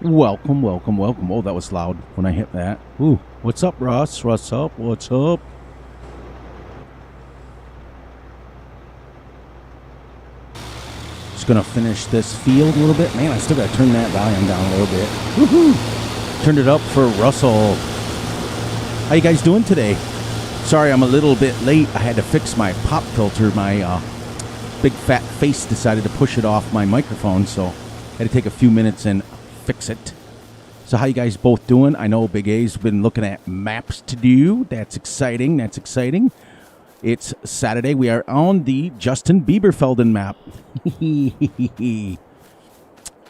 Welcome, welcome, welcome. Oh, that was loud when I hit that. Ooh, what's up, Russ? What's up? What's up? Just gonna finish this field a little bit. Man, I still gotta turn that volume down a little bit. Woohoo! Turned it up for Russell. How you guys doing today? Sorry, I'm a little bit late. I had to fix my pop filter. My big fat face decided to push it off my microphone, so I had to take a few minutes and fix it. So how you guys both doing? I know Big A's been looking at maps to do. That's exciting. That's exciting. It's Saturday. We are on the Justin Bieberfelden map.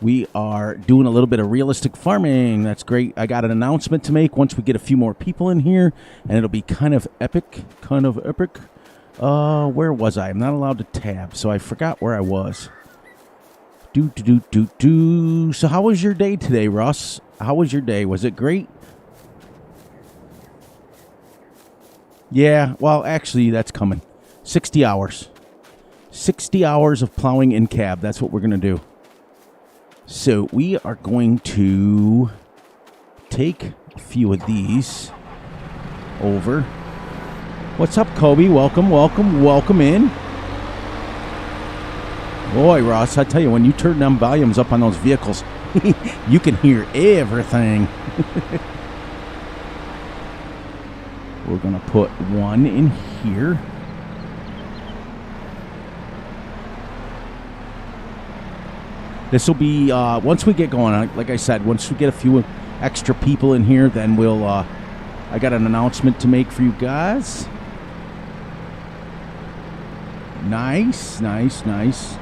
We are doing a little bit of realistic farming. That's great. I got an announcement to make once we get a few more people in here, and it'll be kind of epic. Kind of epic. Where was I? I'm not allowed to tab, so I forgot where I was. So how was your day today, Russ? How was your day? Was it great? Yeah, well, actually, that's coming. 60 hours. 60 hours of plowing in cab. That's what we're going to do. So we are going to take a few of these over. What's up, Kobe? Welcome, welcome, welcome in. Boy, Ross, I tell you, when you turn them volumes up on those vehicles, you can hear everything. We're going to put one in here. This will be, once we get going, like I said, once we get a few extra people in here, then we'll, I got an announcement to make for you guys. Nice, nice, nice.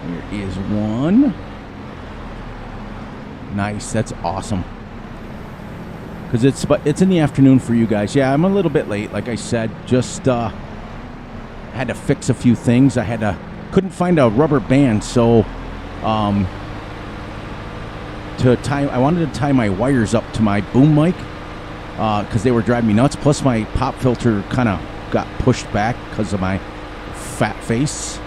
Here is one. Nice, that's awesome. Because it's in the afternoon for you guys. Yeah, I'm a little bit late, like I said. Just had to fix a few things. Couldn't find a rubber band, so I wanted to tie my wires up to my boom mic because they were driving me nuts. Plus, my pop filter kind of got pushed back because of my fat face.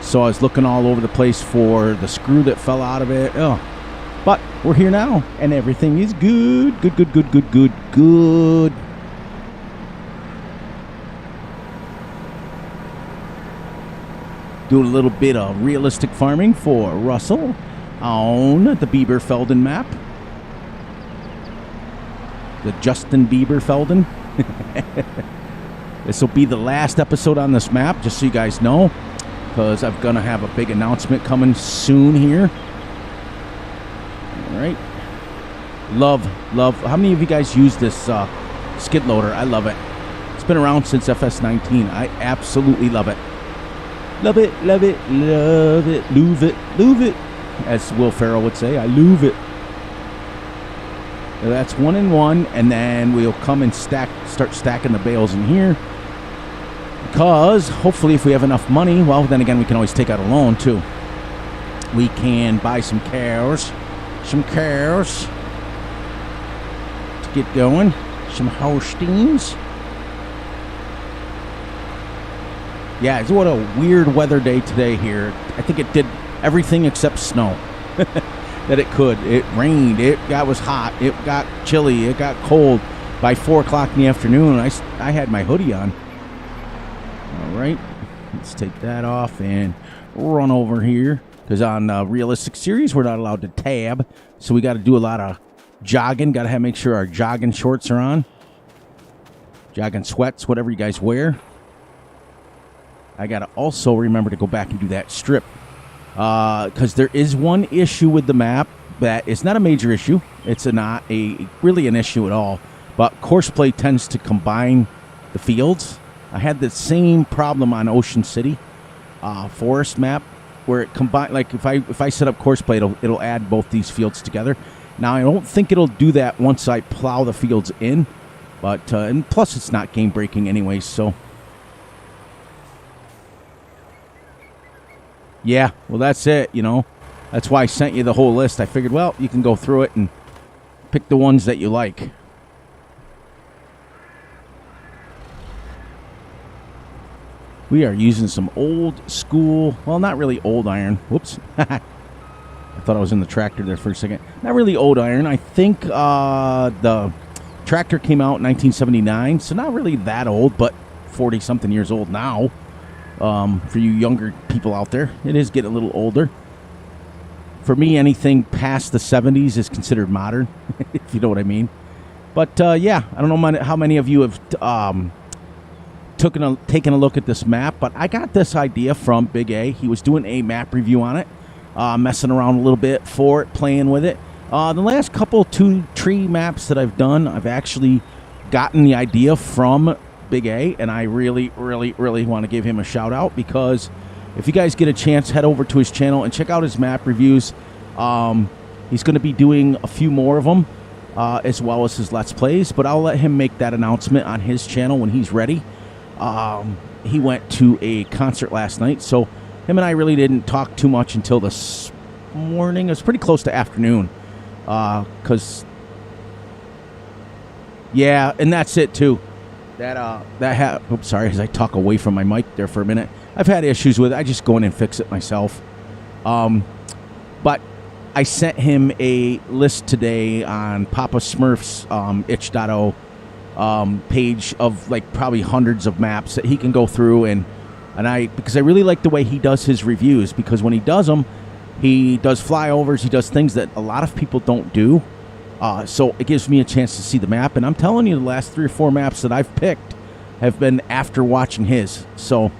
So I was looking all over the place for the screw that fell out of it. Oh. But we're here now, and everything is good. Good, good, good, good, good, good. Doing a little bit of realistic farming for Russell on the Bieberfelden map. The Justin Bieberfelden. This will be the last episode on this map, just so you guys know, because I'm going to have a big announcement coming soon here. All right. Love. How many of you guys use this skid loader? I love it. It's been around since Fs22. I absolutely love it. Love it, love it, love it, love it, love it. As Will Ferrell would say, I love it. Now that's 1 and 1, and then we'll come and start stacking the bales in here. Because hopefully if we have enough money, well, then again, we can always take out a loan too. We can buy some cows. Some cows to get going. Some Holsteins. Yeah, what a weird weather day today here. I think it did everything except snow that it could. It rained. It was hot. It got chilly. It got cold. By 4 o'clock in the afternoon, I had my hoodie on. All right, let's take that off and run over here. Because on Realistic Series, we're not allowed to tab. So we got to do a lot of jogging. Got to make sure our jogging shorts are on. Jogging sweats, whatever you guys wear. I got to also remember to go back and do that strip. Because there is one issue with the map that is not a major issue. It's not really an issue at all. But Courseplay tends to combine the fields. I had the same problem on Ocean City Forest map, where it combine, like if I set up Courseplay, it'll add both these fields together. Now I don't think it'll do that once I plow the fields in, but and plus it's not game breaking anyways. So yeah, well that's it. You know, that's why I sent you the whole list. I figured, well, you can go through it and Pick the ones that you like. We are using some old school, well, not really old iron. Whoops. I thought I was in the tractor there for a second. Not really old iron. I think the tractor came out in 1979, so not really that old, but 40-something years old now. For you younger people out there, it is getting a little older. For me, anything past the 70s is considered modern, if you know what I mean. But, yeah, I don't know how many of you have taken a look at this map, but I got this idea from Big A. He was doing a map review on it, messing around a little bit for it, playing with it. The last couple 2 tree maps that I've done, I've actually gotten the idea from Big A, and I really, really, really want to give him a shout out, because if you guys get a chance, head over to his channel and check out his map reviews. He's going to be doing a few more of them, as well as his Let's Plays, but I'll let him make that announcement on his channel when he's ready. He went to a concert last night, so him and I really didn't talk too much until this morning. It was pretty close to afternoon, because, yeah, and that's it, too. Oops, sorry, as I talk away from my mic there for a minute. I've had issues with it. I just go in and fix it myself. But I sent him a list today on Papa Smurf's itch.io page of like probably hundreds of maps that he can go through, and because I really like the way he does his reviews, because when he does them, he does flyovers, he does things that a lot of people don't do. So it gives me a chance to see the map, and I'm telling you, the last 3 or 4 maps that I've picked have been after watching his. So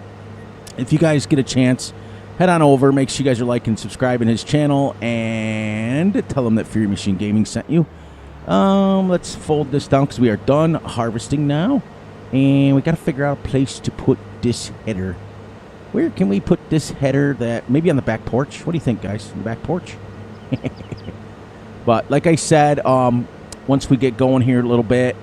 if you guys get a chance, head on over, make sure you guys are liking and subscribing his channel, and tell him that Fury Machine Gaming sent you. Let's fold this down because we are done harvesting now, and we got to figure out a place to put this header. Where can we put this header? That maybe on the back porch? What do you think, guys? On the back porch? But like I said, once we get going here a little bit,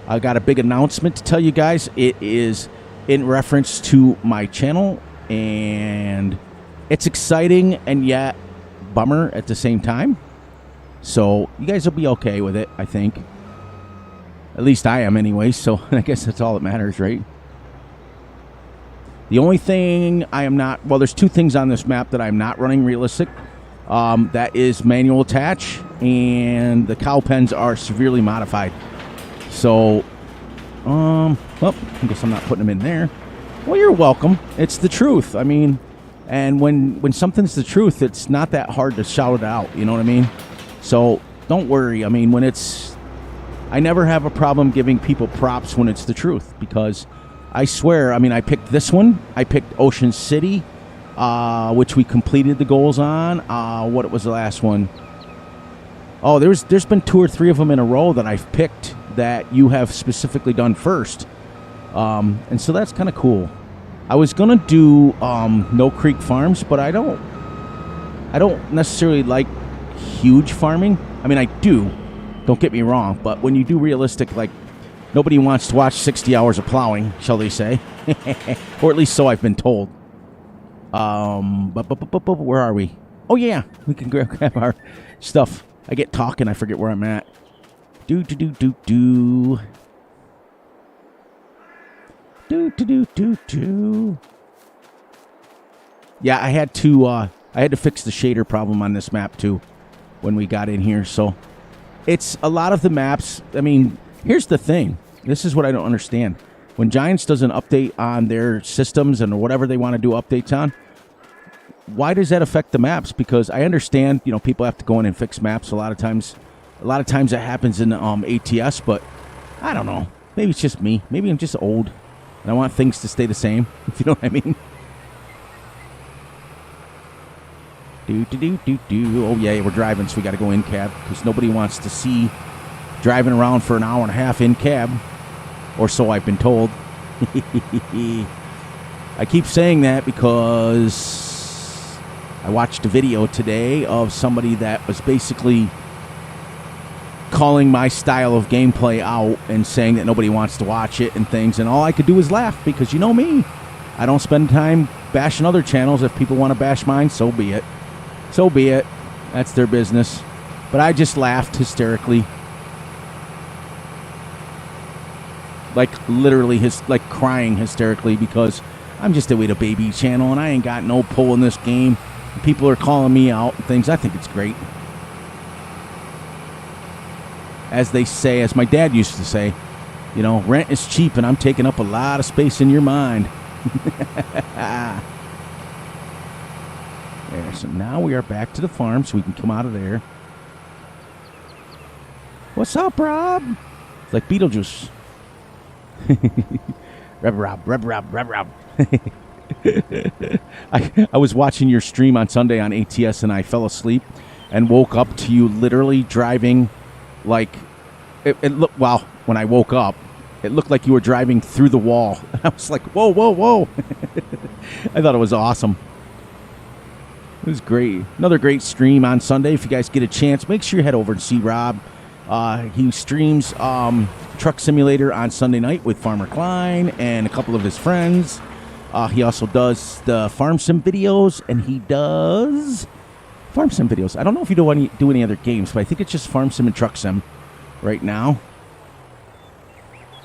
I got a big announcement to tell you guys. It is in reference to my channel, and it's exciting and yet bummer at the same time. So you guys will be okay with it, I think. At least I am anyway, so I guess that's all that matters, right? The only thing I am not... Well, there's 2 things on this map that I'm not running realistic. That is manual attach, and the cow pens are severely modified. So, well, I guess I'm not putting them in there. Well, you're welcome. It's the truth. I mean, and when something's the truth, it's not that hard to shout it out. You know what I mean? So don't worry. I mean, I never have a problem giving people props when it's the truth, because I swear, I mean, I picked this one. I picked Ocean City, which we completed the goals on. What was the last one? Oh, there's been 2 or 3 of them in a row that I've picked that you have specifically done first. And so that's kind of cool. I was going to do No Creek Farms, but I don't necessarily like huge farming. I mean, I do. Don't get me wrong. But when you do realistic, like, nobody wants to watch 60 hours of plowing, shall they say. Or at least so I've been told. But where are we? Oh, yeah. We can grab our stuff. I get talking. I forget where I'm at. Do. Yeah, I had to fix the shader problem on this map too when we got in here. So it's a lot of the maps. I mean, here's the thing. This is what I don't understand. When Giants does an update on their systems and whatever they want to do updates on, why does that affect the maps? Because I understand, you know, people have to go in and fix maps a lot of times. A lot of times that happens in ATS, but I don't know. Maybe it's just me. Maybe I'm just old and I want things to stay the same, if you know what I mean. Oh, yeah, we're driving, so we got to go in cab because nobody wants to see driving around for an hour and a half in cab, or so I've been told. I keep saying that because I watched a video today of somebody that was basically calling my style of gameplay out and saying that nobody wants to watch it and things, and all I could do was laugh because you know me. I don't spend time bashing other channels. If people want to bash mine, so be it. So be it. That's their business. But I just laughed hysterically like literally like crying hysterically because I'm just a baby channel and I ain't got no pull in this game. People are calling me out and things. I think it's great. As they say, as my dad used to say, you know, rent is cheap and I'm taking up a lot of space in your mind. There, so now we are back to the farm so we can come out of there. What's up, Rob? It's like Beetlejuice. Rob. I was watching your stream on Sunday on ATS and I fell asleep and woke up to you literally driving like it looked, well, when I woke up it looked like you were driving through the wall. I was like, whoa. I thought it was awesome. It was great. Another great stream on Sunday. If you guys get a chance, make sure you head over and see Rob. He streams Truck Simulator on Sunday night with Farmer Klein and a couple of his friends. He also does the Farm Sim videos, and he does Farm Sim videos. I don't know if you do any other games, but I think it's just Farm Sim and Truck Sim right now.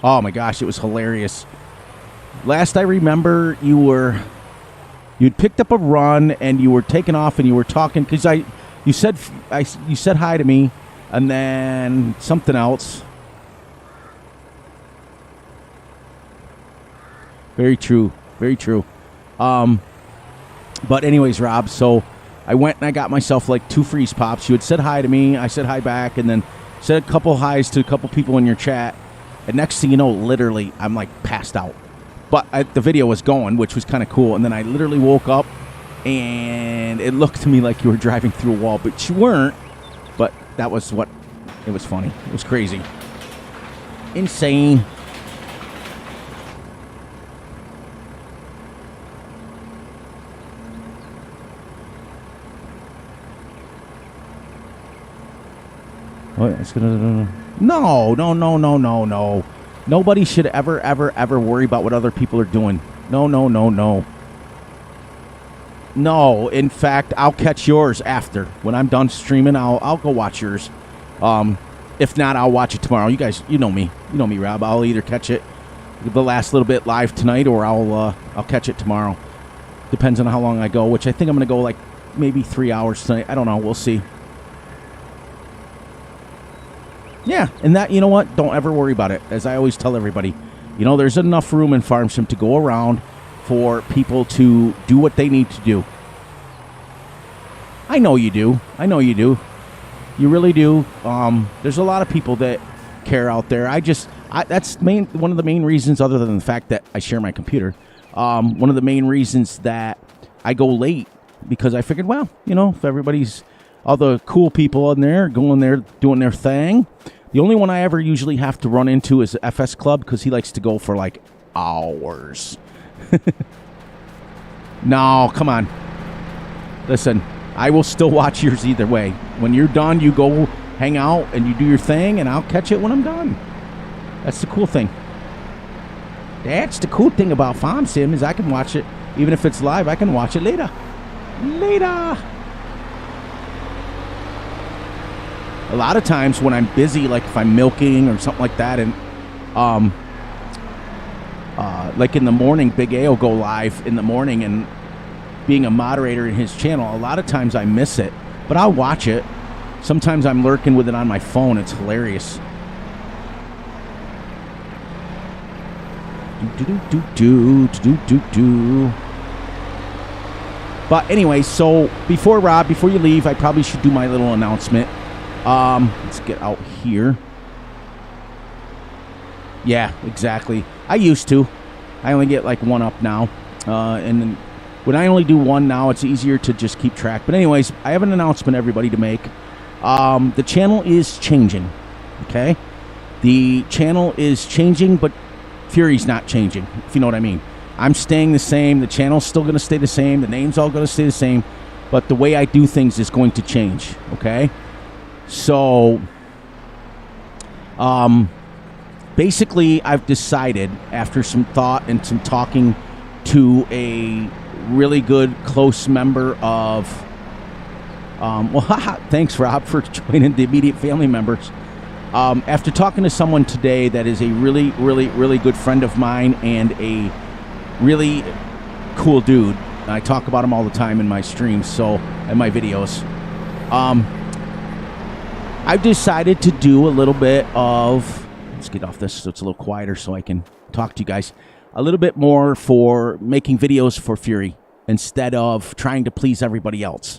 Oh my gosh, it was hilarious. Last I remember, you'd picked up a run and you were taking off and you were talking because you said hi to me and then something else. Very true. But anyways, Rob, so I went and I got myself like 2 freeze pops. You had said hi to me. I said hi back and then said a couple highs to a couple people in your chat. And next thing you know, literally, I'm like passed out. But the video was going, which was kind of cool. And then I literally woke up and it looked to me like you were driving through a wall, but you weren't. But that was what, it was funny. It was crazy. Insane. What? It's gonna... No. Nobody should ever worry about what other people are doing. No. No, in fact, I'll catch yours after. When I'm done streaming, I'll go watch yours. If not, I'll watch it tomorrow. You guys, you know me, Rob. I'll either catch it the last little bit live tonight, or I'll catch it tomorrow. Depends on how long I go, which I think I'm gonna go like maybe 3 hours tonight. I don't know. We'll see. Yeah, and that, you know what? Don't ever worry about it. As I always tell everybody, you know, there's enough room in Farm Sim to go around for people to do what they need to do. I know you do. You really do. There's a lot of people that care out there. That's one of the main reasons, other than the fact that I share my computer. One of the main reasons that I go late, because I figured, well, you know, if all the cool people in there going there doing their thing. The only one I ever usually have to run into is the FS Club, because he likes to go for like hours. No, come on. Listen, I will still watch yours either way. When you're done, you go hang out and you do your thing, and I'll catch it when I'm done. That's the cool thing. That's the cool thing about Farm Sim, is I can watch it. Even if it's live, I can watch it later. A lot of times when I'm busy, like if I'm milking or something like that, and like in the morning, Big A will go live in the morning, and being a moderator in his channel, a lot of times I miss it, but I'll watch it. Sometimes I'm lurking with it on my phone. It's hilarious. But anyway, so before you leave, I probably should do my little announcement. Let's get out here. Yeah, exactly. I used to. I only get like one up now. And then when I only do one now, it's easier to just keep track. But anyways, I have an announcement, everybody, to make. The channel is changing. Okay? The channel is changing, but Fury's not changing, if you know what I mean. I'm staying the same. The channel's still going to stay the same. The name's all going to stay the same. But the way I do things is going to change. Okay? So, basically, I've decided, after some thought and some talking to a really good, close member of, well, thanks, Rob, for joining the immediate family members. After talking to someone today that is a really, really, really good friend of mine and a really cool dude, I talk about him all the time in my streams, and my videos. I've decided to do a little bit of, let's get off this so it's a little quieter so I can talk to you guys, a little bit more for making videos for Fury instead of trying to please everybody else.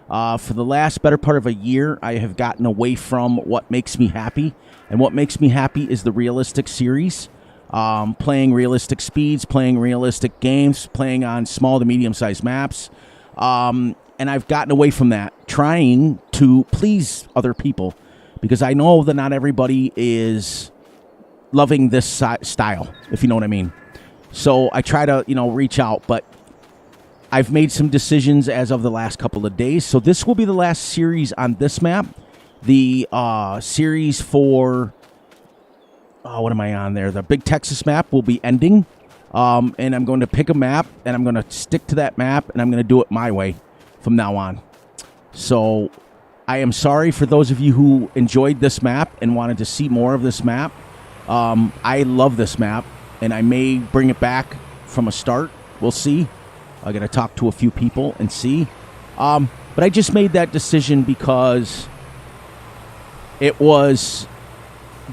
For the last better part of a year, I have gotten away from what makes me happy, and what makes me happy is the realistic series, playing realistic speeds, playing realistic games, playing on small to medium-sized maps, and I've gotten away from that, trying to please other people, because I know that not everybody is loving this style, if you know what I mean. So I try to, reach out, but I've made some decisions as of the last couple of days. So this will be the last series on this map. The series for, what am I on there? The Big Texas map will be ending. And I'm going to pick a map, and I'm going to stick to that map, and I'm going to do it my way from now on. So I am sorry for those of you who enjoyed this map and wanted to see more of this map. I love this map, and I may bring it back from a start. We'll see. I got to talk to a few people and see. But I just made that decision because it was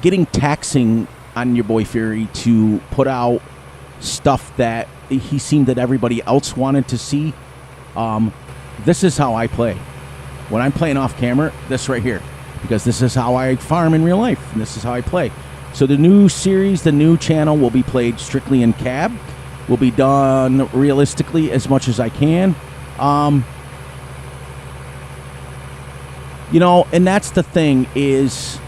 getting taxing on your boy Fury to put out stuff that he seemed that everybody else wanted to see. This is how I play. When I'm playing off camera, this right here. Because this is how I farm in real life, and this is how I play. So the new series, the new channel will be played strictly in cab. Will be done realistically as much as I can. And that's the thing is,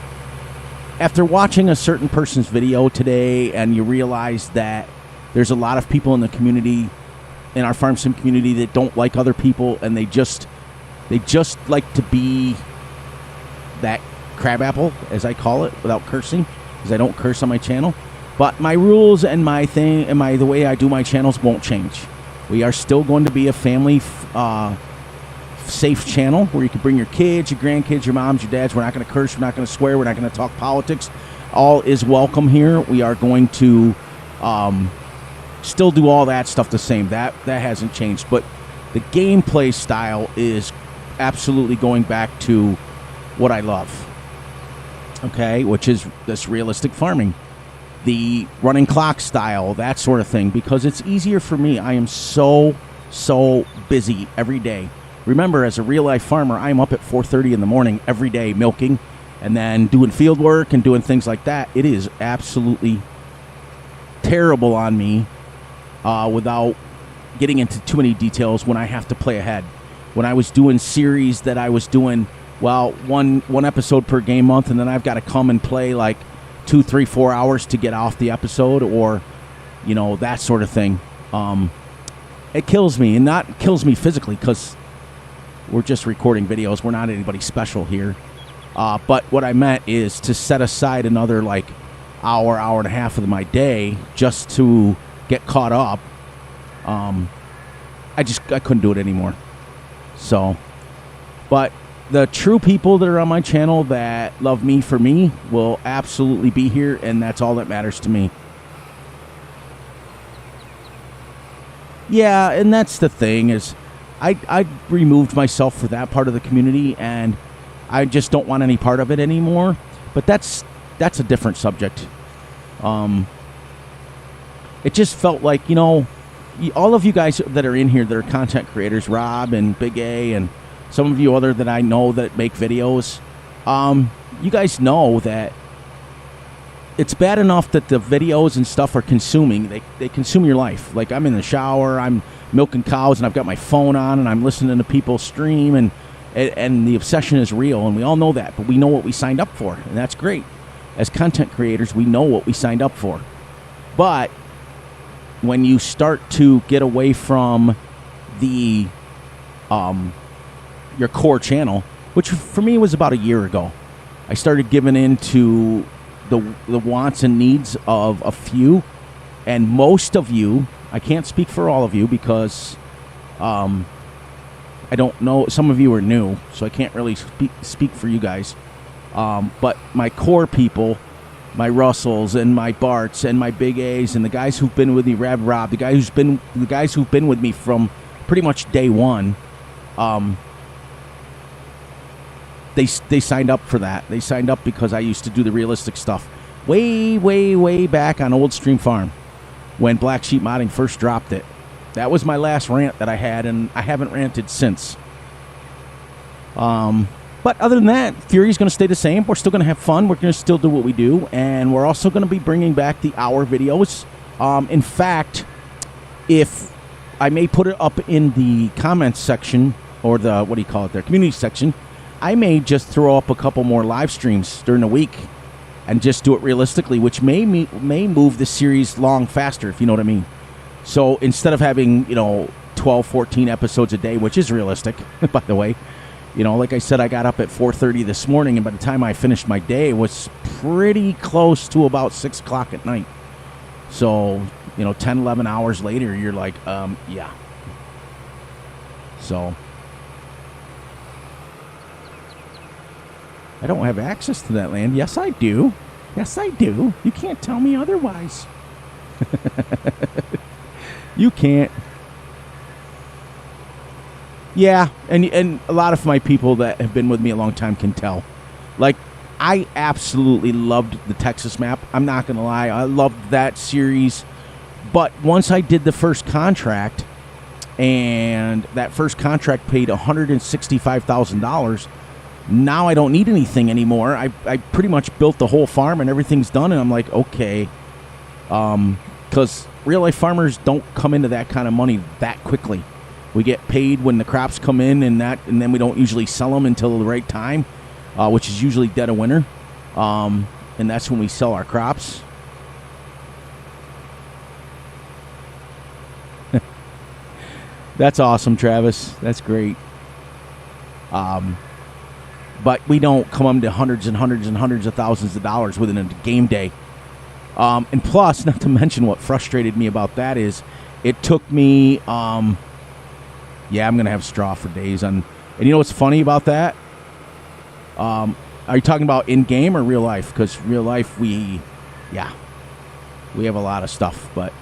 after watching a certain person's video today and you realize that there's a lot of people in the community, in our farm sim community, that don't like other people, and they just like to be that crabapple, as I call it, without cursing, because I don't curse on my channel. But my rules and my thing and the way I do my channels won't change. We are still going to be a family safe channel where you can bring your kids, your grandkids, your moms, your dads. We're not going to curse. We're not going to swear. We're not going to talk politics. All is welcome here. We are going to still do all that stuff the same. That hasn't changed. But the gameplay style is absolutely going back to what I love. Okay, which is this realistic farming. The running clock style, that sort of thing, because it's easier for me. I am so busy every day. Remember, as a real-life farmer, I'm up at 4:30 in the morning every day milking and then doing field work and doing things like that. It is absolutely terrible on me without getting into too many details when I have to play ahead. When I was doing series that I was doing, one episode per game month, and then I've got to come and play like 2, 3, 4 hours to get off the episode, or that sort of thing. It kills me, and not kills me physically, because we're just recording videos. We're not anybody special here. But what I meant is to set aside another hour and a half of my day just to get caught up. I couldn't do it anymore. So, but the true people that are on my channel that love me for me will absolutely be here, and that's all that matters to me. Yeah, and that's the thing is, I removed myself for that part of the community, and I just don't want any part of it anymore. But that's a different subject. It just felt like, all of you guys that are in here that are content creators, Rob and Big A, and some of you other that I know that make videos, you guys know that it's bad enough that the videos and stuff are consuming. They consume your life. Like, I'm in the shower, I'm milking cows, and I've got my phone on, and I'm listening to people stream, and the obsession is real, and we all know that, but we know what we signed up for, and that's great. As content creators, we know what we signed up for. But when you start to get away from the your core channel, which for me was about a year ago, I started giving in to the wants and needs of a few, and most of you, I can't speak for all of you because I don't know, some of you are new, so I can't really speak for you guys. But my core people, my Russells and my Barts and my Big A's and the guys who've been with me, Rob, the guys who've been with me from pretty much day one, they signed up for that. They signed up because I used to do the realistic stuff way back on Old Stream Farm when Black Sheep Modding first dropped it. That was my last rant that I had, and I haven't ranted since. But other than that, Fury's going to stay the same. We're still going to have fun. We're going to still do what we do. And we're also going to be bringing back the hour videos. In fact, if I may put it up in the comments section, or the, what do you call it there, community section, I may just throw up a couple more live streams during the week and just do it realistically, which may move the series along faster, if you know what I mean. So instead of having, 12, 14 episodes a day, which is realistic, by the way, like I said, I got up at 4:30 this morning, and by the time I finished my day, it was pretty close to about 6 o'clock at night. So, 10, 11 hours later, you're like, yeah. So, I don't have access to that land. Yes, I do. Yes, I do. You can't tell me otherwise. You can't. Yeah, and a lot of my people that have been with me a long time can tell. Like, I absolutely loved the Texas map. I'm not going to lie. I loved that series. But once I did the first contract, and that first contract paid $165,000, now I don't need anything anymore. I pretty much built the whole farm and everything's done, and I'm like, okay. Because real-life farmers don't come into that kind of money that quickly. We get paid when the crops come in, and then we don't usually sell them until the right time, which is usually dead of winter, and that's when we sell our crops. That's awesome, Travis. That's great. But we don't come into hundreds and hundreds and hundreds of thousands of dollars within a game day. And plus, not to mention what frustrated me about that is it took me... yeah, I'm going to have straw for days. And you know what's funny about that? Are you talking about in-game or real life? Because real life, we have a lot of stuff. But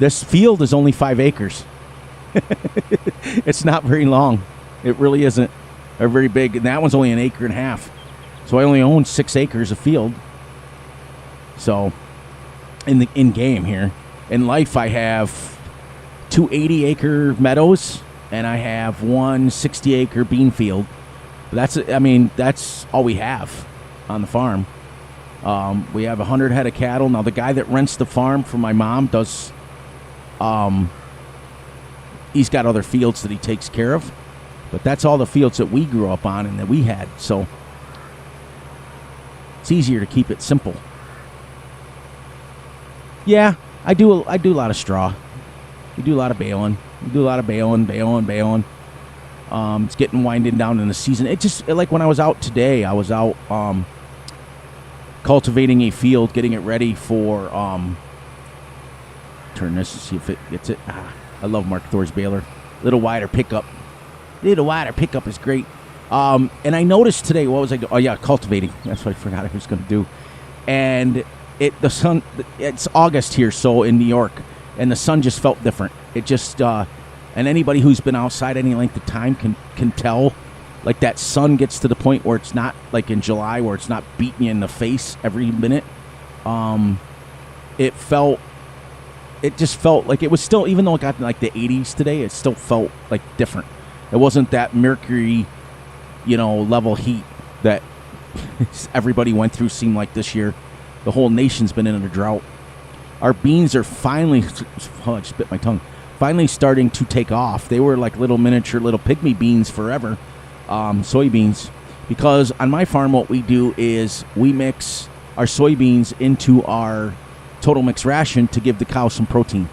this field is only 5 acres. It's not very long. It really isn't very big. And that one's only 1.5 acres. So I only own 6 acres of field. So in-game here. In life, I have 2 80-acre meadows. And I have 1 60-acre bean field. That's all we have on the farm. We have 100 head of cattle. Now, the guy that rents the farm for my mom does... he's got other fields that he takes care of. But that's all the fields that we grew up on and that we had. So, it's easier to keep it simple. Yeah, I do a lot of straw. We do a lot of baling. We do a lot of baling. It's getting winding down in the season. It just, like when I was out today, I was out cultivating a field, getting it ready for, turn this and see if it gets it. I love Mark Thor's baler. Little wider pickup. Little wider pickup is great. And I noticed today, what was I doing? Oh, yeah, cultivating. That's what I forgot I was going to do. And it's August here, so in New York, and the sun just felt different. It just, and anybody who's been outside any length of time can tell, like that sun gets to the point where it's not like in July where it's not beating you in the face every minute. It just felt like it was still, even though it got in like the 80s today, it still felt like different. It wasn't that mercury, level heat that everybody went through seemed like this year. The whole nation's been in a drought. Our beans are finally, I just bit my tongue, finally starting to take off. They were like little miniature, little pygmy beans forever, soybeans. Because on my farm, what we do is we mix our soybeans into our total mix ration to give the cow some protein.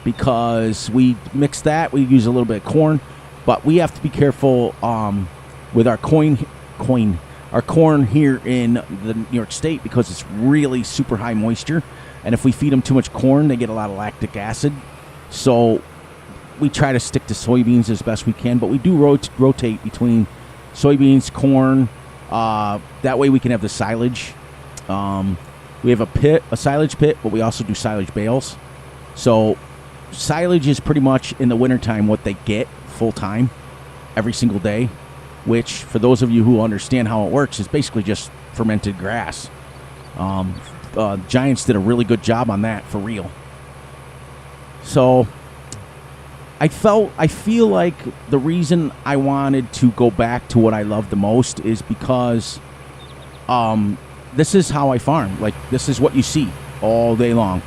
Because we mix that, we use a little bit of corn, but we have to be careful with our corn here in the New York State because it's really super high moisture, and if we feed them too much corn, they get a lot of lactic acid. So we try to stick to soybeans as best we can, but we do rotate between soybeans, corn, That way we can have the silage. We have a silage pit, but we also do silage bales. So silage is pretty much in the wintertime what they get full time every single day, which for those of you who understand how it works is basically just fermented grass. Giants did a really good job on that for real. So I feel like the reason I wanted to go back to what I love the most is because this is how I farm. Like, this is what you see all day long,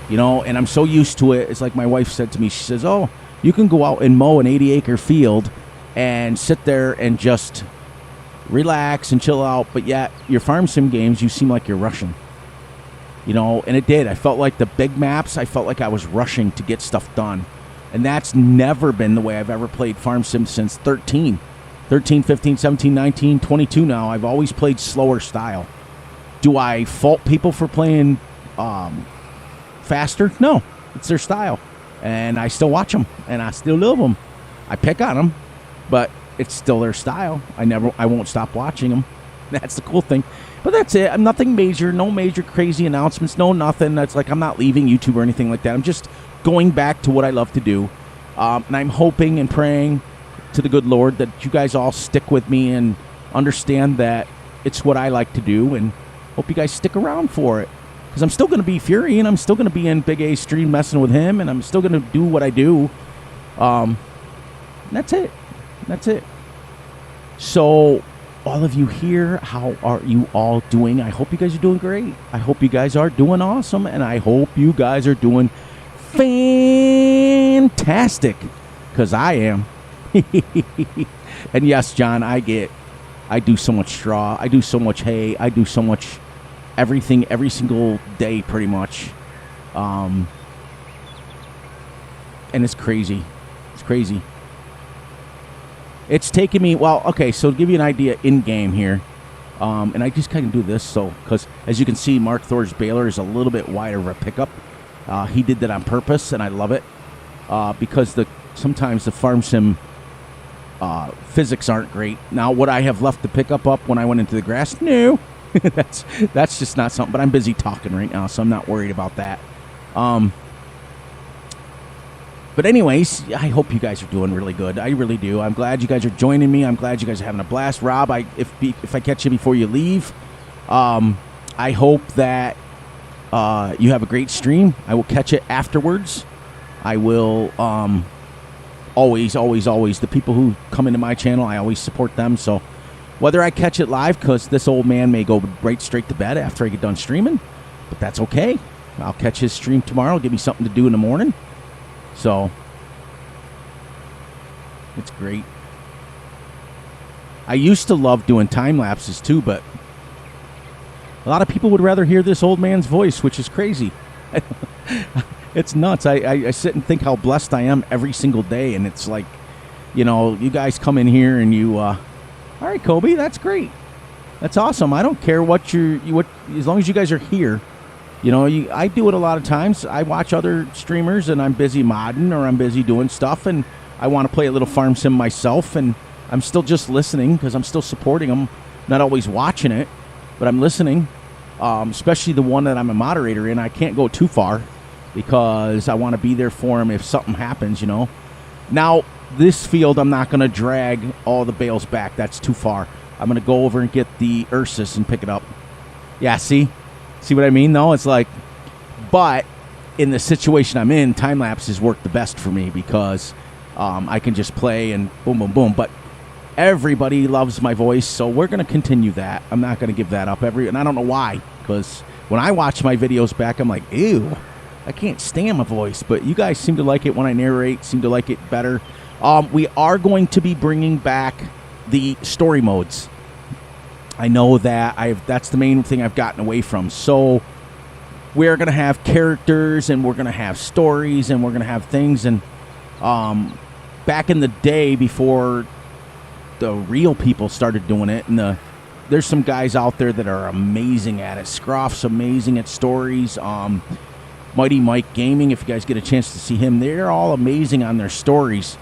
you know, and I'm so used to it. It's like my wife said to me, she says, oh, you can go out and mow an 80-acre field and sit there and just relax and chill out, but yet your farm sim games, you seem like you're rushing, you know, and it did. I felt like the big maps, I felt like I was rushing to get stuff done. And that's never been the way I've ever played Farm Sim since 13, 15, 17, 19, 22 now. I've always played slower style. Do I fault people for playing faster? No, it's their style. And I still watch them, and I still love them. I pick on them, but it's still their style. I won't stop watching them. That's the cool thing. But that's it. I'm nothing major, no major crazy announcements, no nothing. That's like I'm not leaving YouTube or anything like that. I'm just going back to what I love to do. And I'm hoping and praying to the good Lord that you guys all stick with me and understand that it's what I like to do, and hope you guys stick around for it. Because I'm still going to be Fury, and I'm still going to be in Big A's stream messing with him, and I'm still going to do what I do. That's it. That's it. So, all of you here, how are you all doing? I hope you guys are doing great. I hope you guys are doing awesome, and I hope you guys are doing fantastic, because I am. And yes, John, I do so much straw, I do so much hay, I do so much everything every single day pretty much. And it's crazy. It's crazy. It's taken me, well, okay, so to give you an idea in game here, and I just kind of do this so, because as you can see, Mark Thor's baler is a little bit wider of a pickup. He did that on purpose, and I love it, because sometimes the farm sim physics aren't great. Now, would I have left the pickup up when I went into the grass? No. that's just not something, but I'm busy talking right now, so I'm not worried about that. But anyways, I hope you guys are doing really good. I really do. I'm glad you guys are joining me. I'm glad you guys are having a blast. Rob, if I catch you before you leave, I hope that you have a great stream. I will catch it afterwards. I will always, the people who come into my channel, I always support them. So whether I catch it live, because this old man may go right straight to bed after I get done streaming, but that's okay. I'll catch his stream tomorrow. Give me something to do in the morning. So it's great. I used to love doing time lapses too, but a lot of people would rather hear this old man's voice, which is crazy. It's nuts. I sit and think how blessed I am every single day, and it's like, you know, you guys come in here and you, all right, Kobe, that's great. That's awesome. I don't care what as long as you guys are here. You know, I do it a lot of times. I watch other streamers, and I'm busy modding or I'm busy doing stuff, and I want to play a little farm sim myself, and I'm still just listening because I'm still supporting them. Not always watching it, but I'm listening, especially the one that I'm a moderator in. I can't go too far because I want to be there for them if something happens, you know. Now, this field, I'm not going to drag all the bales back. That's too far. I'm going to go over and get the Ursus and pick it up. Yeah, see? See what I mean? No, it's like, but in the situation I'm in, time lapses work the best for me because I can just play and boom, boom, boom. But everybody loves my voice, so we're going to continue that. I'm not going to give that up and I don't know why, because when I watch my videos back, I'm like, ew, I can't stand my voice. But you guys seem to like it when I narrate, seem to like it better. We are going to be bringing back the story modes. I know that that's the main thing I've gotten away from. So we're going to have characters, and we're going to have stories, and we're going to have things. And back in the day, before the real people started doing it, and there's some guys out there that are amazing at it. Scruff's amazing at stories. Mighty Mike Gaming, if you guys get a chance to see him, they're all amazing on their stories.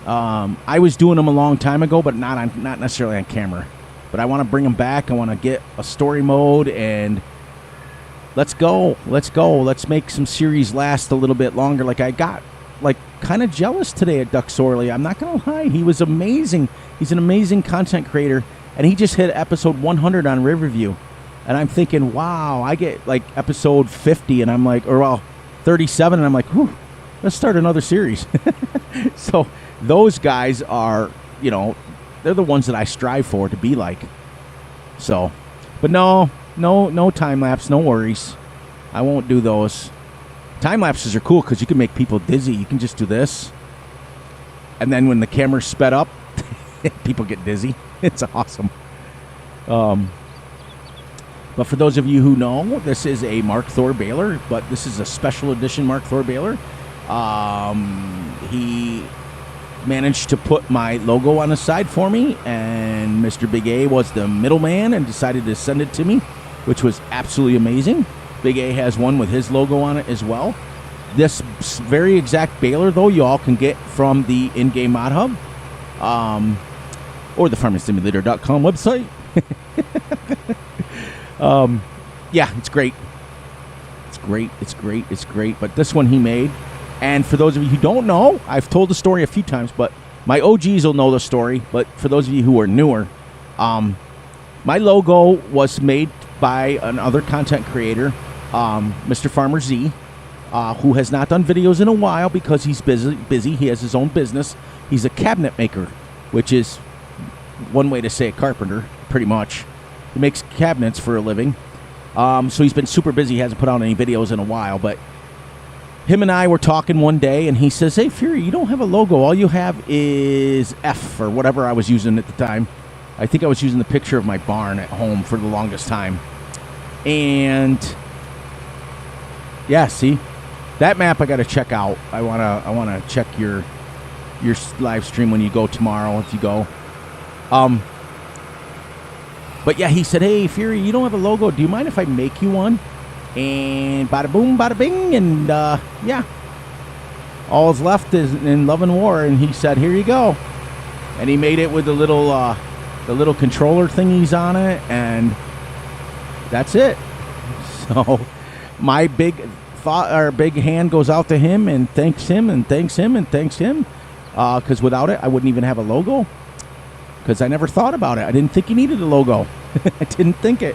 I was doing them a long time ago, but not necessarily on camera. But I want to bring them back. I want to get a story mode, and let's go. Let's make some series last a little bit longer. Like, I got kind of jealous today at Duck Sorley. I'm not going to lie. He was amazing. He's an amazing content creator, and he just hit episode 100 on Riverview. And I'm thinking, wow, I get like episode 50, and I'm like, 37, and I'm like, whew, let's start another series. So those guys are, they're the ones that I strive for to be like. So, but no time lapse, no worries. I won't do those. Time lapses are cool because you can make people dizzy. You can just do this, and then when the camera's sped up, people get dizzy. It's awesome. But for those of you who know, this is a Mark Thor baler, but this is a special edition Mark Thor baler. He managed to put my logo on the side for me, and Mr. Big A was the middleman and decided to send it to me, which was absolutely amazing. Big A has one with his logo on it as well. This very exact baler, though, you all can get from the in-game Mod Hub or the FarmingSimulator.com website. Yeah, it's great. It's great. But this one he made. And for those of you who don't know, I've told the story a few times, but my OGs will know the story. But for those of you who are newer, my logo was made by another content creator, Mr. Farmer Z, who has not done videos in a while because he's busy. He has his own business. He's a cabinet maker, which is one way to say a carpenter, pretty much. He makes cabinets for a living. So he's been super busy. He hasn't put out any videos in a while. But him and I were talking one day, and he says, "Hey, Fury, you don't have a logo. All you have is F," or whatever I was using at the time. I think I was using the picture of my barn at home for the longest time. And yeah, see, that map I got to check out. I wanna check your live stream when you go tomorrow, if you go. But yeah, he said, "Hey, Fury, you don't have a logo. Do you mind if I make you one?" And bada boom, bada bing, and yeah, all's left is in love and war. And he said, "Here you go." And he made it with the little controller thingies on it, and that's it. So my big hand goes out to him and thanks him and thanks him and thanks him, because without it, I wouldn't even have a logo. Because I never thought about it. I didn't think he needed a logo. I didn't think it.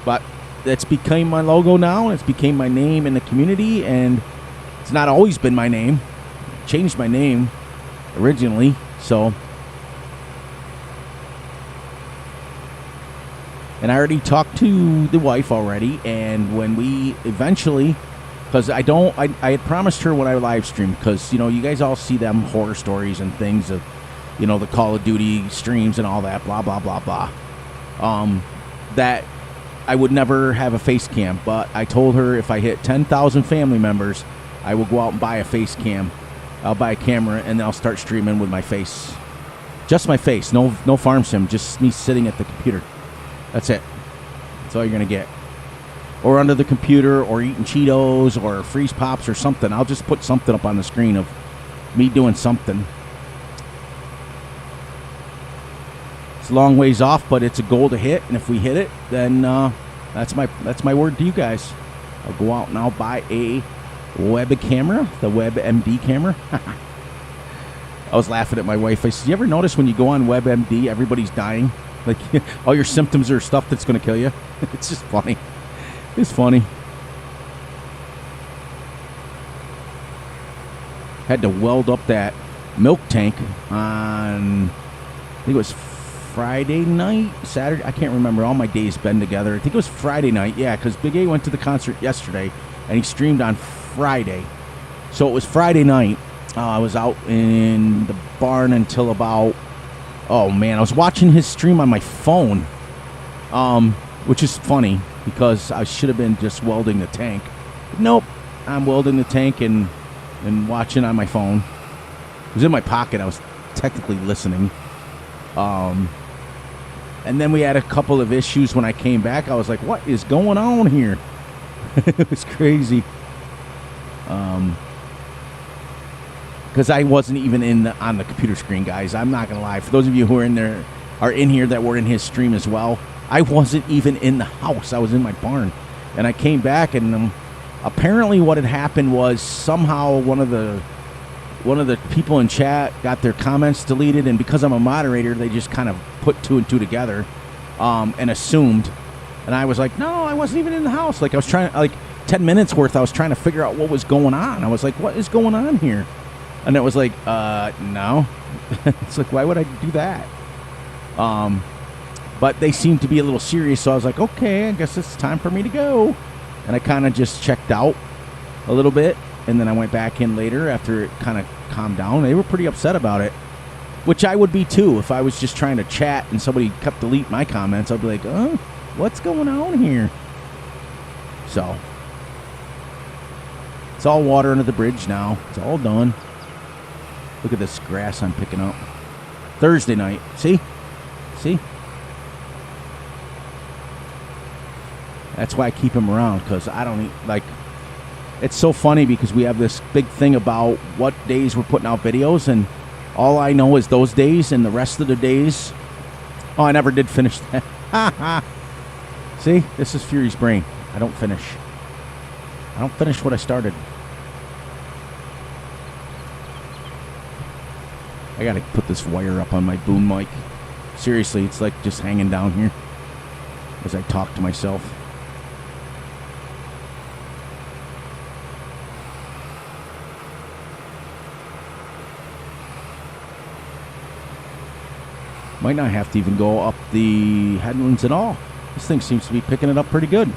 But it's became my logo now, and it's became my name in the community, and it's not always been my name. I changed my name originally, so. And I already talked to the wife already, and when we eventually, because I had promised her when I live stream, because, you guys all see them horror stories and things of, the Call of Duty streams and all that, blah, blah, blah, blah. That I would never have a face cam, but I told her if I hit 10,000 family members, I will go out and buy a face cam. I'll buy a camera, and then I'll start streaming with my face. Just my face, no farm sim, just me sitting at the computer. That's it. That's all you're going to get. Or under the computer, or eating Cheetos, or freeze pops, or something. I'll just put something up on the screen of me doing something. It's a long ways off, but it's a goal to hit, and if we hit it, then that's my word to you guys. I'll go out and I'll buy a web camera, the WebMD camera. I was laughing at my wife. I said, "You ever notice when you go on WebMD, everybody's dying? Like, all your symptoms are stuff that's going to kill you." It's just funny. It's funny. Had to weld up that milk tank on, I think it was Friday night, Saturday. I can't remember. All my days bend together. I think it was Friday night. Yeah, because Big A went to the concert yesterday, and he streamed on Friday. So it was Friday night. I was out in the barn until about, oh man, I was watching his stream on my phone, which is funny because I should have been just welding the tank. But nope, I'm welding the tank and watching on my phone. It was in my pocket. I was technically listening. And then we had a couple of issues when I came back. I was like, what is going on here? It was crazy. Because I wasn't even on the computer screen, guys. I'm not going to lie. For those of you who are in there are in here that were in his stream as well. I wasn't even in the house. I was in my barn. And I came back, and apparently what had happened was somehow one of the people in chat got their comments deleted, and because I'm a moderator, they just kind of put 2 and 2 together and assumed. And I was like, no, I wasn't even in the house. Like, I was trying, like 10 minutes worth, I was trying to figure out what was going on. I was like, what is going on here? And it was like, no. It's like, why would I do that? But they seemed to be a little serious, so I was like, okay, I guess it's time for me to go. And I kind of just checked out a little bit, and then I went back in later after it kind of calmed down. They were pretty upset about it, which I would be too if I was just trying to chat and somebody kept deleting my comments. I'd be like, oh, what's going on here? So, it's all water under the bridge now. It's all done. Look at this grass I'm picking up. Thursday night. See? See? That's why I keep him around, because I don't like. It's so funny because we have this big thing about what days we're putting out videos, and all I know is those days, and the rest of the days. Oh, I never did finish that. See, this is Fury's brain. I don't finish what I started. I gotta put this wire up on my boom mic. Seriously, it's like just hanging down here as I talk to myself. Might not have to even go up the headlands at all. This thing seems to be picking it up pretty good.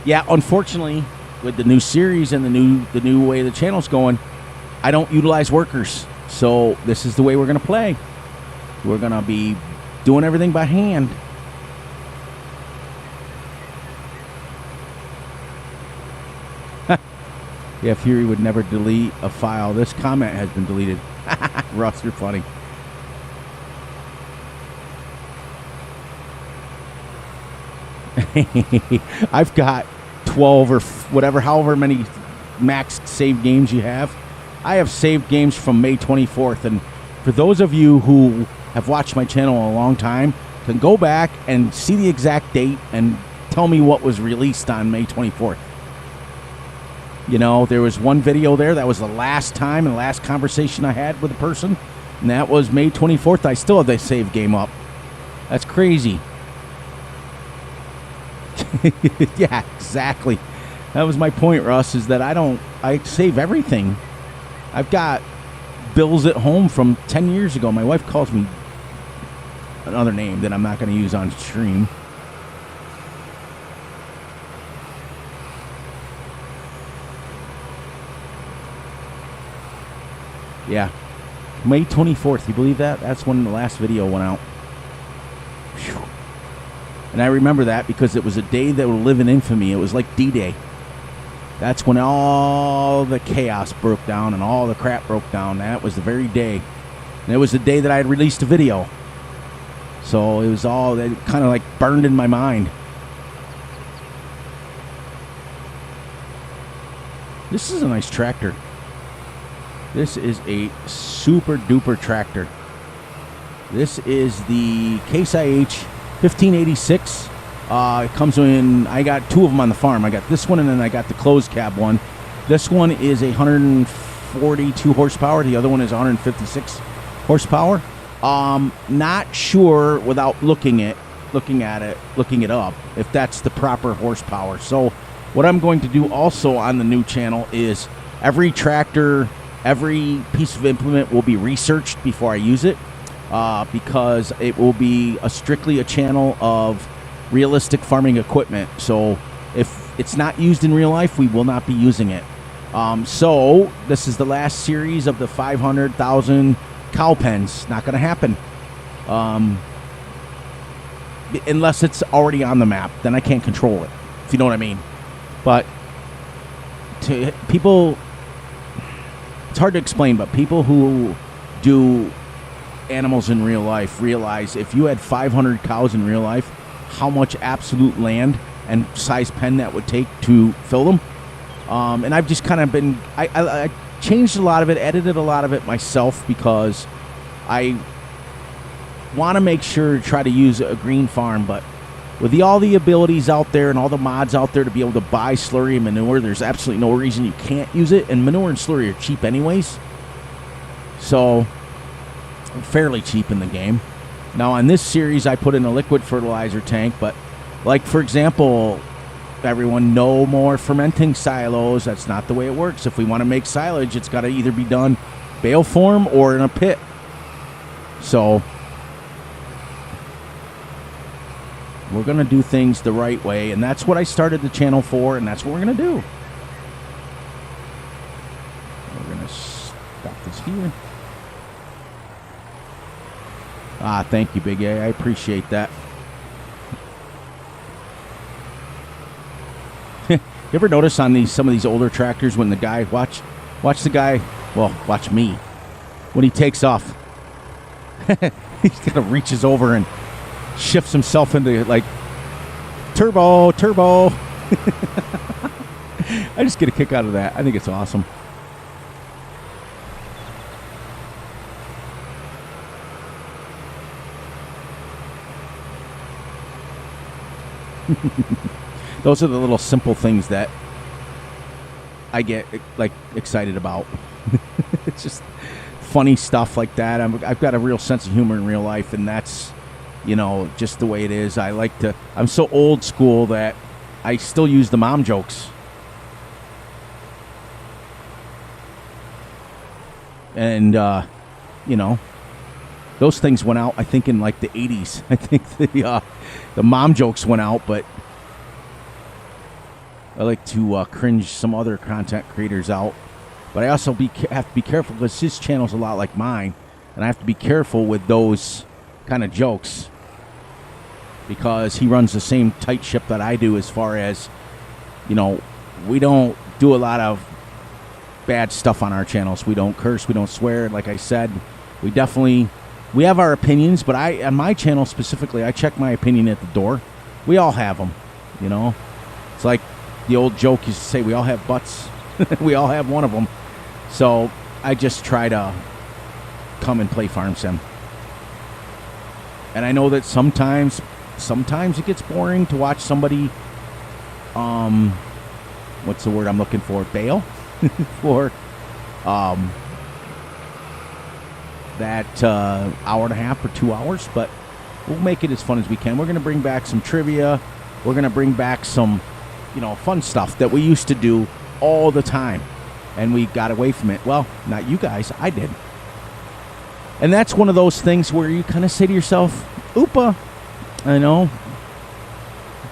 Yeah, unfortunately, with the new series and the new way the channel's going, I don't utilize workers. So this is the way we're going to play. We're going to be doing everything by hand. Yeah, Fury would never delete a file. This comment has been deleted. Russ, you're funny. I've got 12 or whatever, however many max save games you have. I have saved games from May 24th, and for those of you who have watched my channel a long time, can go back and see the exact date and tell me what was released on May 24th. You know, there was one video there that was the last time and the last conversation I had with a person, and that was May 24th. I still have that save game up. That's crazy. Yeah, exactly. That was my point, Russ, is that I save everything. I've got bills at home from 10 years ago. My wife calls me another name that I'm not going to use on stream. Yeah. May 24th. You believe that? That's when the last video went out. Whew. And I remember that because it was a day that will live in infamy. It was like D-Day. That's when all the chaos broke down and all the crap broke down. That was the very day. And it was the day that I had released a video. So it was all that kind of like burned in my mind. This is a nice tractor. This is a super duper tractor. This is the Case IH 1586. It comes in, I got two of them on the farm. I got this one and then I got the closed cab one. This one is 142 horsepower. The other one is 156 horsepower. Not sure without looking it up, if that's the proper horsepower. So what I'm going to do also on the new channel is every tractor, every piece of implement will be researched before I use it, because it will be strictly a channel of realistic farming equipment. So if it's not used in real life, we will not be using it. So this is the last series of the 500,000 cow pens. Not going to happen. Unless it's already on the map, then I can't control it, if you know what I mean. But to people, it's hard to explain, but people who do animals in real life realize if you had 500 cows in real life, how much absolute land and size pen that would take to fill them. And I've just kind of been, I changed a lot of it, edited a lot of it myself, because I want to make sure to try to use a green farm, but with all the abilities out there and all the mods out there to be able to buy slurry and manure, there's absolutely no reason you can't use it. And manure and slurry are cheap anyways. So, fairly cheap in the game. Now, on this series, I put in a liquid fertilizer tank, but like, for example, everyone, no more fermenting silos. That's not the way it works. If we want to make silage, it's got to either be done bale form or in a pit. So, we're going to do things the right way, and that's what I started the channel for, and that's what we're going to do. We're going to stop this here. Ah, thank you, Big A. I appreciate that. You ever notice on some of these older tractors when the guy, watch the guy, well, watch me, when he takes off, he kind of reaches over and shifts himself into, like, turbo. I just get a kick out of that. I think it's awesome. Those are the little simple things that I get, like, excited about. It's just funny stuff like that. I've got a real sense of humor in real life, and that's, you know, just the way it is. I'm so old school that I still use the mom jokes. And, you know, those things went out, I think, in like the 80s. I think the mom jokes went out, but I like to cringe some other content creators out. But I also have to be careful because his channel's a lot like mine, and I have to be careful with those kind of jokes because he runs the same tight ship that I do as far as, you know, we don't do a lot of bad stuff on our channels. We don't curse, we don't swear. Like I said, we have our opinions, but on my channel specifically, I check my opinion at the door. We all have them, you know. It's like the old joke used to say, we all have butts. We all have one of them. So I just try to come and play Farm Sim. And I know that sometimes it gets boring to watch somebody, what's the word I'm looking for? Bail? For that hour and a half or 2 hours. But we'll make it as fun as we can. We're going to bring back some trivia. We're going to bring back some, you know, fun stuff that we used to do all the time, and we got away from it. Well, not you guys, I did. And that's one of those things where you kind of say to yourself, oopa, I know.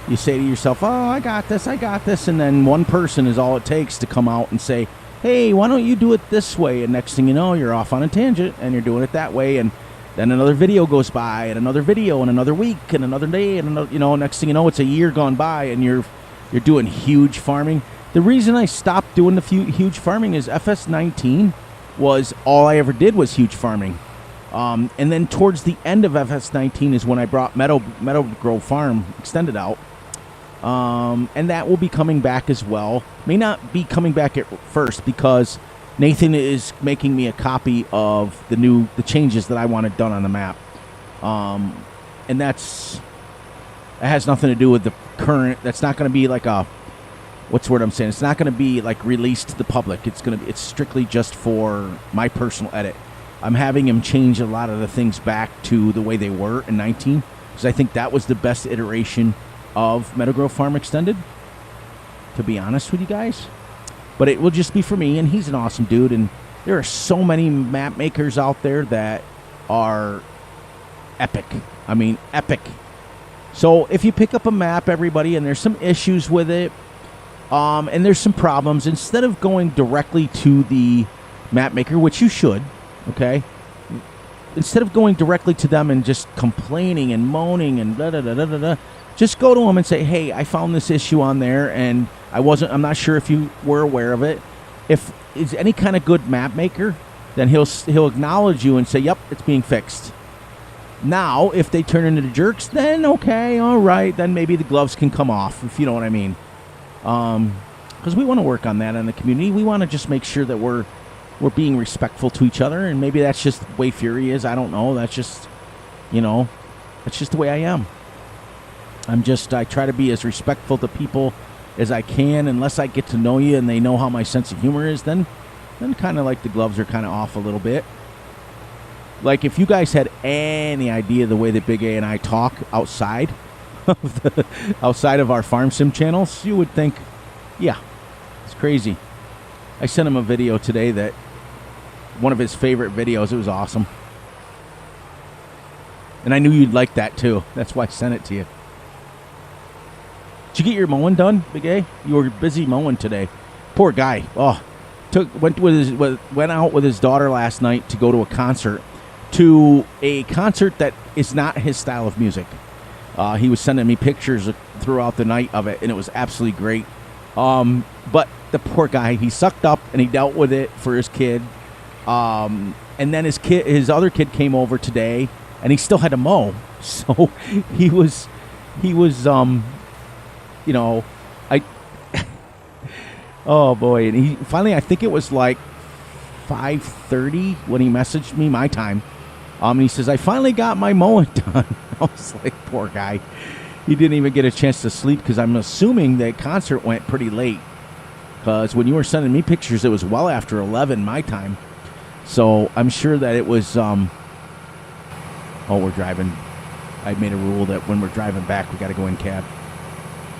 You say to yourself, oh, I got this, and then one person is all it takes to come out and say, hey, why don't you do it this way? And next thing you know, you're off on a tangent, and you're doing it that way, and then another video goes by, and another video, and another week, and another day, and another, you know, next thing you know, it's a year gone by, and you're doing huge farming. The reason I stopped doing the huge farming is Fs19 was all I ever did was huge farming. And then towards the end of Fs19 is when I brought Meadow Grove Farm Extended out. And that will be coming back as well. May not be coming back at first because Nathan is making me a copy of the changes that I wanted done on the map. And that has nothing to do with the current. That's not going to be like a, what's the word I'm saying? It's not going to be like released to the public. It's strictly just for my personal edit. I'm having him change a lot of the things back to the way they were in 19 because I think that was the best iteration of Meadow Grove Farm Extended, to be honest with you guys. But it will just be for me, and he's an awesome dude, and there are so many map makers out there that are epic. I mean, epic. So if you pick up a map, everybody, and there's some issues with it, and there's some problems, instead of going directly to the map maker, which you should, okay, instead of going directly to them and just complaining and moaning and da-da-da-da-da-da, just go to them and say, hey, I found this issue on there, and I'm not sure if you were aware of it. If it's any kind of good map maker, then he'll acknowledge you and say, yep, it's being fixed. Now, if they turn into jerks, then okay, all right, then maybe the gloves can come off, if you know what I mean. Because we want to work on that in the community. We want to just make sure that we're being respectful to each other, and maybe that's just the way Fury is. I don't know. That's just You know, that's just the way I am. I try to be as respectful to people as I can. Unless I get to know you and they know how my sense of humor is, then kind of like the gloves are kind of off a little bit. Like if you guys had any idea the way that Big A and I talk outside of our farm sim channels, you would think, yeah, it's crazy. I sent him a video today that one of his favorite videos. It was awesome. And I knew you'd like that too. That's why I sent it to you. Did you get your mowing done, Big A? You were busy mowing today. Poor guy. Oh, went out with his daughter last night to go to a concert. To a concert that is not his style of music. He was sending me pictures throughout the night of it, and it was absolutely great. But the poor guy, he sucked up and he dealt with it for his kid. And then his other kid came over today, and he still had to mow. So he was, you know, oh boy. And he finally, I think it was like 5:30 when he messaged me my time. And he says, I finally got my mowing done. I was like, poor guy. He didn't even get a chance to sleep because I'm assuming that concert went pretty late. Because when you were sending me pictures, it was well after 11 my time. So I'm sure that it was, we're driving. I made a rule that when we're driving back, we got to go in cab.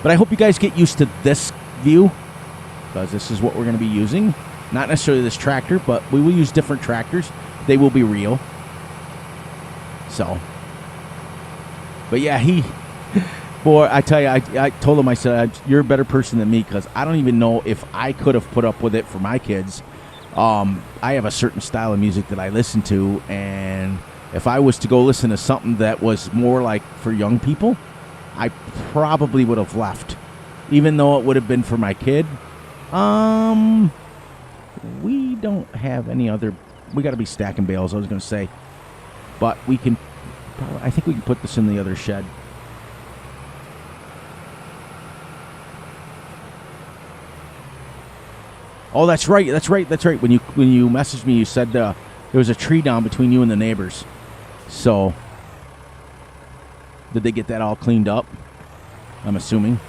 But I hope you guys get used to this view, because this is what we're going to be using. Not necessarily this tractor, but we will use different tractors. They will be real. So, but yeah, boy, I tell you, I told him, I said, you're a better person than me, because I don't even know if I could have put up with it for my kids. I have a certain style of music that I listen to, and if I was to go listen to something that was more like for young people, I probably would have left, even though it would have been for my kid. We don't have any other. We got to be stacking bales, I was going to say. But we can, I think we can put this in the other shed. Oh, that's right. When you messaged me, you said there was a tree down between you and the neighbors. So, did they get that all cleaned up? I'm assuming.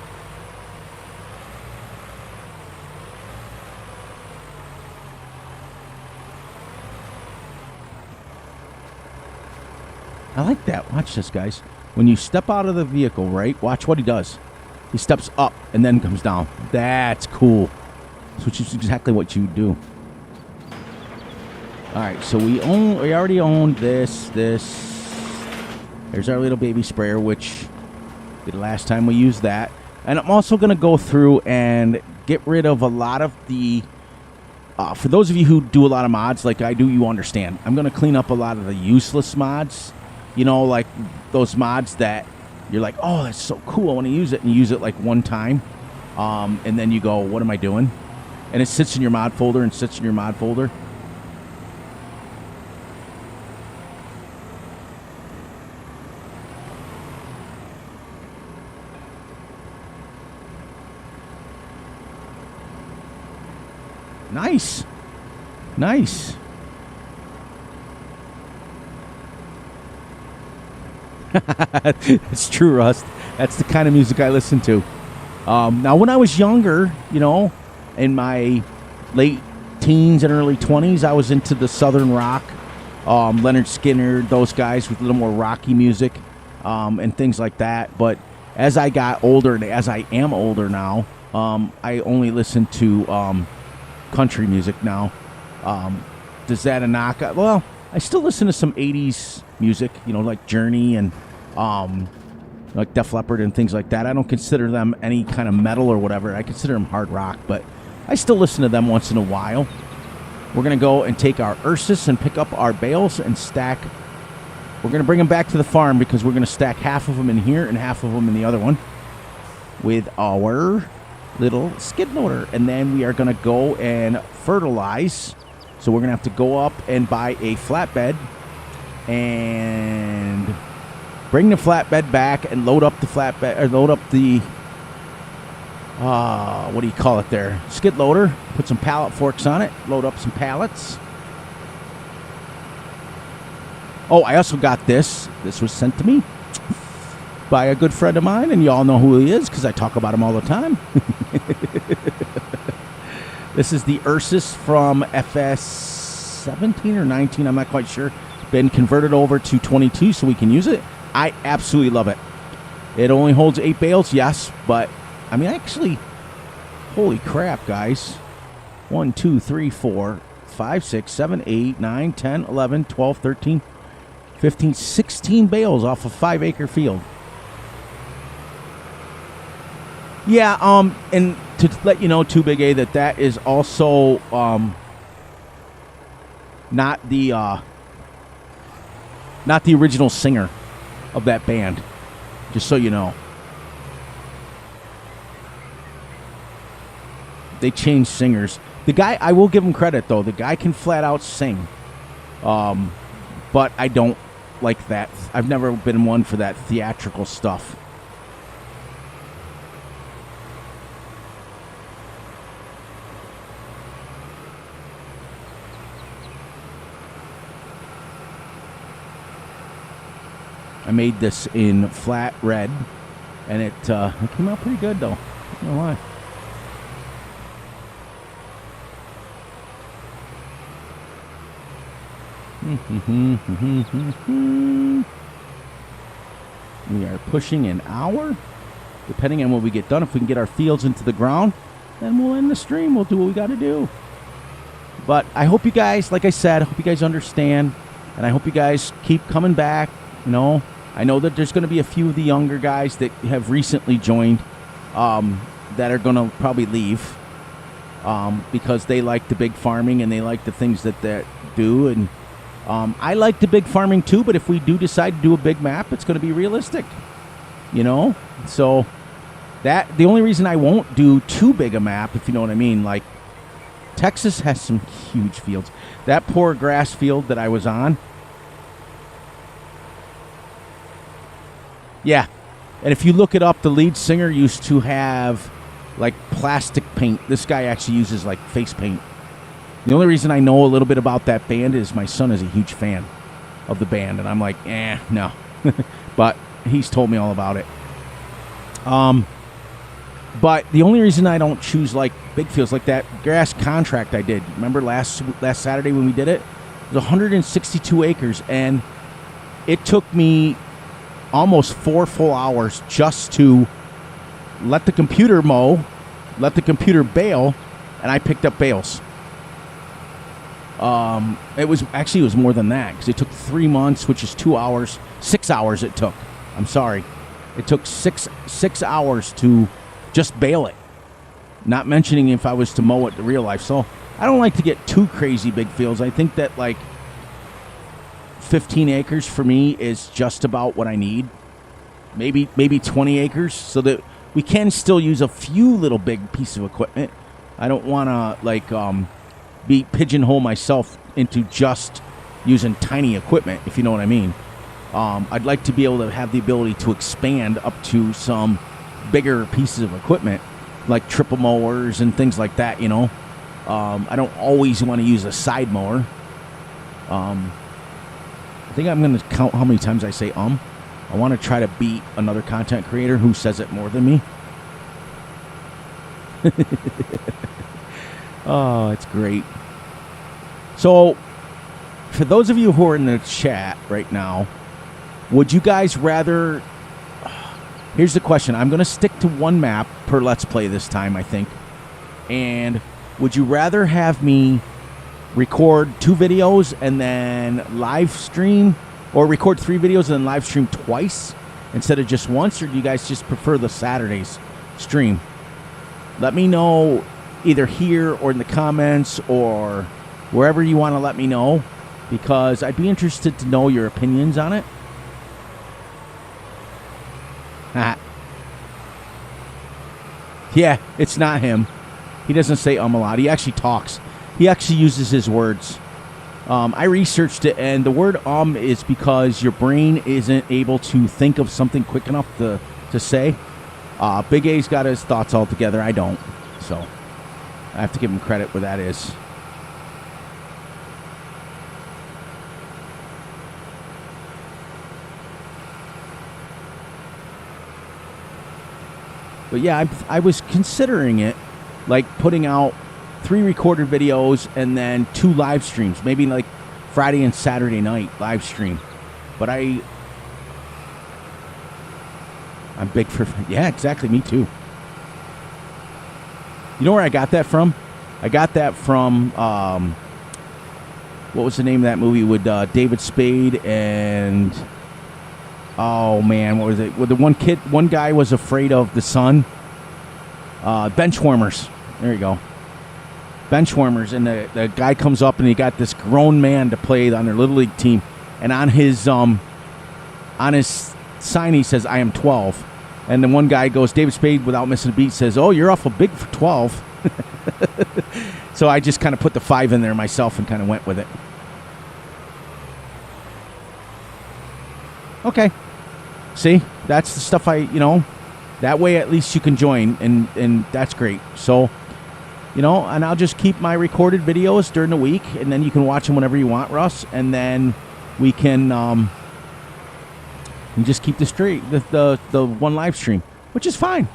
I like that. Watch this, guys. When you step out of the vehicle, right? Watch what he does. He steps up and then comes down. That's cool. Which is exactly what you do. All right, so we already owned this. There's our little baby sprayer, which the last time we used that. And I'm also going to go through and get rid of a lot of the. For those of you who do a lot of mods like I do, you understand. I'm going to clean up a lot of the useless mods. You know, like those mods that you're like, oh, that's so cool, I want to use it, and you use it like one time, and then you go, what am I doing? And it sits in your mod folder and sits in your mod folder. Nice. It's true, Rust. That's the kind of music I listen to. Now, when I was younger, you know, in my late teens and early 20s, I was into the Southern rock, Leonard Skinner, those guys with a little more rocky music, and things like that. But as I got older, and as I am older now, I only listen to country music now. Does that a knock? Well, I still listen to some 80s music, you know, like Journey and like Def Leppard and things like that. I don't consider them any kind of metal or whatever. I consider them hard rock, but I still listen to them once in a while. We're going to go and take our Ursus and pick up our bales and stack. We're going to bring them back to the farm because we're going to stack half of them in here and half of them in the other one with our little skid loader. And then we are going to go and fertilize. So we're going to have to go up and buy a flatbed and bring the flatbed back and load up the flatbed, or load up the, what do you call it there? Skid loader. Put some pallet forks on it. Load up some pallets. Oh, I also got this. This was sent to me by a good friend of mine, and y'all know who he is because I talk about him all the time. This is the Ursus from Fs17 or 19. I'm not quite sure. Been converted over to 22 so we can use it. I absolutely love it. It only holds 8 bales, yes, but I mean, actually, holy crap, guys. 1, 2, 3, 4, 5, 6, 7, 8, 9, 10, 11, 12, 13, 15, 16 bales off a 5-acre field. Yeah, and to let you know, too, Big A, that is also not the original singer of that band. Just so you know. They changed singers. The guy, I will give him credit, though. The guy can flat out sing. But I don't like that. I've never been one for that theatrical stuff. I made this in flat red, and it came out pretty good, though. I don't know why. We are pushing an hour, depending on what we get done. If we can get our fields into the ground, then we'll end the stream. We'll do what we got to do. But I hope you guys, like I said, I hope you guys understand, and I hope you guys keep coming back. You know, I know that there's going to be a few of the younger guys that have recently joined that are going to probably leave because they like the big farming and they like the things that they do. And I like the big farming too, but if we do decide to do a big map, it's going to be realistic, you know? So that the only reason I won't do too big a map, if you know what I mean, like Texas has some huge fields. That poor grass field that I was on, yeah. And if you look it up, the lead singer used to have like plastic paint. This guy actually uses like face paint. The only reason I know a little bit about that band is my son is a huge fan of the band, and I'm like, no. But he's told me all about it. But the only reason I don't choose like big fields like that grass contract I did. Remember last Saturday when we did it? It was 162 acres, and it took me almost 4 full hours just to let the computer mow, let the computer bale, and I picked up bales. It was more than that because it took 3 months, which is 2 hours, 6 hours it took. I'm sorry. It took six hours to just bale it. Not mentioning if I was to mow it in real life. So I don't like to get too crazy big fields. I think that like 15 acres for me is just about what I need. Maybe 20 acres so that we can still use a few little big pieces of equipment. I don't want to like be pigeonhole myself into just using tiny equipment, if you know what I mean. I'd like to be able to have the ability to expand up to some bigger pieces of equipment like triple mowers and things like that, you know. I don't always want to use a side mower. I think I'm going to count how many times I say I want to try to beat another content creator who says it more than me. Oh, it's great. So, for those of you who are in the chat right now, would you guys rather... Here's the question. I'm going to stick to one map per Let's Play this time, I think. And would you rather have me record 2 videos and then live stream, or record 3 videos and then live stream twice instead of just once, or do you guys just prefer the Saturdays stream? Let me know either here or in the comments or wherever you want to let me know, because I'd be interested to know your opinions on it. Yeah, it's not him. He doesn't say a lot. He actually talks. He actually uses his words. I researched it, and the word is because your brain isn't able to think of something quick enough to say. Big A's got his thoughts all together. I don't. So I have to give him credit where that is. But yeah, I was considering it, like putting out 3 recorded videos and then 2 live streams, maybe like Friday and Saturday night live stream. But I'm big for, yeah, exactly, me too. You know where I got that from? I got that from, what was the name of that movie with David Spade and, oh man, what was it? Well, the one guy was afraid of the sun. Benchwarmers. There you go. Benchwarmers, and the guy comes up and he got this grown man to play on their little league team, and on his sign he says, "I am 12," and then one guy goes, David Spade, without missing a beat, says, "Oh, you're awful big for 12." So I just kind of put the 5 in there myself and kind of went with it. Okay. See, that's the stuff that way at least you can join, and that's great. So, and I'll just keep my recorded videos during the week, and then you can watch them whenever you want, Russ, and then we can just keep the one live stream, which is fine.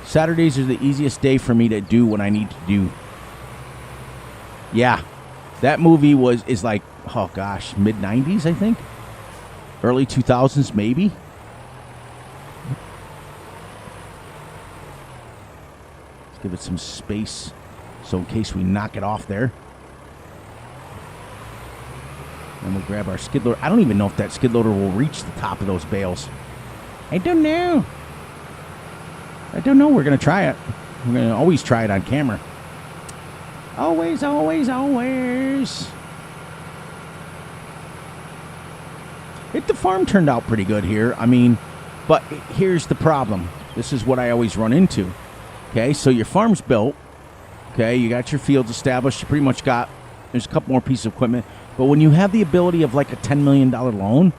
Saturdays are the easiest day for me to do what I need to do. Yeah, that movie is like, oh gosh, mid-90s, I think. Early 2000s, maybe. Let's give it some space, so in case we knock it off there. And we'll grab our skid loader. I don't even know if that skid loader will reach the top of those bales. I don't know. We're going to try it. We're going to always try it on camera. Always, always, always. The farm turned out pretty good here. I mean, but here's the problem. This is what I always run into. Okay, so your farm's built. Okay, you got your fields established. You pretty much there's a couple more pieces of equipment. But when you have the ability of like a $10 million loan,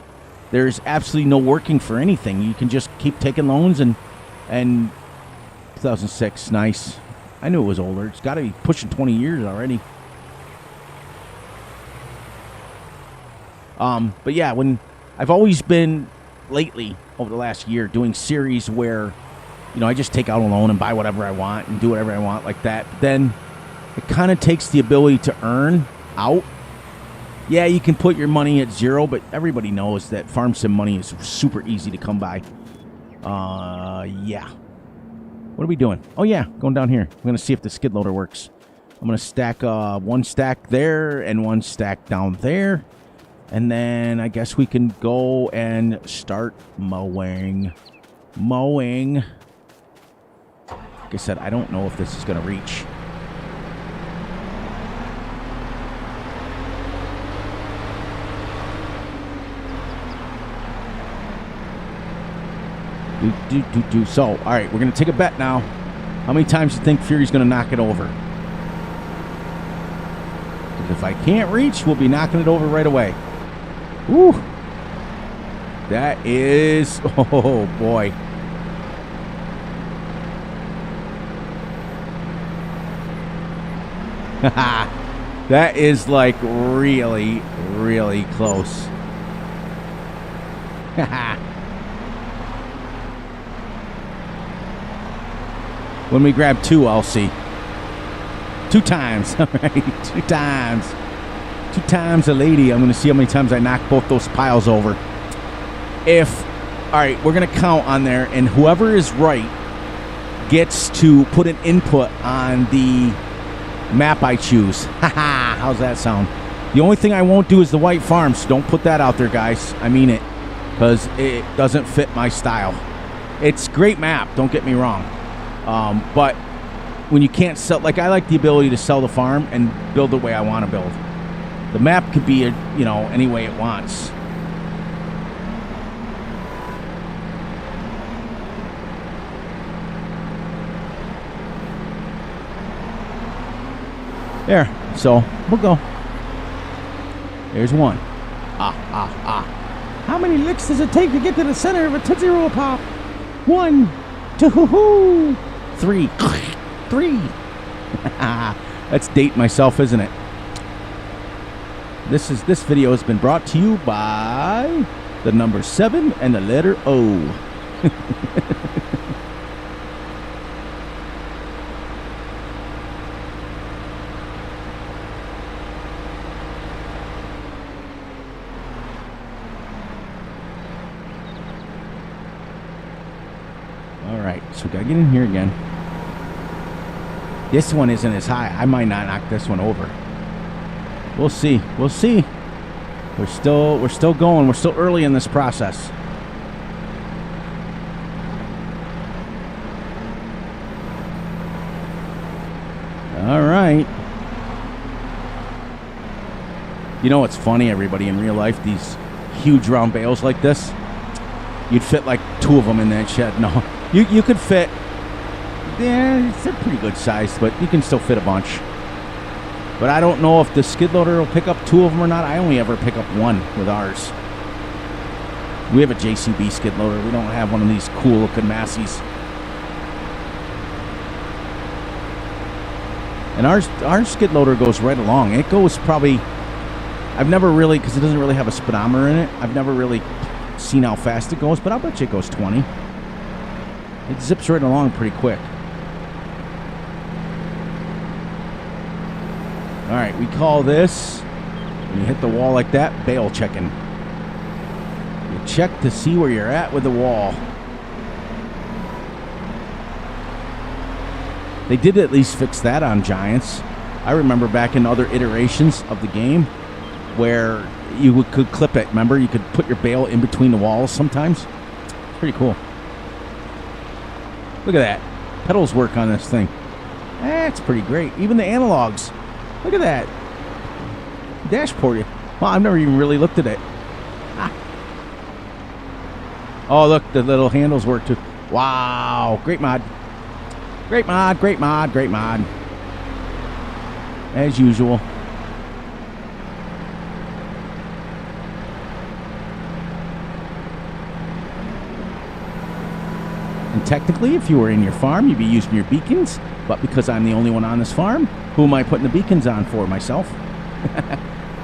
there's absolutely no working for anything. You can just keep taking loans and 2006, nice. I knew it was older. It's got to be pushing 20 years already. But yeah, when I've always been lately over the last year doing series where, I just take out a loan and buy whatever I want and do whatever I want like that. But then it kind of takes the ability to earn out. Yeah, you can put your money at 0, but everybody knows that farm sim money is super easy to come by. Yeah. What are we doing? Oh, yeah, going down here. I'm going to see if the skid loader works. I'm going to stack one stack there and one stack down there. And then I guess we can go and start mowing. Like I said, I don't know if this is going to reach. So, all right, we're going to take a bet now. How many times do you think Fury's going to knock it over? Because if I can't reach, we'll be knocking it over right away. Woo! That is, oh boy. That is like really, really close. When we grab 2, I'll see. 2 times. All right, 2 times. 2 times a lady. I'm going to see how many times I knock both those piles over. All right, we're going to count on there, and whoever is right gets to put an input on the map I choose. Haha, how's that sound? The only thing I won't do is the white farm, so don't put that out there, guys. I mean it, because it doesn't fit my style. It's a great map, don't get me wrong. But when you can't sell, like I like the ability to sell the farm and build the way I want to build. The map could be, any way it wants. There, so we'll go. There's 1. How many licks does it take to get to the center of a Tootsie Roll Pop? 1, 2, 3. 3. Let's date myself, isn't it? This video has been brought to you by the number 7 and the letter O. right, so we gotta get in here again. This one isn't as high. I might not knock this one over. We'll see. We'll see. We're still going. We're still early in this process. All right. You know what's funny, everybody, in real life? These huge round bales like this, you'd fit like 2 of them in that shed. No, you could fit, yeah, it's a pretty good size, but you can still fit a bunch. But I don't know if the skid loader will pick up 2 of them or not. I only ever pick up 1 with ours. We have a JCB skid loader. We don't have one of these cool looking Massey's. And our skid loader goes right along. It goes probably, I've never really, because it doesn't really have a speedometer in it, I've never really seen how fast it goes, but I'll bet you it goes 20. It zips right along pretty quick. All right, we call this, when you hit the wall like that, bale checking. You check to see where you're at with the wall. They did at least fix that on Giants. I remember back in other iterations of the game where you could clip it. Remember, you could put your bale in between the walls sometimes. It's pretty cool. Look at that. Pedals work on this thing. That's pretty great. Even the analogs. Look at that. Dashboard. Well, I've never even really looked at it. Ah. Oh, look, the little handles work too. Wow. Great mod. Great mod, great mod, great mod. As usual. And technically, if you were in your farm, you'd be using your beacons. But because I'm the only one on this farm, who am I putting the beacons on for? Myself?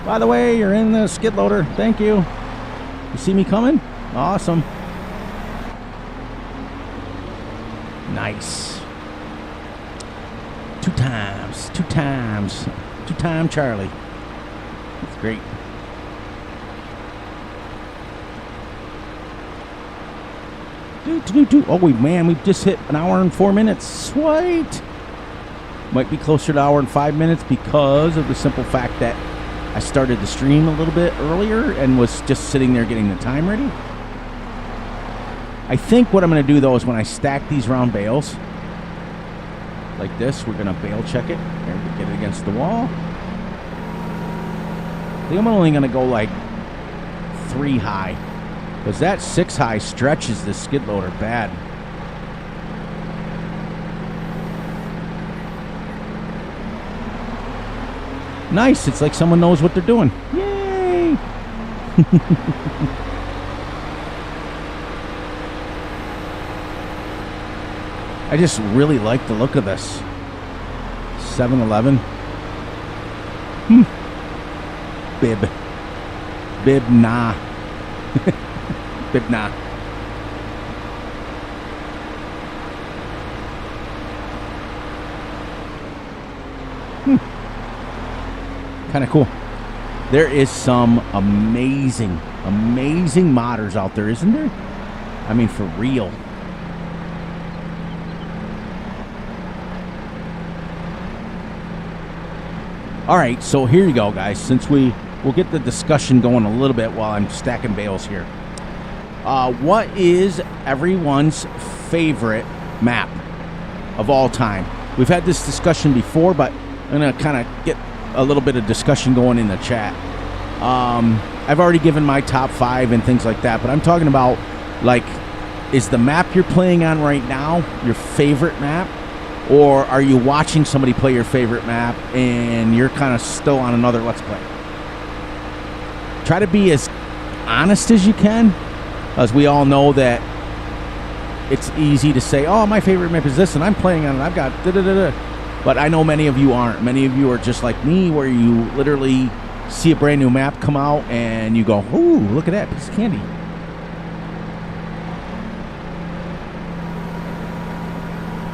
By the way, you're in the skid loader. Thank you. You see me coming? Awesome. Nice. 2 times. 2 times. 2-time Charlie. That's great. Oh, man, we just hit an hour and 4 minutes. Sweet. Might be closer to an hour and 5 minutes because of the simple fact that I started the stream a little bit earlier and was just sitting there getting the time ready. I think what I'm going to do, though, is when I stack these round bales like this, we're going to bale check it and get it against the wall. I think I'm only going to go like 3 high because that 6 high stretches the skid loader bad. Nice. It's like someone knows what they're doing. Yay! I just really like the look of this. 7-Eleven. Bib nah. Bib nah. Kind of cool. There is some amazing modders out there, isn't there? I mean, for real. All right, so here you go, guys. Since we'll get the discussion going a little bit while I'm stacking bales here. What is everyone's favorite map of all time? We've had this discussion before, but I'm going to kind of get a little bit of discussion going in the chat. I've already given my top 5 and things like that, but I'm talking about, like, is the map you're playing on right now your favorite map? Or are you watching somebody play your favorite map and you're kind of still on another Let's Play? Try to be as honest as you can, as we all know that it's easy to say, oh, my favorite map is this, and I'm playing on it, I've got da-da-da-da. But I know many of you aren't. Many of you are just like me, where you literally see a brand new map come out and you go, ooh, look at that piece of candy.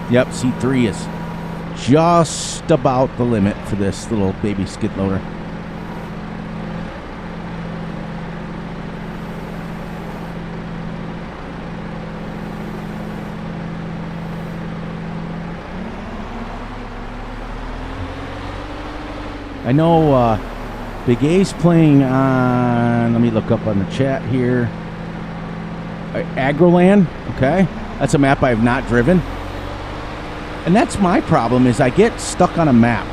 Yep, C3 is just about the limit for this little baby skid loader. I know Big A's playing on, let me look up on the chat here, Agroland, okay? That's a map I have not driven. And that's my problem, is I get stuck on a map.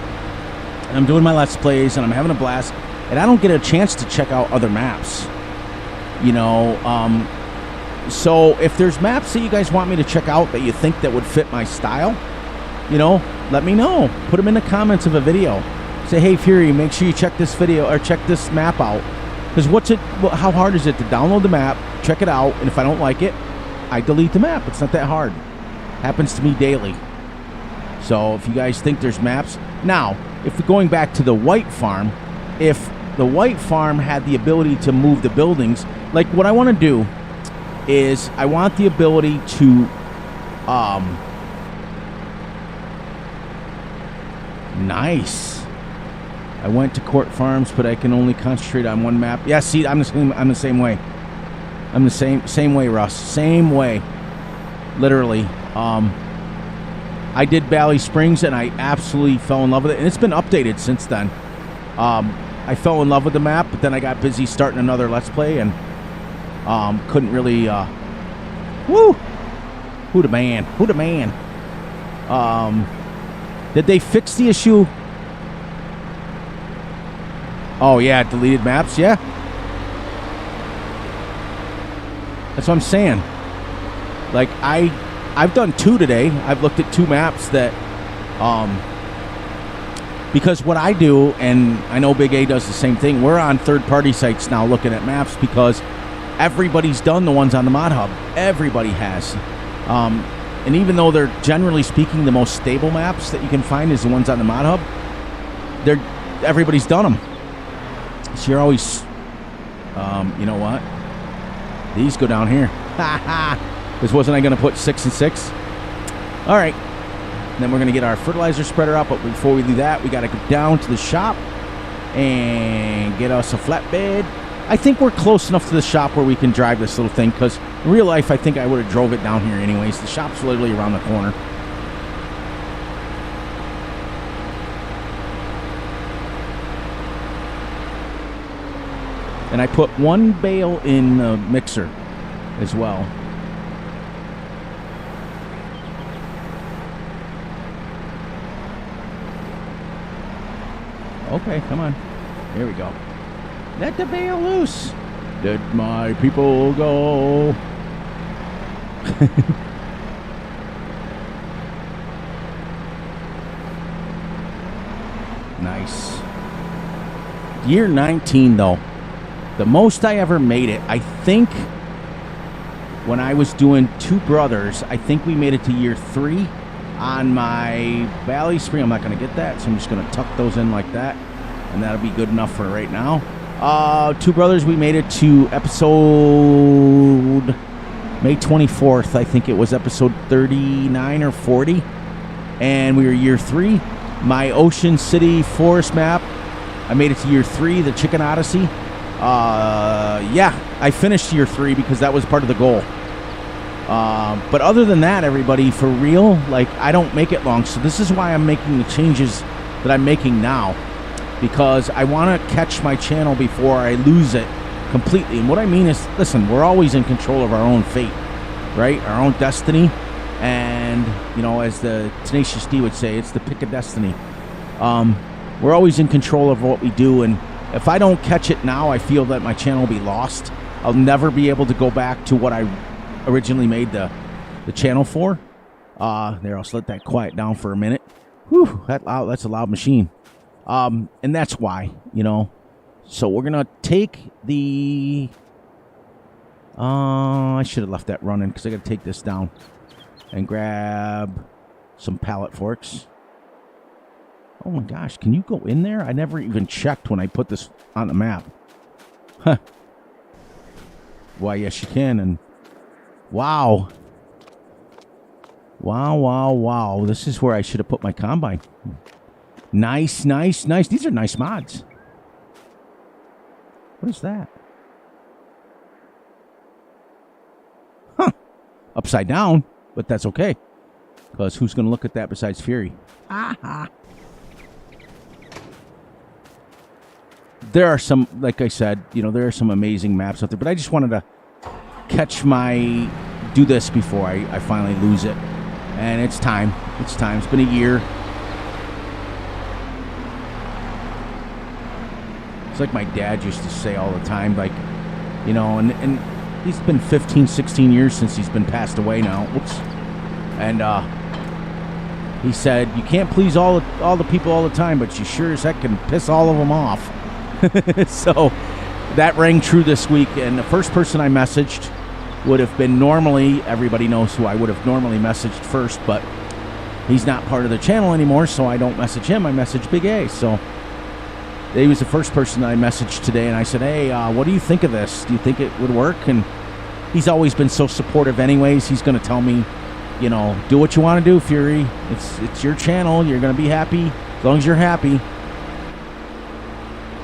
And I'm doing my Let's Plays, and I'm having a blast, and I don't get a chance to check out other maps. You know, so if there's maps that you guys want me to check out that you think that would fit my style, you know, let me know. Put them in the comments of a video. Say, hey, Fury, make sure you check this video or check this map out. Because how hard is it to download the map, check it out, and if I don't like it, I delete the map. It's not that hard. Happens to me daily. So if you guys think there's maps. Now, if we're going back to the White Farm, if the White Farm had the ability to move the buildings, like what I want to do is I want the ability to nice. I went to Court Farms, but I can only concentrate on one map. Yeah, see, I'm the same way. I'm the same way, Russ. Same way. Literally. I did Valley Springs, and I absolutely fell in love with it. And it's been updated since then. I fell in love with the map, but then I got busy starting another Let's Play, and couldn't really... woo! Who the man? Who the man? Did they fix the issue? Oh, yeah, deleted maps, yeah. That's what I'm saying. Like, I've done 2 today. I've looked at 2 maps that, because what I do, and I know Big A does the same thing, we're on third-party sites now looking at maps because everybody's done the ones on the Mod Hub. Everybody has. And even though they're, generally speaking, the most stable maps that you can find is the ones on the Mod Hub, everybody's done them. So you're always, you know what? These go down here. Ha ha! Because wasn't I going to put 6 and 6? All right. Then we're going to get our fertilizer spreader up. But before we do that, we got to go down to the shop and get us a flatbed. I think we're close enough to the shop where we can drive this little thing. Because in real life, I think I would have drove it down here anyways. The shop's literally around the corner. And I put 1 bale in the mixer as well. Okay, come on. Here we go. Let the bale loose. Let my people go. Nice. Year 19, though. The most I ever made it, I think, when I was doing 2 Brothers, I think we made it to year 3 on my Valley Spring. I'm not going to get that, so I'm just going to tuck those in like that, and that'll be good enough for right now. 2 Brothers, we made it to episode May 24th. I think it was episode 39 or 40, and we were year 3. My Ocean City Forest map, I made it to year 3, the Chicken Odyssey. Yeah, I finished year 3 because that was part of the goal. But other than that, everybody, for real, like, I don't make it long. So this is why I'm making the changes that I'm making now, because I want to catch my channel before I lose it completely. And what I mean is, listen, we're always in control of our own fate, right? Our own destiny. And, you know, as the Tenacious D would say, it's the pick of destiny. We're always in control of what we do, and if I don't catch it now, I feel that my channel will be lost. I'll never be able to go back to what I originally made the channel for. There, I'll let that quiet down for a minute. Whew, that's a loud machine. And that's why, you know. So we're going to take the... I should have left that running because I got to take this down and grab some pallet forks. Oh my gosh, can you go in there? I never even checked when I put this on the map. Huh. Why, yes you can, and wow. Wow, wow, wow. This is where I should have put my combine. Nice, nice, nice. These are nice mods. What is that? Huh. Upside down, but that's okay. Because who's going to look at that besides Fury? Aha. there are some, like I said, there are some amazing maps out there, but I just wanted to do this before I finally lose it. And it's time. It's time. It's been a year. It's like my dad used to say all the time, like, and he's been 15, 16 years since he's been passed away now. Whoops. And he said, you can't please all the people all the time, but you sure as heck can piss all of them off. So that rang true this week. And the first person I messaged would have been normally, everybody knows who I would have normally messaged first, but he's not part of the channel anymore, so I don't message him. I message Big A. So he was the first person that I messaged today, and I said, hey, what do you think of this? Do you think it would work? And he's always been so supportive anyways. He's going to tell me, do what you want to do, Fury. It's your channel. You're going to be happy as long as you're happy.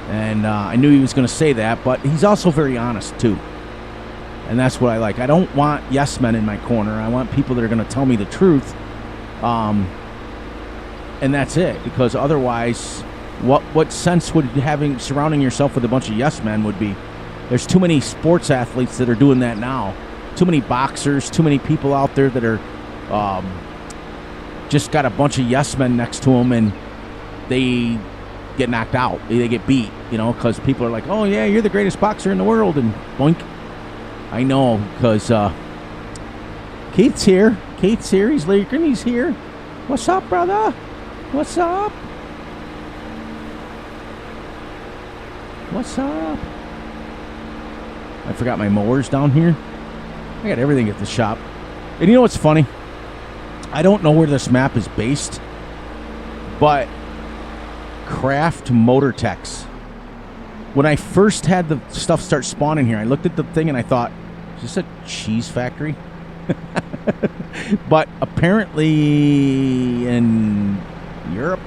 And I knew he was going to say that, but he's also very honest, too. And that's what I like. I don't want yes men in my corner. I want people that are going to tell me the truth. And that's it. Because otherwise, what sense would surrounding yourself with a bunch of yes men would be? There's too many sports athletes that are doing that now. Too many boxers, too many people out there that are just got a bunch of yes men next to them, and they get knocked out. They get beat, because people are like, oh, yeah, you're the greatest boxer in the world, and boink. I know, because Keith's here. He's leaking. He's here. What's up, brother? What's up? What's up? I forgot my mowers down here. I got everything at the shop. And you know what's funny? I don't know where this map is based, but Craft Motor Techs. When I first had the stuff start spawning here, I looked at the thing and I thought, is this a cheese factory? But apparently in Europe,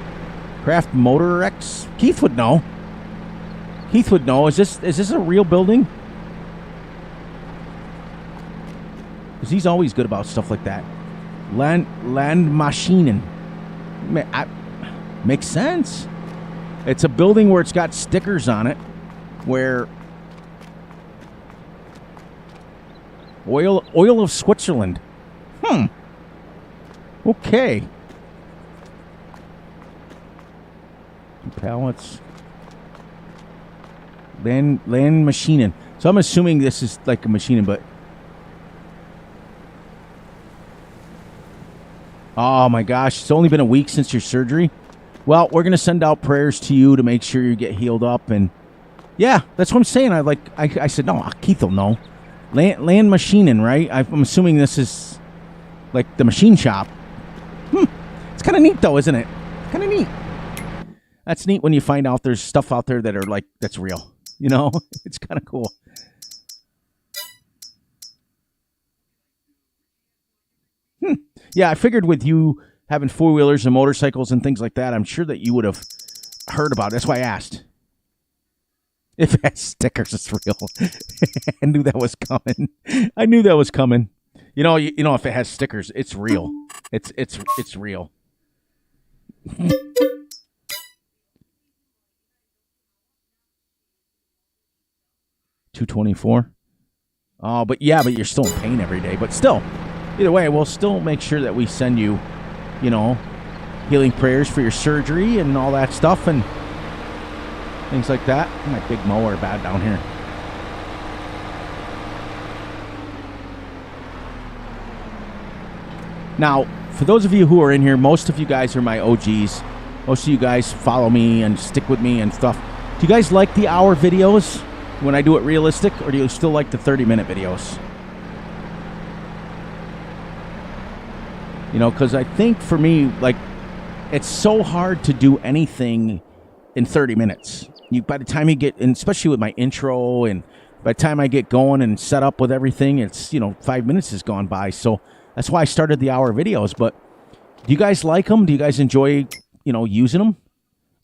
Craft Motor X, Keith would know. Is this a real building? Because he's always good about stuff like that. Landmaschinen. Makes sense. It's a building where it's got stickers on it where oil of Switzerland. Okay. 2 pallets. Landmaschinen. So I'm assuming this is like a machining, but oh my gosh, it's only been a week since your surgery. Well, we're going to send out prayers to you to make sure you get healed up. And yeah, that's what I'm saying. I said, no, Keith will know. Land machining, right? I'm assuming this is like the machine shop. It's kind of neat, though, isn't it? Kind of neat. That's neat when you find out there's stuff out there that are like, that's real. It's kind of cool. Yeah, I figured with you having four-wheelers and motorcycles and things like that, I'm sure that you would have heard about it. That's why I asked. If it has stickers, it's real. I knew that was coming. If it has stickers, it's real. It's real. 224. Oh, but you're still in pain every day. But still, either way, we'll still make sure that we send you, healing prayers for your surgery and all that stuff and things like that. My big mower bad down here. Now, for those of you who are in here, most of you guys are my OGs. Most of you guys follow me and stick with me and stuff. Do you guys like the hour videos when I do it realistic, or do you still like the 30-minute videos? Because I think for me, like, it's so hard to do anything in 30 minutes. By the time you get, and especially with my intro, and by the time I get going and set up with everything, it's, 5 minutes has gone by. So that's why I started the hour videos. But do you guys like them? Do you guys enjoy, using them?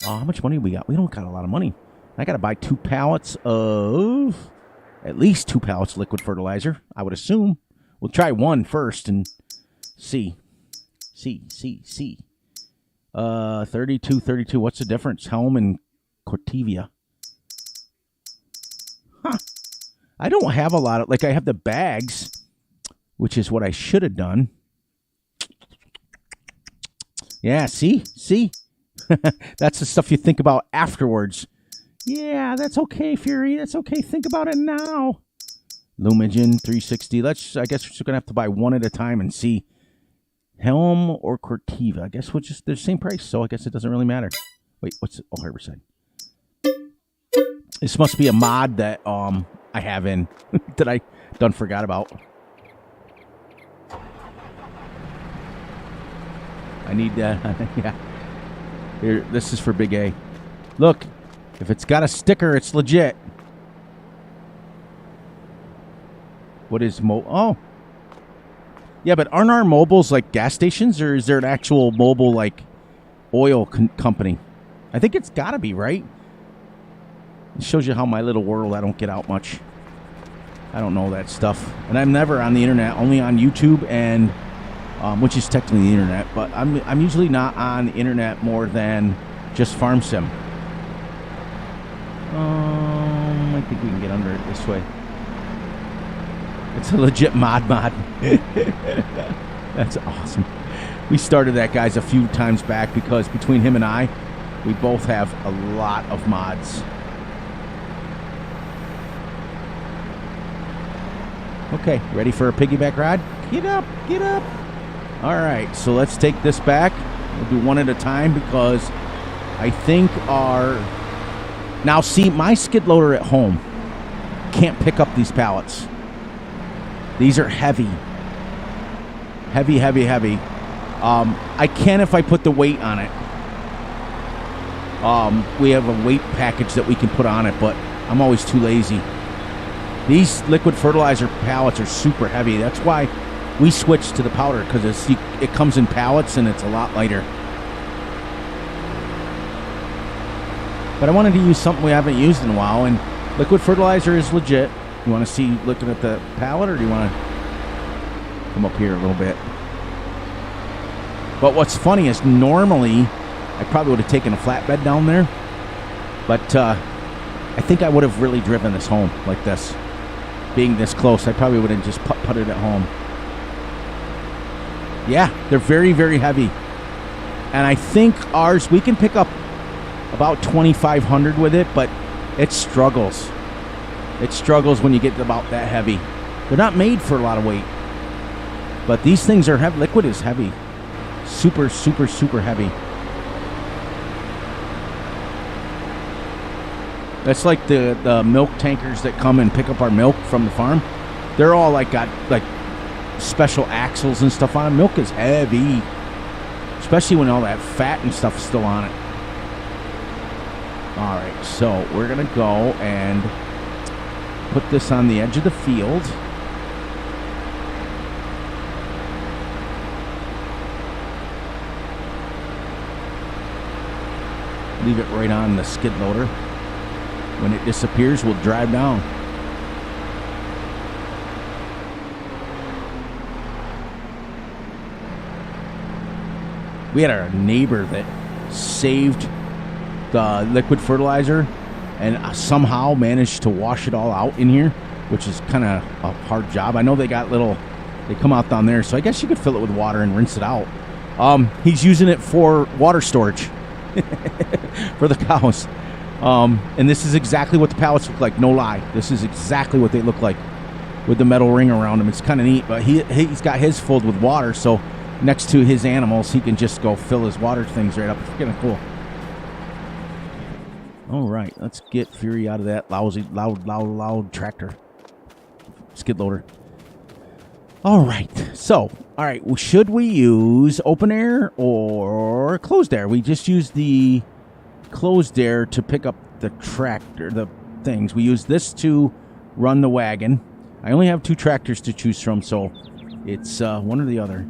Oh, how much money we got? We don't got a lot of money. I got to buy 2 pallets of, at least 2 pallets of liquid fertilizer, I would assume. We'll try one first and see. 32. What's the difference? Helm and Cortevia. I don't have a lot of, like, I have the bags, which is what I should have done. Yeah, see? That's the stuff you think about afterwards. Yeah, that's okay, Fury. That's okay. Think about it now. Lumigen 360. I guess we're just going to have to buy one at a time and see. Helm or Cortiva. I guess they're the same price, so I guess it doesn't really matter. Wait, what's it? Oh, herbicide. This must be a mod that I have in that I done forgot about. I need yeah. Here, this is for Big A. Look, if it's got a sticker, it's legit. What is oh. Yeah, but aren't our mobiles like gas stations, or is there an actual mobile like oil company? I think it's got to be, right? It shows you how my little world, I don't get out much. I don't know that stuff. And I'm never on the internet, only on YouTube, and which is technically the internet, but I'm usually not on the internet more than just Farm Sim. I think we can get under it this way. It's a legit mod. That's awesome. We started that, guys, a few times back because between him and I, we both have a lot of mods. Okay, ready for a piggyback ride? Get up, get up. All right, so let's take this back. We'll do one at a time because I think now see, my skid loader at home can't pick up these pallets. These are heavy. Heavy. I can if I put the weight on it. We have a weight package that we can put on it, but I'm always too lazy. These liquid fertilizer pallets are super heavy. That's why we switched to the powder, because it comes in pallets and it's a lot lighter. But I wanted to use something we haven't used in a while, and liquid fertilizer is legit. You want to see looking at the pallet, or do you want to come up here a little bit? But what's funny is normally I probably would have taken a flatbed down there, but I think I would have really driven this home like this. Being this close, I probably would have just putted it home. Yeah, they're very, very heavy. And I think ours, we can pick up about 2,500 with it, but it struggles. It struggles when you get about that heavy. They're not made for a lot of weight. But these things are heavy. Liquid is heavy. Super, super, super heavy. That's like the milk tankers that come and pick up our milk from the farm. They're all got special axles and stuff on them. Milk is heavy, especially when all that fat and stuff is still on it. All right, so we're gonna go and put this on the edge of the field. Leave it right on the skid loader. When it disappears, we'll drive down. We had a neighbor that saved the liquid fertilizer and somehow managed to wash it all out in here, which is kind of a hard job. I know they come out down there, so I guess you could fill it with water and rinse it out. He's using it for water storage for the cows. And this is exactly what the pallets look like, no lie. This is exactly what they look like with the metal ring around them. It's kind of neat, but he's got his filled with water, so next to his animals, he can just go fill his water things right up. It's kind of cool. All right, let's get Fury out of that loud tractor. Skid loader. All right, so, should we use open air or closed air? We just use the closed air to pick up the tractor, the things. We use this to run the wagon. I only have 2 tractors to choose from, so it's one or the other.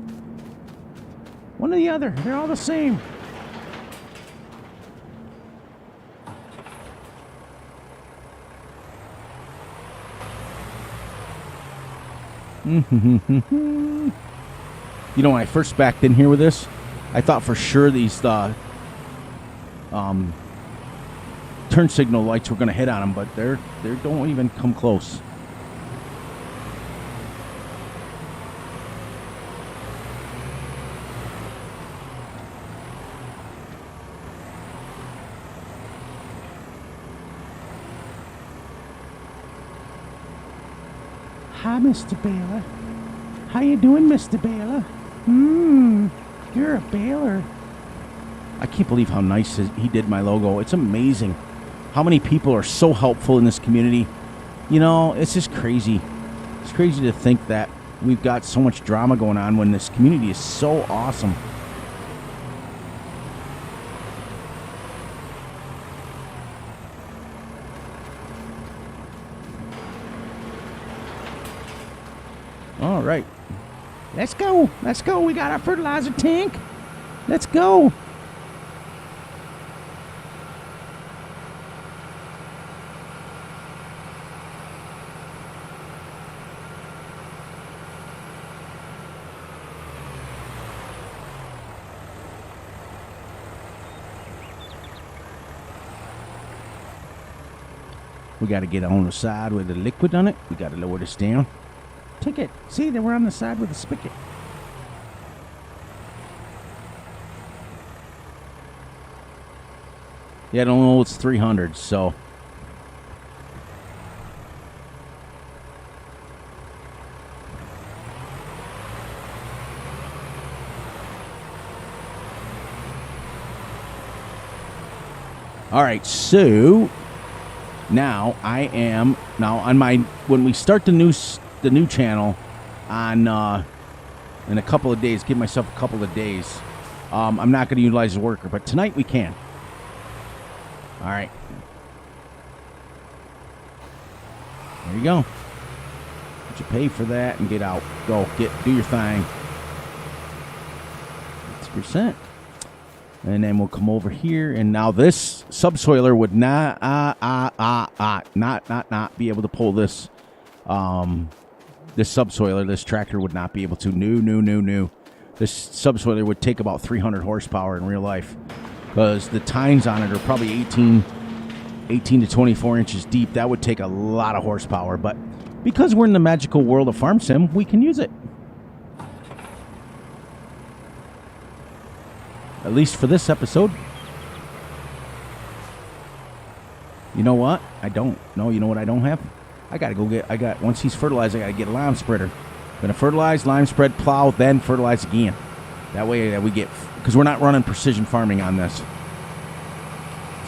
One or the other. They're all the same. You know, when I first backed in here with this, I thought for sure these turn signal lights were going to hit on them, but they don't even come close. Hi, Mr. Baler. How you doing, Mr. Baler? You're a baler. I can't believe how nice he did my logo. It's amazing how many people are so helpful in this community. You know, it's just crazy. It's crazy to think that we've got so much drama going on when this community is so awesome. All right. Let's go. Let's go. We got our fertilizer tank. Let's go. We got to get on the side with the liquid on it. We got to lower this down. Take it. See, they were on the side with the spigot. Yeah, I don't know. It's 300, so. All right, so now I am on my when we start the new channel on in a couple of days. Give myself a couple of days. I'm not going to utilize the worker, but tonight we can. All right. There you go. You pay for that and get out. Go do your thing. 6%. And then we'll come over here, and now this subsoiler would not be able to pull this. This subsoiler, this tractor would not be able to. No. This subsoiler would take about 300 horsepower in real life, because the tines on it are probably 18 to 24 inches deep. That would take a lot of horsepower, but because we're in the magical world of Farm Sim, we can use it. At least for this episode. You know what? I don't. No, you know what I don't have? Once he's fertilized, I got to get a lime spreader. I'm going to fertilize, lime spread, plow, then fertilize again. That way we get, because we're not running precision farming on this.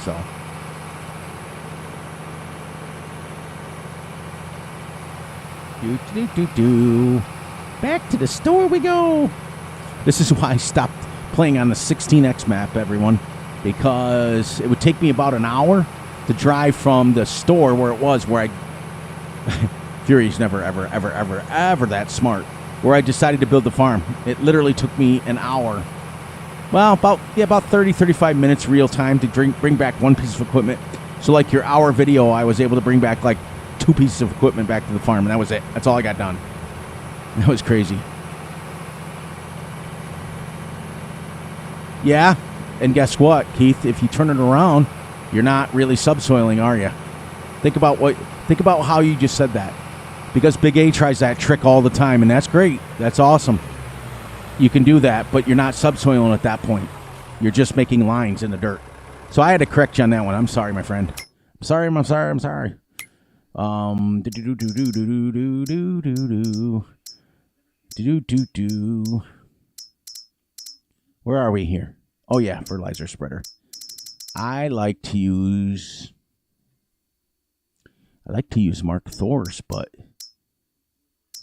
So. Back to the store we go. This is why I stopped playing on the 16X map, everyone, because it would take me about an hour to drive from the store where I Fury's never ever that smart, where I decided to build the farm. It literally took me an hour, well, about 30-35 minutes real time to bring back one piece of equipment. So like your hour video, I was able to bring back like 2 pieces of equipment back to the farm, and that was it. That's all I got done. That was crazy. Yeah, and guess what, Keith? If you turn it around, you're not really subsoiling, are you? Think about how you just said that. Because Big A tries that trick all the time, and that's great. That's awesome. You can do that, but you're not subsoiling at that point. You're just making lines in the dirt. So I had to correct you on that one. I'm sorry, my friend. I'm sorry. Where are we here? Oh, yeah, fertilizer spreader. I like to use Mark Thor's, but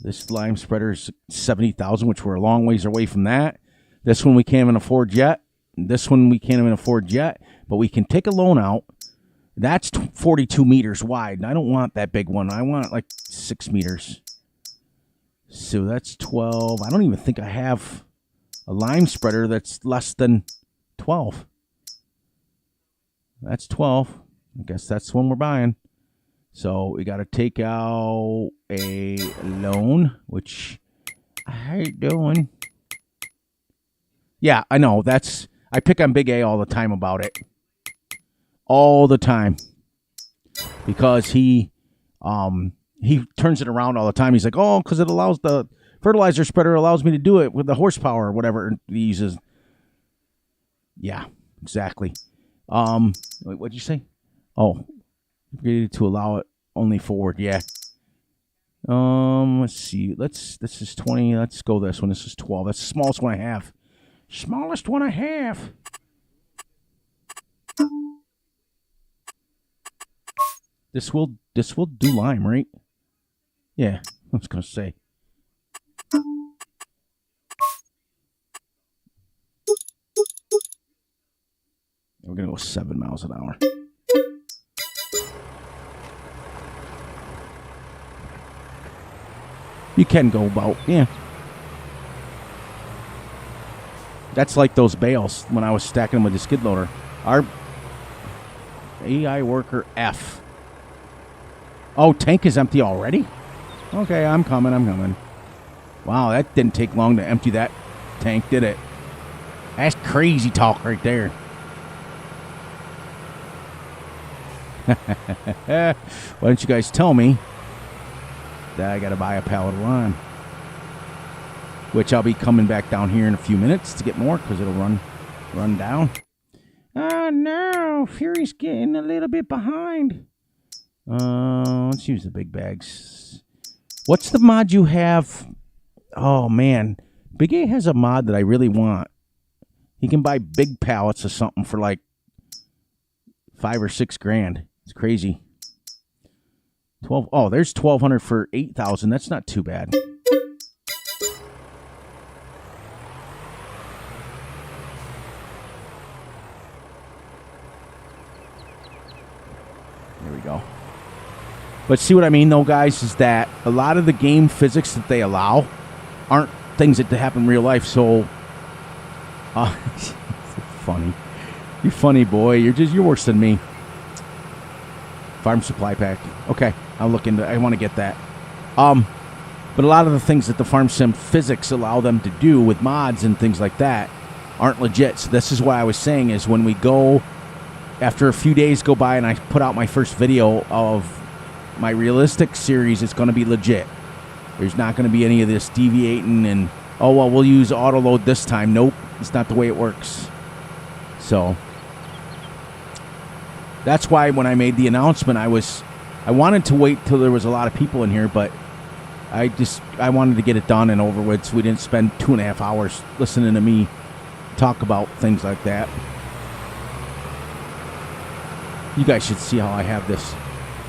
this lime spreader is 70,000, which we're a long ways away from that. This one we can't even afford yet. This one we can't even afford yet, but we can take a loan out. That's 42 meters wide, and I don't want that big one. I want like 6 meters. So that's 12. I don't even think I have a lime spreader that's less than 12. That's 12. I guess that's one we're buying. So we got to take out a loan, which I hate doing. Yeah, I know. I pick on Big A all the time about it. All the time. Because he turns it around all the time. He's like, oh, because it allows the fertilizer spreader allows me to do it with the horsepower or whatever he uses. Yeah, exactly. Wait, what'd you say? Oh, to allow it only forward. Yeah. Let's see. This is 20. Let's go this one. This is 12. That's the smallest one I have. Smallest one I have. This will do lime, right? Yeah, I was gonna say. We're gonna go 7 miles an hour. You can go about, yeah. That's like those bales when I was stacking them with the skid loader. Our AI worker F. Oh, tank is empty already? Okay, I'm coming. Wow, that didn't take long to empty that tank, did it? That's crazy talk right there. Why don't you guys tell me that I got to buy a pallet of lime? Which I'll be coming back down here in a few minutes to get more because it'll run down. Oh no, Fury's getting a little bit behind. Let's use the big bags. What's the mod you have? Oh man, Big A has a mod that I really want. He can buy big pallets of something for like $5 or $6 grand. It's crazy. 12. Oh, there's 1,200 for 8,000. That's not too bad. There we go. But see what I mean, though, guys, is that a lot of the game physics that they allow aren't things that happen in real life. So, funny. You're funny, boy. You're worse than me. Farm supply pack. Okay, I'll look into it. I want to get that. But a lot of the things that the farm sim physics allow them to do with mods and things like that aren't legit. So this is what I was saying is when we go, after a few days go by and I put out my first video of my realistic series, it's going to be legit. There's not going to be any of this deviating and, oh, well, we'll use auto load this time. Nope, it's not the way it works. So that's why when I made the announcement, I wanted to wait till there was a lot of people in here, but I wanted to get it done and over with so we didn't spend 2.5 hours listening to me talk about things like that. You guys should see how I have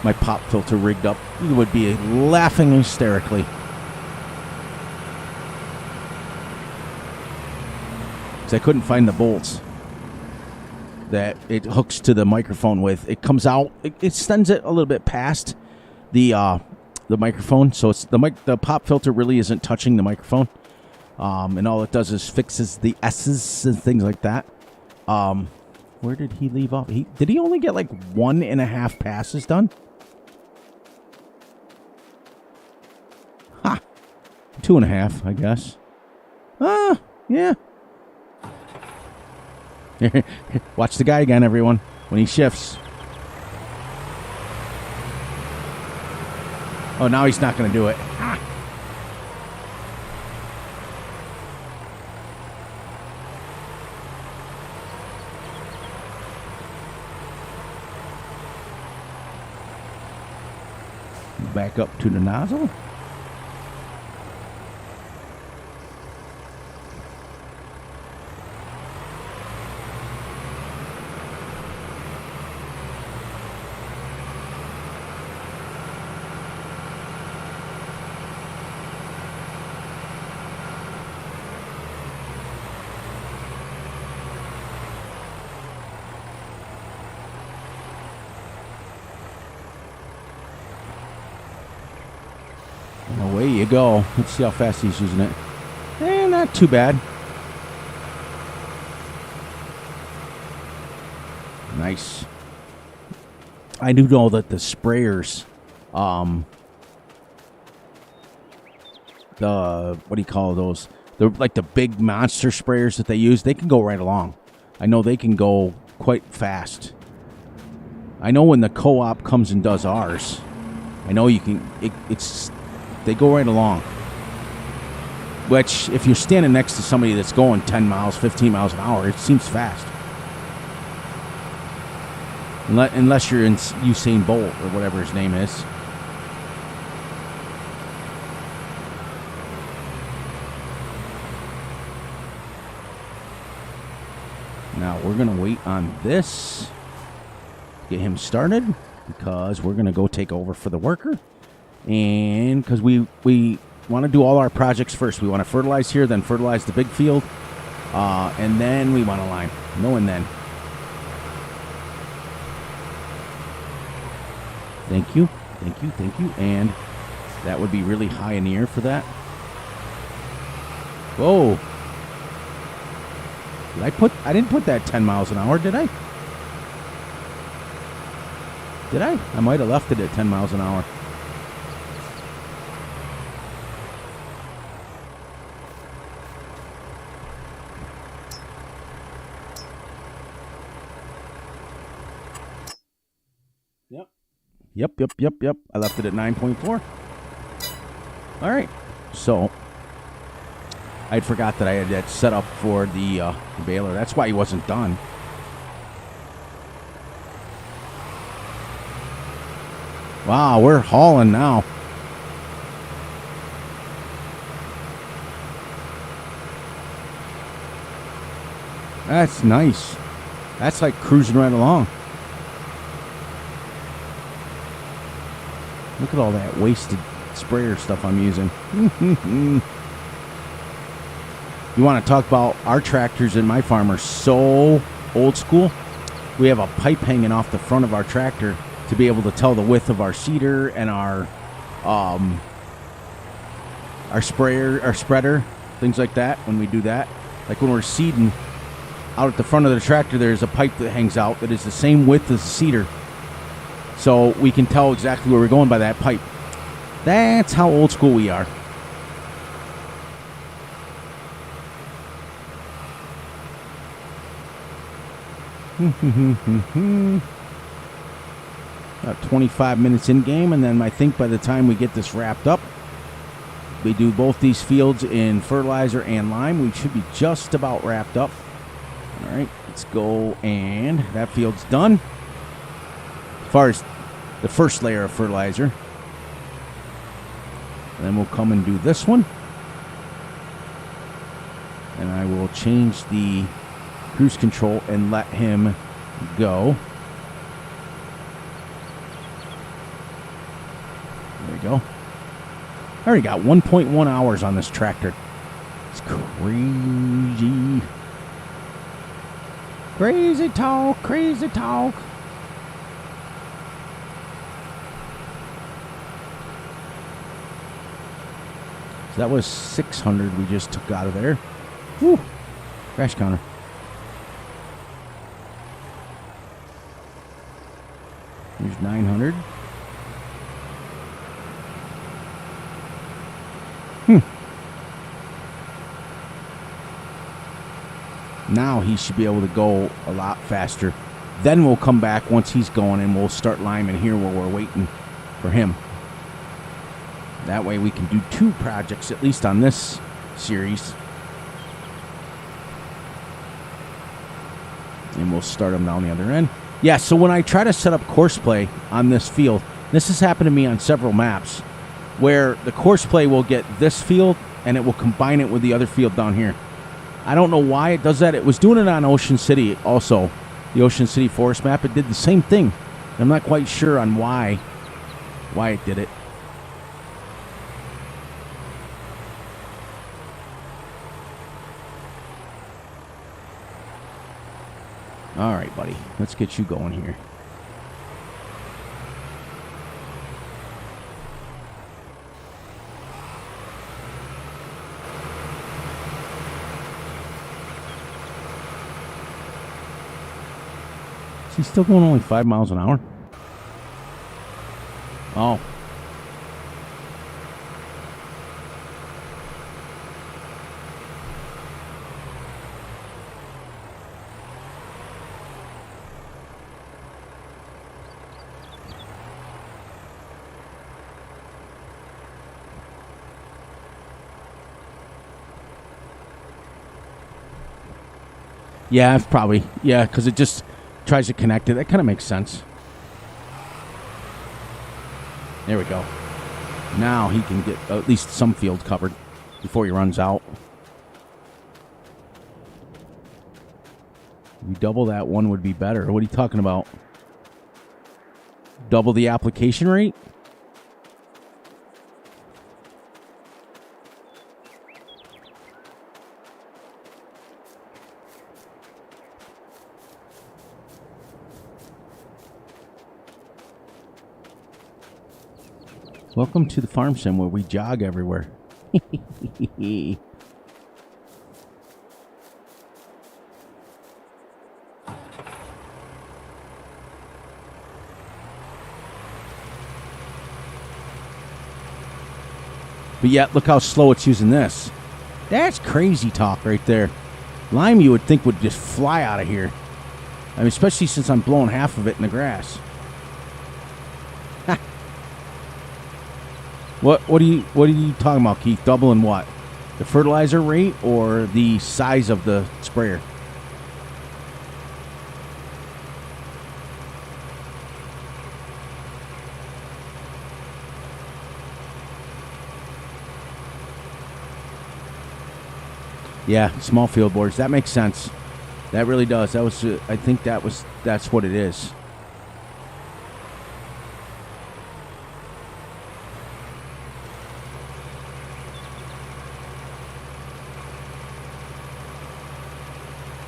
my pop filter rigged up. You would be laughing hysterically. Because I couldn't find the bolts that it hooks to the microphone with. It comes out, it extends it a little bit past the microphone, so it's the pop filter really isn't touching the microphone, and all it does is fixes the S's and things like that. Where did he leave off? Did he only get like 1.5 passes done? Ha! 2.5, I guess. Yeah. Watch the guy again, everyone, when he shifts. Oh, now he's not going to do it. Ah. Back up to the nozzle. Away you go. Let's see how fast he's using it. Not too bad. Nice. I do know that the sprayers, what do you call those? They're like the big monster sprayers that they use. They can go right along. I know they can go quite fast. I know when the co-op comes and does ours, I know you can. They go right along. Which, if you're standing next to somebody that's going 10 miles, 15 miles an hour, it seems fast. Unless you're in Usain Bolt or whatever his name is. Now we're going to wait on this, get him started, because we're going to go take over for the worker. And because we want to do all our projects first. We want to fertilize here, then fertilize the big field, and then we want to lime. No, and then. Thank you, thank you, thank you. And that would be really high in the air for that. Whoa. I didn't put that 10 miles an hour, did I? Did I? I might have left it at 10 miles an hour. Yep. I left it at 9.4. All right. So I'd forgot that I had that set up for the baler. That's why he wasn't done. Wow, we're hauling now. That's nice. That's like cruising right along. Look at all that wasted sprayer stuff I'm using. You want to talk about our tractors in my farm are so old school. We have a pipe hanging off the front of our tractor to be able to tell the width of our seeder and our sprayer, our spreader, things like that. When we do that, like when we're seeding, out at the front of the tractor, there's a pipe that hangs out that is the same width as the seeder. So we can tell exactly where we're going by that pipe. That's how old school we are. About 25 minutes in game, and then I think by the time we get this wrapped up, we do both these fields in fertilizer and lime, we should be just about wrapped up. All right, let's go, and that field's done. As far as the first layer of fertilizer. And then we'll come and do this one. And I will change the cruise control and let him go. There we go. I already got 1.1 hours on this tractor. It's crazy. Crazy talk, crazy talk. So that was 600 we just took out of there. Whew. Crash counter. Here's 900. Now he should be able to go a lot faster. Then we'll come back once he's going and we'll start liming here while we're waiting for him. That way we can do 2 projects, at least on this series. And we'll start them down the other end. Yeah, so when I try to set up course play on this field, this has happened to me on several maps, where the course play will get this field and it will combine it with the other field down here. I don't know why it does that. It was doing it on Ocean City also. The Ocean City Forest map, it did the same thing. I'm not quite sure on why it did it. All right, buddy. Let's get you going here. Is he still going only 5 miles an hour? Oh. Yeah, it's probably. Yeah, because it just tries to connect it. That kind of makes sense. There we go. Now he can get at least some field covered before he runs out. You double that, one would be better. What are you talking about? Double the application rate? Welcome to the farm sim where we jog everywhere. But yet, look how slow it's using this. That's crazy talk right there. Lime, you would think, would just fly out of here. I mean, especially since I'm blowing half of it in the grass. What are you talking about, Keith? Doubling what? The fertilizer rate or the size of the sprayer? Yeah, small field boards. That makes sense. That really does. That was. I think that's what it is.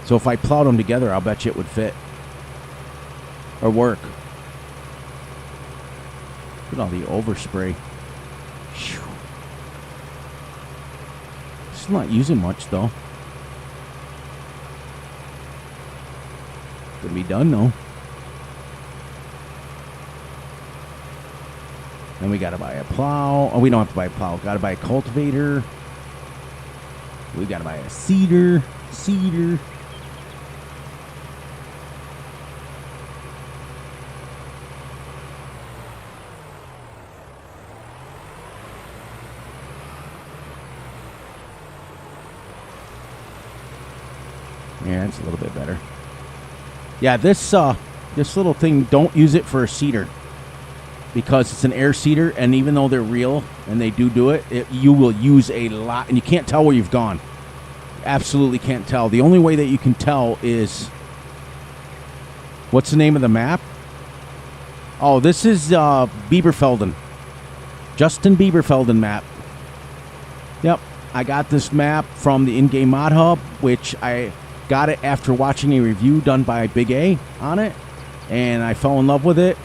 So if I plowed them together, I'll bet you it would fit or work. Look at all the overspray. Whew. It's not using much, though. Gonna be done, though. Then we gotta buy a plow. Oh, we don't have to buy a plow. Gotta buy a cultivator. We gotta buy a seeder. Yeah, it's a little bit better. Yeah, this little thing, don't use it for a seeder because it's an air seeder, and even though they're real and they do it, you will use a lot, and you can't tell where you've gone. Absolutely can't tell. The only way that you can tell is, what's the name of the map? Oh, this is Bieberfelden. Justin Bieberfelden map. Yep, I got this map from the in-game mod hub, which I got it after watching a review done by Big A on it, and I fell in love with it.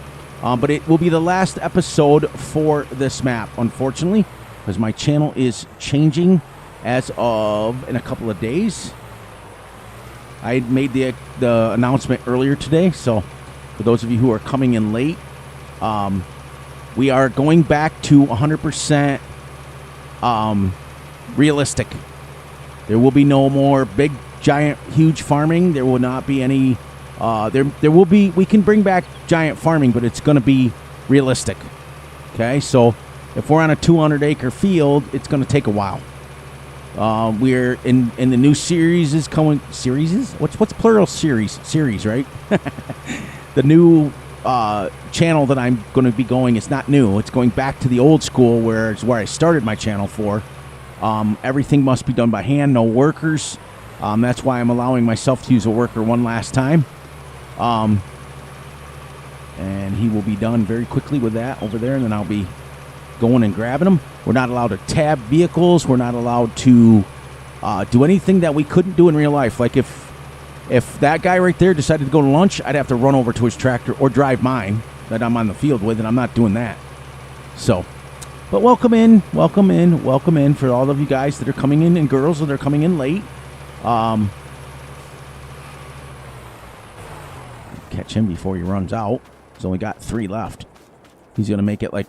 But it will be the last episode for this map, unfortunately, because my channel is changing as of in a couple of days. I made the announcement earlier today, so for those of you who are coming in late, we are going back to 100% realistic. There will be no more big, giant, huge farming. There will not be any. There will be. We can bring back giant farming, but it's going to be realistic. Okay, so if we're on a 200-acre field, it's going to take a while. We're in the new series is coming. Series? What's plural series? Series, right? The new channel that I'm going to be going is not new. It's going back to the old school, where it's where I started my channel for. Everything must be done by hand, no workers. That's why I'm allowing myself to use a worker one last time. And he will be done very quickly with that over there, and then I'll be going and grabbing them. We're not allowed to tab vehicles. We're not allowed to do anything that we couldn't do in real life. Like if that guy right there decided to go to lunch, I'd have to run over to his tractor or drive mine that I'm on the field with, and I'm not doing that. So, but welcome in for all of you guys that are coming in, and girls that are coming in late. Catch him before he runs out. He's only got 3 left. He's going to make it like,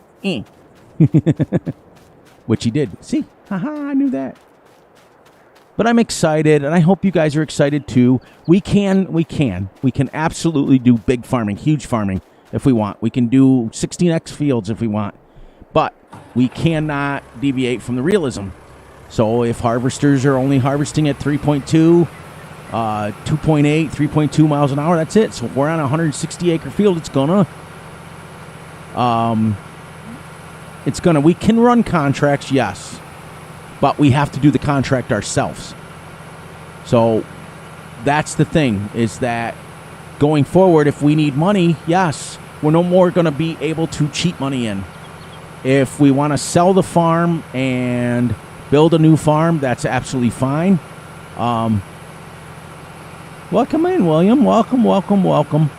which he did. See? Haha, I knew that. But I'm excited, and I hope you guys are excited too. We can absolutely do big farming, huge farming if we want. We can do 16x fields if we want. But we cannot deviate from the realism. So if harvesters are only harvesting at 3.2, 2.8, 3.2 miles an hour, that's it. So if we're on a 160-acre field, we can run contracts, yes, but we have to do the contract ourselves. So that's the thing, is that going forward, if we need money, yes, we're no more going to be able to cheat money in. If we want to sell the farm and build a new farm, that's absolutely fine. Welcome in, William. Welcome, welcome, welcome.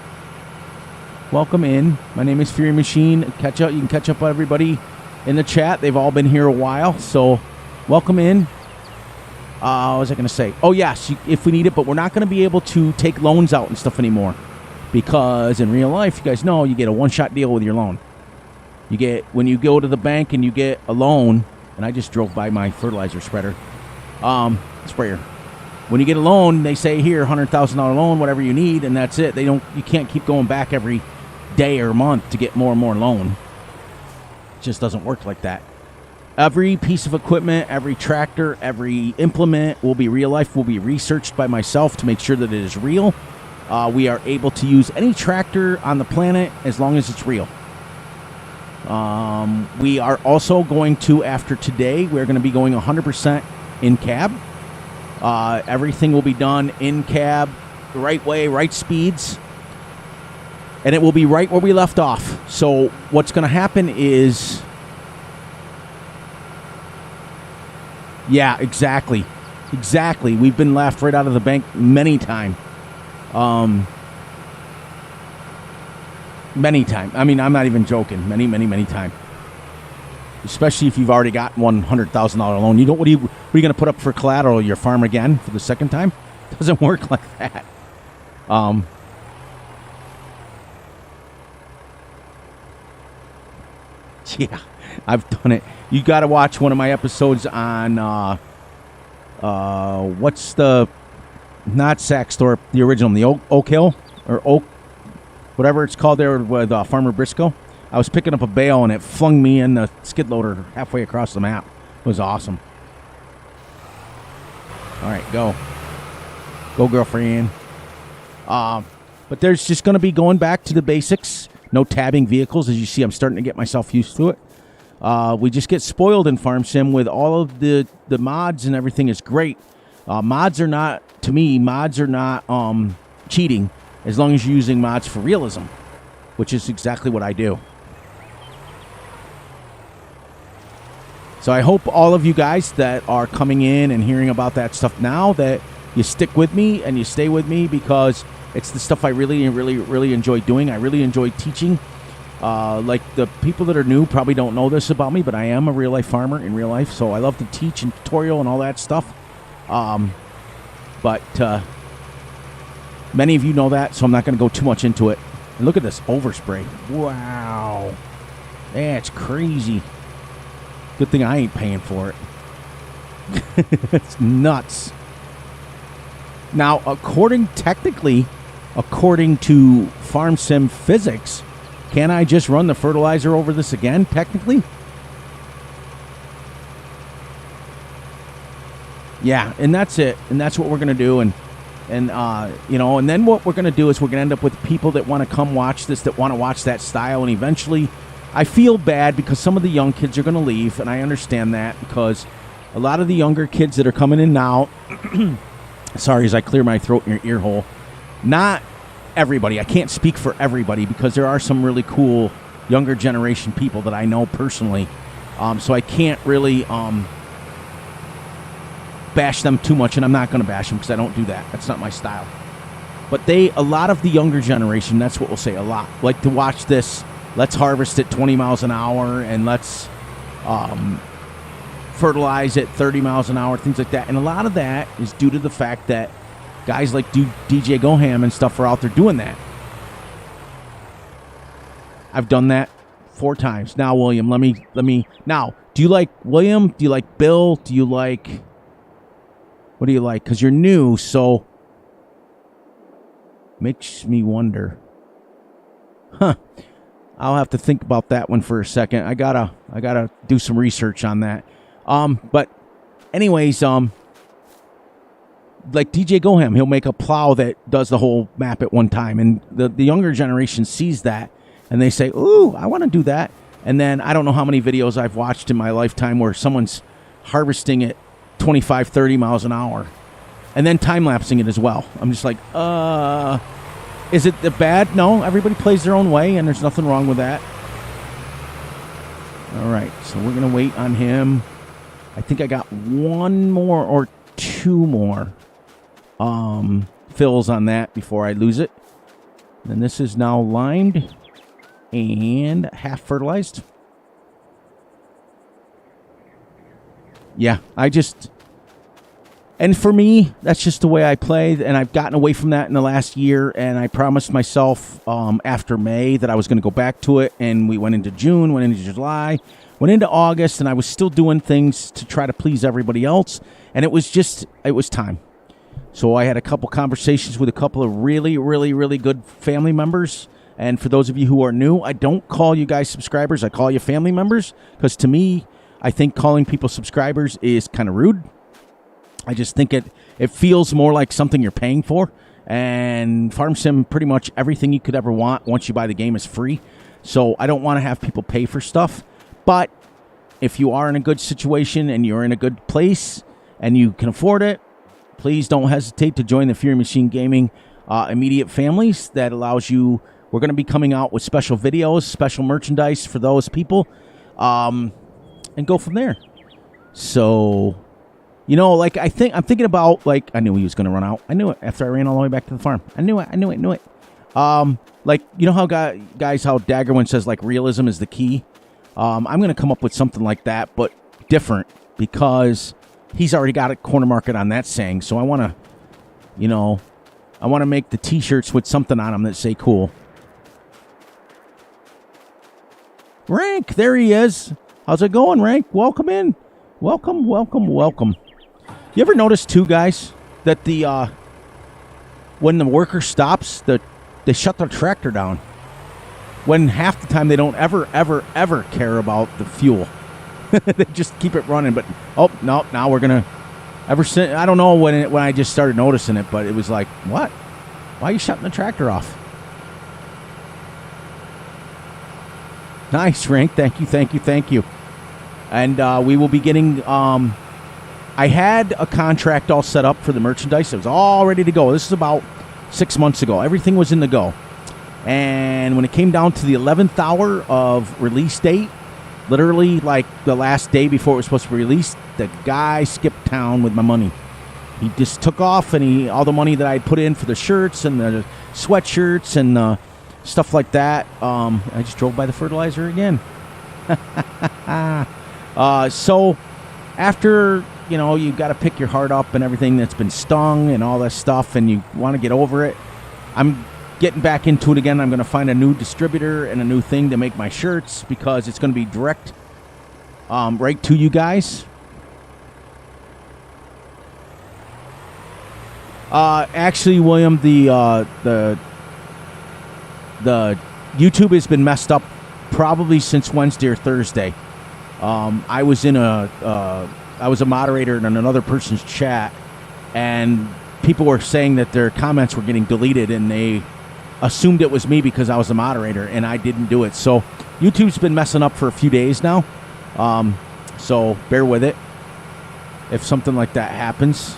Welcome in. My name is Fury Machine. You can catch up with everybody in the chat. They've all been here a while, so welcome in. What was I going to say? Oh, yes, if we need it, but we're not going to be able to take loans out and stuff anymore, because in real life, you guys know, you get a one-shot deal with your loan. You get, when you go to the bank and you get a loan, and I just drove by my fertilizer sprayer. When you get a loan, they say, here, $100,000 loan, whatever you need, and that's it. You can't keep going back every day or month to get more and more loan. It just doesn't work like that. Every piece of equipment, every tractor, every implement will be real life, will be researched by myself to make sure that it is real. We are able to use any tractor on the planet as long as it's real. We are also going to, after today, we're going to be going 100% in cab. Everything will be done in cab, the right way, right speeds, and it will be right where we left off. So what's going to happen is, yeah, exactly. We've been laughed right out of the bank many times. Many times. I mean, I'm not even joking. Many times. Especially if you've already got $100,000 loan. What are you going to put up for collateral? Your farm again for the second time? It doesn't work like that. Yeah, I've done it. You got to watch one of my episodes on what's the, not Saxthorpe, the original, the Oak Hill or Oak, whatever it's called there with Farmer Briscoe. I was picking up a bale and it flung me in the skid loader halfway across the map. It was awesome. All right, go, girlfriend. But there's just going to be going back to the basics. No tabbing vehicles. As you see, I'm starting to get myself used to it. We just get spoiled in Farm Sim with all of the mods, and everything is great. Mods are not cheating as long as you're using mods for realism, which is exactly what I do. So I hope all of you guys that are coming in and hearing about that stuff now, that you stick with me and you stay with me, because it's the stuff I really enjoy doing. I really enjoy teaching. Like the people that are new probably don't know this about me, but I am a real life farmer in real life, so I love to teach and tutorial and all that stuff. But many of you know that, so I'm not going to go too much into it. And look at this overspray. Wow. That's crazy. Good thing I ain't paying for it. It's nuts. Now, according to Farm Sim physics, can I just run the fertilizer over this again, technically? Yeah, and that's it. And that's what we're going to do. And then what we're going to do is we're going to end up with people that want to come watch this, that want to watch that style. And eventually, I feel bad because some of the young kids are going to leave. And I understand that, because a lot of the younger kids that are coming in now, sorry as I clear my throat in your ear hole, not everybody. I can't speak for everybody, because there are some really cool younger generation people that I know personally. So I can't really bash them too much, and I'm not going to bash them because I don't do that. That's not my style. But a lot of the younger generation, that's what we'll say a lot, like to watch this. Let's harvest at 20 miles an hour, and let's fertilize at 30 miles an hour, things like that. And a lot of that is due to the fact that guys like DJ Goham and stuff are out there doing that. I've done that 4 times. Now, William, let me. Now, do you like William? Do you like Bill? Do you like? What do you like? Because you're new, so makes me wonder. Huh. I'll have to think about that one for a second. I gotta do some research on that. But anyways, like DJ Goham, he'll make a plow that does the whole map at one time, and the younger generation sees that, and they say, "Ooh, I want to do that." And then I don't know how many videos I've watched in my lifetime where someone's harvesting at 25, 30 miles an hour, and then time-lapsing it as well. I'm just like, is it bad? No, everybody plays their own way, and there's nothing wrong with that. All right, so we're going to wait on him. I think I got one more or two more fills on that before I lose it. And this is now limed and half fertilized. Yeah, and for me, that's just the way I play, and I've gotten away from that in the last year, and I promised myself after May that I was going to go back to it, and we went into June, went into July, went into August, and I was still doing things to try to please everybody else, and it was time. So I had a couple conversations with a couple of really, really, really good family members, and for those of you who are new, I don't call you guys subscribers, I call you family members, because to me, I think calling people subscribers is kind of rude. I just think it feels more like something you're paying for. And Farm Sim, pretty much everything you could ever want once you buy the game is free. So I don't want to have people pay for stuff. But if you are in a good situation and you're in a good place and you can afford it, please don't hesitate to join the Fury Machine Gaming immediate families. That allows you, we're going to be coming out with special videos, special merchandise for those people. And go from there. So, you know, like I'm thinking about, like, I knew he was going to run out. I knew it after I ran all the way back to the farm. I knew it. Like, you know how guys, how Daggerwin says, like, realism is the key. I'm going to come up with something like that, but different, because he's already got a corner market on that saying. So I want to make the T-shirts with something on them that say cool. Rank, there he is. How's it going, Rank? Welcome in. Welcome. You ever notice, too, guys, that when the worker stops, they shut their tractor down? When half the time they don't ever care about the fuel. They just keep it running. But, oh, no, now we're going to... Ever since, I don't know when I just started noticing it, but it was like, what? Why are you shutting the tractor off? Nice, Rank. Thank you. And we will be getting... I had a contract all set up for the merchandise. It was all ready to go. This is about 6 months ago. Everything was in the go. And when it came down to the 11th hour of release date, literally like the last day before it was supposed to be released, the guy skipped town with my money. He just took off, and all the money that I put in for the shirts and the sweatshirts and stuff like that, I just drove by the fertilizer again. So after, you've got to pick your heart up and everything that's been stung and all that stuff, and you want to get over it, I'm getting back into it again. I'm going to find a new distributor and a new thing to make my shirts, because it's going to be direct right to you guys. Actually, William, the YouTube has been messed up probably since Wednesday or Thursday. I was a moderator in another person's chat, and people were saying that their comments were getting deleted, and they assumed it was me because I was the moderator, and I didn't do it. So YouTube's been messing up for a few days now. So bear with it if something like that happens.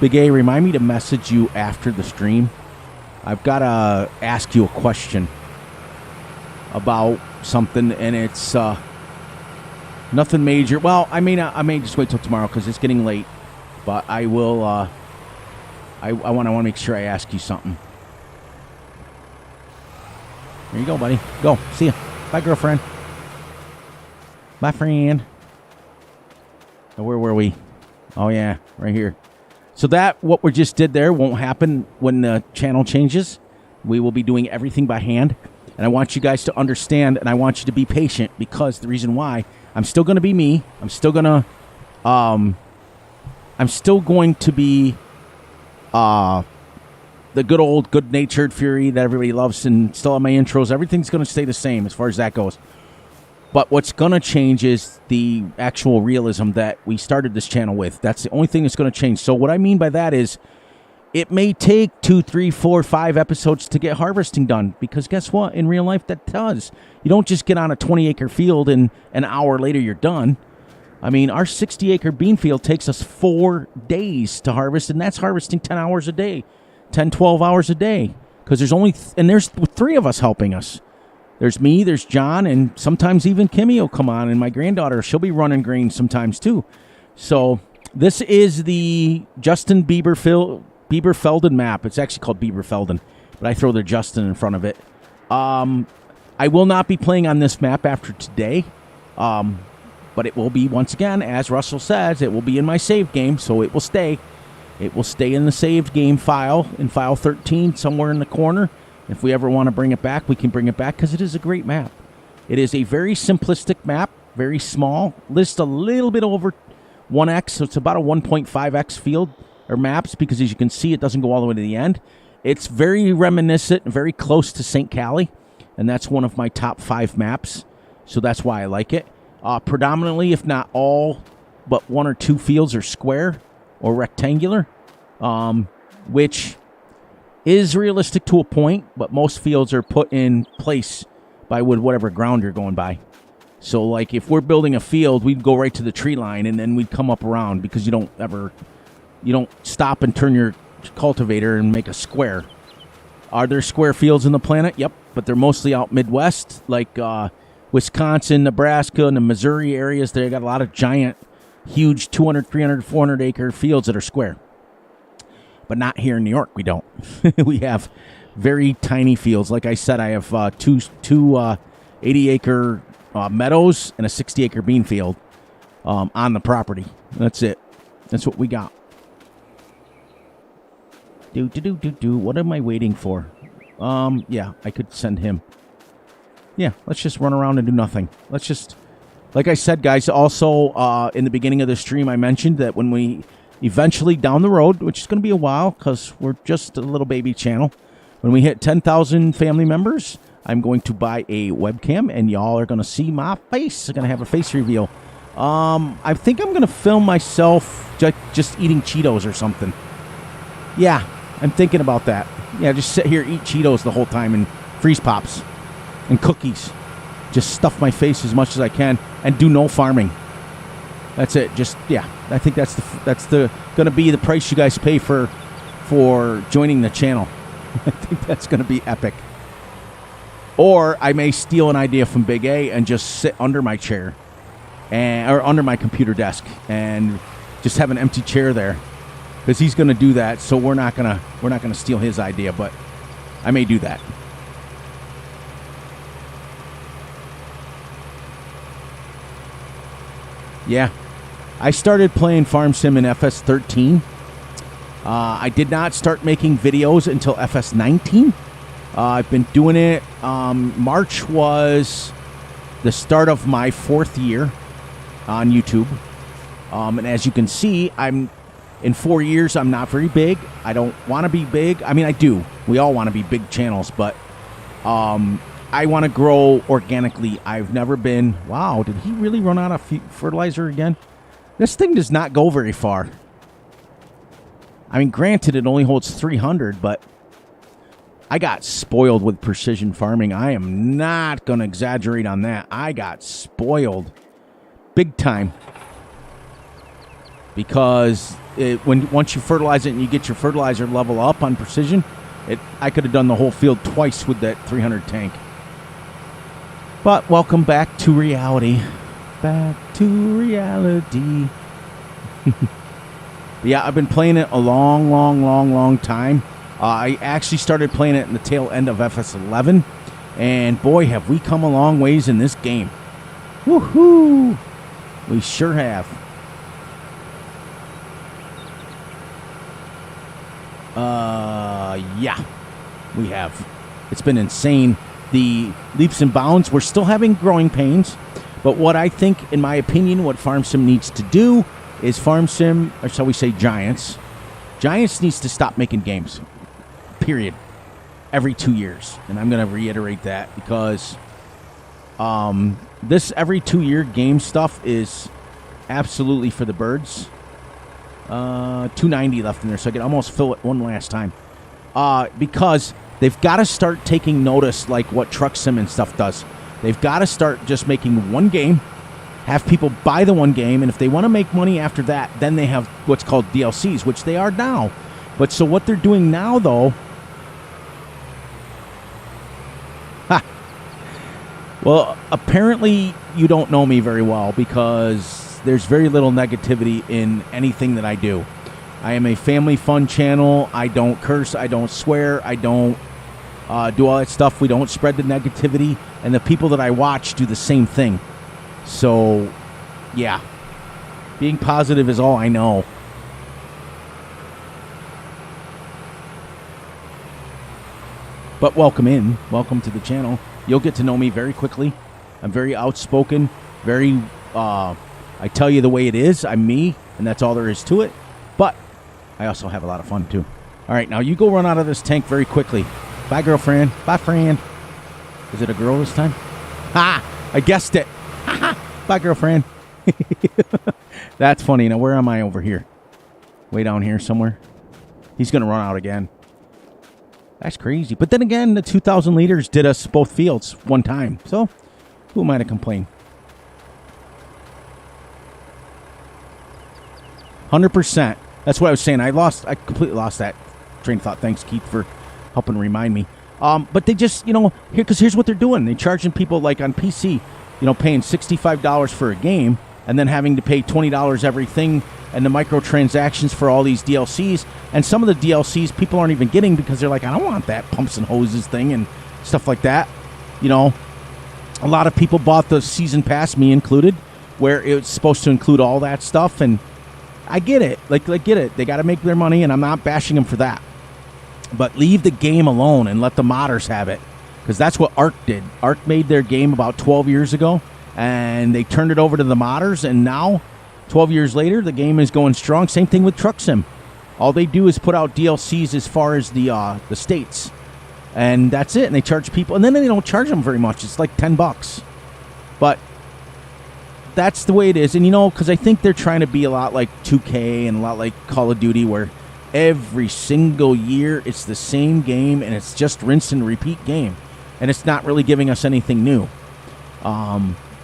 Big A, remind me to message you after the stream. I've got to ask you a question about something, and it's nothing major. Well, I may just wait till tomorrow because it's getting late, but I will. I want to make sure I ask you something. There you go, buddy. Go. See ya. Bye, girlfriend. Bye, friend. Where were we? Oh yeah, right here. So what we just did there won't happen when the channel changes. We will be doing everything by hand. And I want you guys to understand, and I want you to be patient, because the reason why, I'm still going to be me. I'm still going to be the good old good-natured Fury that everybody loves, and still have my intros. Everything's going to stay the same as far as that goes. But what's going to change is the actual realism that we started this channel with. That's the only thing that's going to change. So what I mean by that is, It may take 2, 3, 4, 5 episodes to get harvesting done, because guess what? In real life, that does. You don't just get on a 20-acre field and an hour later you're done. I mean, our 60-acre bean field takes us 4 days to harvest, and that's harvesting 10 hours a day, 10, 12 hours a day, because there's 3 of us helping us. There's me, there's John, and sometimes even Kimmy will come on, and my granddaughter, she'll be running grain sometimes too. So this is the Justin Bieberfelden map. It's actually called Bieberfelden, but I throw the Justin in front of it. I will not be playing on this map after today, but it will be, once again, as Russell says, it will be in my save game, so it will stay. It will stay in the saved game file, in file 13, somewhere in the corner. If we ever want to bring it back, we can bring it back, because it is a great map. It is a very simplistic map, very small, lists a little bit over 1x, so it's about a 1.5x field, or maps, because as you can see, it doesn't go all the way to the end. It's very reminiscent, very close to St. Cali, and that's one of my top 5 maps, so that's why I like it. Predominantly, if not all, but 1 or 2 fields are square or rectangular, which is realistic to a point, but most fields are put in place by whatever ground you're going by. So, like, if we're building a field, we'd go right to the tree line, and then we'd come up around, because you don't stop and turn your cultivator and make a square. Are there square fields on the planet? Yep, but they're mostly out Midwest, like Wisconsin, Nebraska, and the Missouri areas. They got a lot of giant, huge 200, 300, 400 acre fields that are square. But not here in New York, we don't. We have very tiny fields. Like I said, I have two 80-acre meadows and a 60-acre bean field on the property. That's it. That's what we got. What am I waiting for? Yeah, I could send him. Yeah, let's just run around and do nothing. Let's just, like I said, guys, also in the beginning of the stream, I mentioned that when we eventually down the road, which is going to be a while because we're just a little baby channel, when we hit 10,000 family members, I'm going to buy a webcam, and y'all are going to see my face. I'm going to have a face reveal. I think I'm going to film myself just eating Cheetos or something. Yeah, I'm thinking about that. Yeah, just sit here, eat Cheetos the whole time, and freeze pops and cookies. Just stuff my face as much as I can and do no farming. That's it. Just, yeah, I think that's the going to be the price you guys pay for joining the channel. I think that's going to be epic. Or I may steal an idea from Big A and just sit under my chair or under my computer desk and just have an empty chair there, because he's going to do that. So we're not gonna steal his idea, but I may do that. Yeah, I started playing Farm Sim in FS13. I did not start making videos until FS19. I've been doing it. March was the start of my 4th year on YouTube. And as you can see, in 4 years, I'm not very big. I don't want to be big. I mean, I do. We all want to be big channels, but I want to grow organically. I've never been... Wow, did he really run out of fertilizer again? This thing does not go very far. I mean, granted, it only holds 300, but I got spoiled with precision farming. I am not going to exaggerate on that. I got spoiled big time. Because once you fertilize it and you get your fertilizer level up on precision, I could have done the whole field twice with that 300 tank. But welcome back to reality. Back to reality. Yeah, I've been playing it a long time. I actually started playing it in the tail end of FS11. And boy, have we come a long ways in this game. Woohoo! We sure have. Yeah, we have. It's been insane. The leaps and bounds, we're still having growing pains, but what I think, in my opinion, what Farm Sim needs to do is Farm Sim, or shall we say Giants needs to stop making games, period, every 2 years. And I'm going to reiterate that because this every 2 year game stuff is absolutely for the birds. $2.90 left in there, so I can almost fill it one last time. Because they've got to start taking notice like what Truck Sim and stuff does. They've got to start just making one game, have people buy the one game, and if they want to make money after that, then they have what's called DLCs, which they are now. But so what they're doing now, though... Well, apparently you don't know me very well because there's very little negativity in anything that I do. I am a family fun channel. I don't curse. I don't swear. I don't do all that stuff. We don't spread the negativity. And the people that I watch do the same thing. So, yeah. Being positive is all I know. But welcome in. Welcome to the channel. You'll get to know me very quickly. I'm very outspoken. Very, I tell you the way it is. I'm me, and that's all there is to it. But I also have a lot of fun, too. All right, now you go run out of this tank very quickly. Bye, girlfriend. Bye, friend. Is it a girl this time? Ha! I guessed it. Bye, girlfriend. That's funny. Now, where am I over here? Way down here somewhere. He's going to run out again. That's crazy. But then again, the 2,000 liters did us both fields one time. So, who am I to complain? 100%. That's what I was saying. I completely lost that train of thought. Thanks, Keith, for helping remind me. But they just, because here's what they're doing. They're charging people, like on PC, paying $65 for a game and then having to pay $20 everything and the microtransactions for all these DLCs. And some of the DLCs people aren't even getting because they're like, I don't want that pumps and hoses thing and stuff like that. A lot of people bought the season pass, me included, where it's supposed to include all that stuff. And I get it. Get it. They got to make their money, and I'm not bashing them for that. But leave the game alone and let the modders have it. Because that's what Ark did. Ark made their game about 12 years ago, and they turned it over to the modders, and now, 12 years later, the game is going strong. Same thing with Truck Sim. All they do is put out DLCs as far as the states. And that's it. And they charge people. And then they don't charge them very much. It's like $10. But that's the way it is. And, because I think they're trying to be a lot like 2K and a lot like Call of Duty, where every single year it's the same game and it's just rinse and repeat game. And it's not really giving us anything new.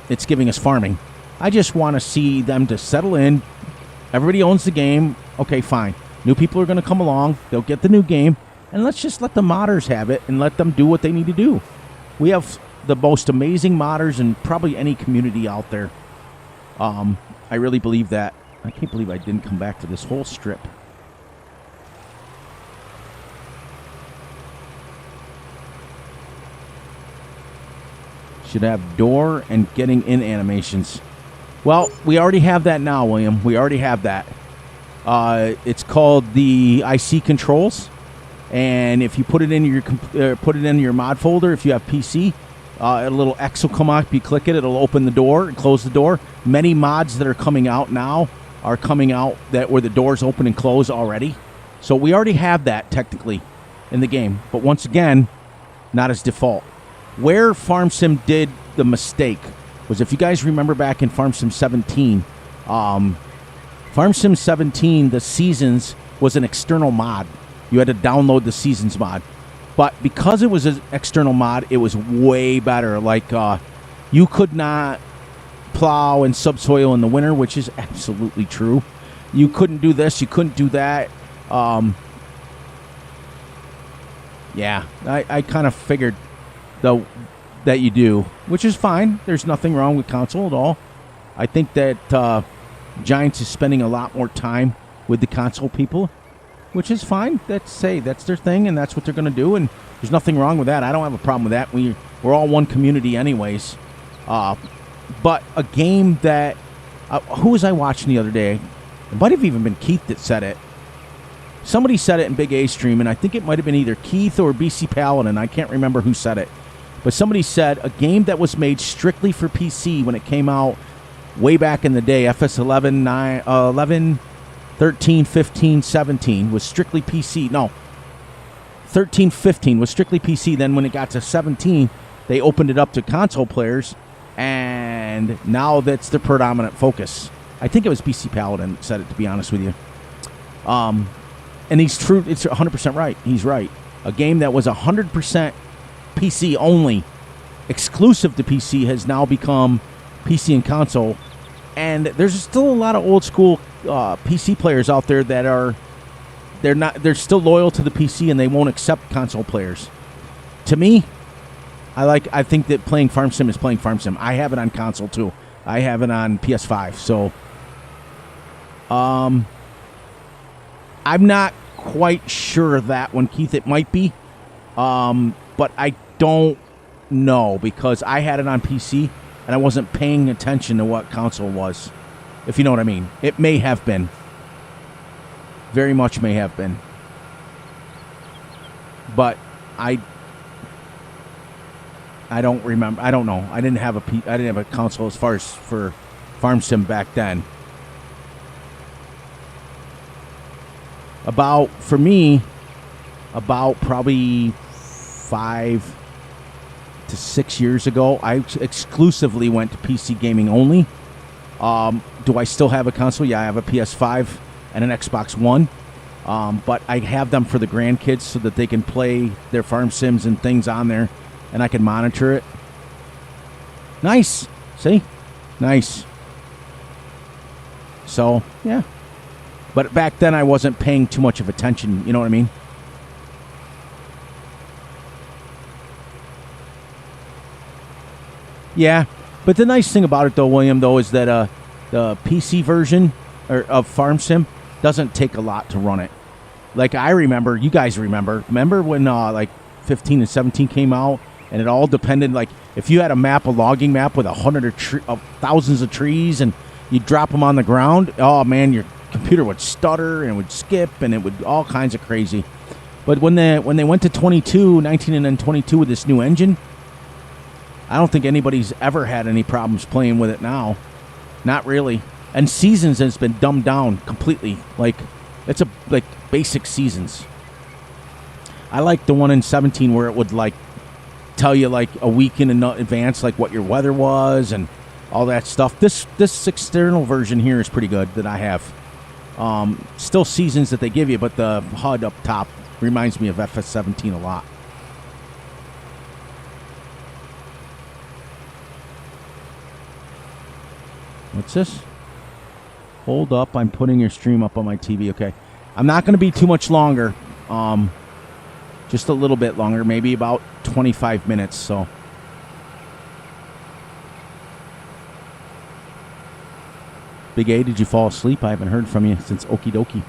It's giving us farming. I just want to see them to settle in. Everybody owns the game. Okay, fine. New people are going to come along. They'll get the new game. And let's just let the modders have it and let them do what they need to do. We have the most amazing modders in probably any community out there. I really believe that. I can't believe I didn't come back to this whole strip. Should have door and getting in animations. Well, we already have that now, William. We already have that. It's called the IC controls, and if you put it in your mod folder, if you have PC, a little X will come up. You click it, it'll open the door and close the door. Many mods that are coming out now are coming out that where the doors open and close already. So we already have that technically in the game, but once again, not as default. Where Farm Sim did the mistake was, if you guys remember back in Farm Sim 17, Farm Sim 17, the seasons was an external mod. You had to download the seasons mod. But because it was an external mod, it was way better. Like, you could not plow and subsoil in the winter, which is absolutely true. You couldn't do this. You couldn't do that. Yeah, I kind of figured though that you do, which is fine. There's nothing wrong with console at all. I think that Giants is spending a lot more time with the console people, which is fine. That's their thing, and that's what they're going to do, and there's nothing wrong with that. I don't have a problem with that. We're all one community anyways. But a game that... who was I watching the other day? It might have even been Keith that said it. Somebody said it in Big A Stream, and I think it might have been either Keith or BC Paladin. I can't remember who said it. But somebody said a game that was made strictly for PC when it came out way back in the day, FS 11, 13, 15, 17 was strictly PC. No, 13, 15 was strictly PC. Then when it got to 17, they opened it up to console players, and now that's the predominant focus. I think it was BC Paladin that said it, to be honest with you. And he's true. It's 100% right. He's right. A game that was 100% PC only, exclusive to PC, has now become PC and console. And there's still a lot of old school PC players out there that they're still loyal to the PC and they won't accept console players. To me, I think that playing Farm Sim is playing Farm Sim. I have it on console too. I have it on PS5. So, I'm not quite sure of that one, Keith. It might be, but I don't know because I had it on PC and I wasn't paying attention to what console was, if you know what I mean. It may have been. Very much may have been. But I don't remember. I don't know. I didn't have a console as far as for Farm Sim back then. For me, about probably 5 to 6 years ago, I exclusively went to PC gaming only. Do I still have a console? Yeah, I have a PS5 and an Xbox One. But I have them for the grandkids so that they can play their Farm Sims and things on there, and I can monitor it. Nice. See? Nice. So, yeah. But back then, I wasn't paying too much of attention. You know what I mean? Yeah. But the nice thing about it, though, William, though, is that the PC version of Farm Sim doesn't take a lot to run it. Like, I remember, you guys remember when, 15 and 17 came out, and it all depended, like, if you had a logging map with thousands of trees, and you drop them on the ground, oh, man, your computer would stutter and would skip and it would all kinds of crazy. But when they went to 19 and then 22 with this new engine, I don't think anybody's ever had any problems playing with it now. Not really. And Seasons has been dumbed down completely. Like, it's basic Seasons. I like the one in 17 where it would tell you a week in advance what your weather was and all that stuff. This external version here is pretty good that I have. Still Seasons that they give you, but the HUD up top reminds me of Fs22 a lot. What's this? Hold up, I'm putting your stream up on my TV. Okay. I'm not going to be too much longer. Just a little bit longer, maybe about 25 minutes, so. Big A, did you fall asleep? I haven't heard from you since Okie Dokie.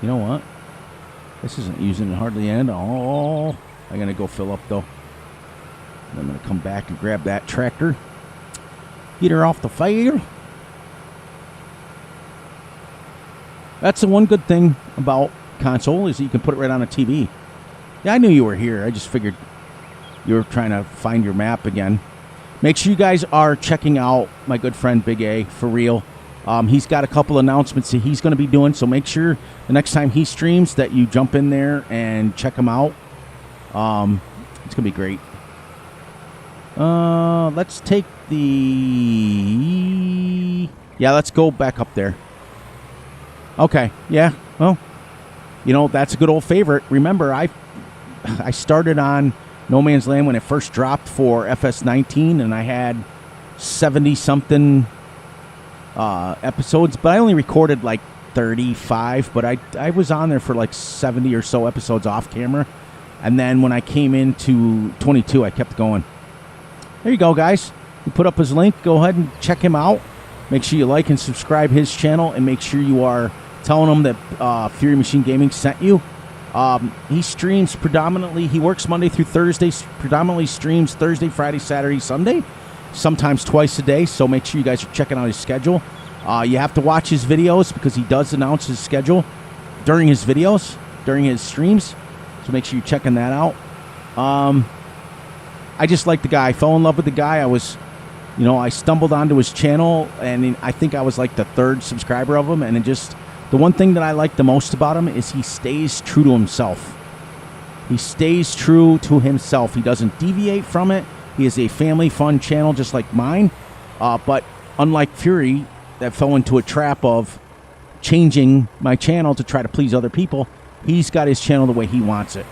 You know what? This isn't using it hardly at all. I'm going to go fill up, though. I'm going to come back and grab that tractor. Get her off the fire. That's the one good thing about console is that you can put it right on a TV. Yeah, I knew you were here. I just figured you were trying to find your map again. Make sure you guys are checking out my good friend Big A, for real. He's got a couple announcements that he's going to be doing, so make sure the next time he streams that you jump in there and check him out. It's going to be great. Let's take let's go back up there. Okay, yeah, well, that's a good old favorite. Remember, I started on No Man's Land when it first dropped for Fs19, and I had 70-something episodes, but I only recorded 35, but I was on there for 70 or so episodes off camera, and then when I came into 22, I kept going. There you go, guys. We put up his link. Go ahead and check him out. Make sure you like and subscribe his channel, and make sure you are telling him that Fury Machine Gaming sent you. He streams predominantly. He works Monday through Thursday. Predominantly streams Thursday, Friday, Saturday, Sunday. Sometimes twice a day. So make sure you guys are checking out his schedule. You have to watch his videos because he does announce his schedule during his videos, during his streams. So make sure you're checking that out. I just like the guy. I fell in love with the guy. I stumbled onto his channel, and I think I was the 3rd subscriber of him. And the one thing that I like the most about him is he stays true to himself. He stays true to himself. He doesn't deviate from it. He is a family fun channel just like mine. But unlike Fury, that fell into a trap of changing my channel to try to please other people, he's got his channel the way he wants it.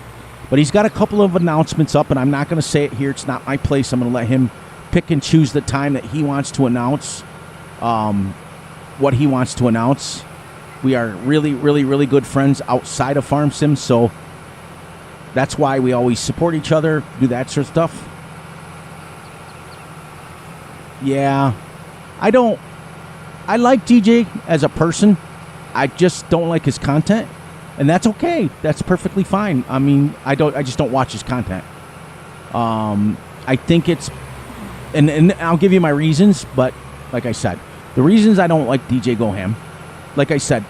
But he's got a couple of announcements up, and I'm not going to say it here. It's not my place. I'm going to let him pick and choose the time that he wants to announce what he wants to announce. We are really, really, really good friends outside of Farm Sim, so that's why we always support each other, do that sort of stuff. Yeah, I like DJ as a person. I just don't like his content, and that's okay. That's perfectly fine. I mean, I just don't watch his content. I think it's, and I'll give you my reasons, but like I said, the reasons I don't like DJ Goham, like I said,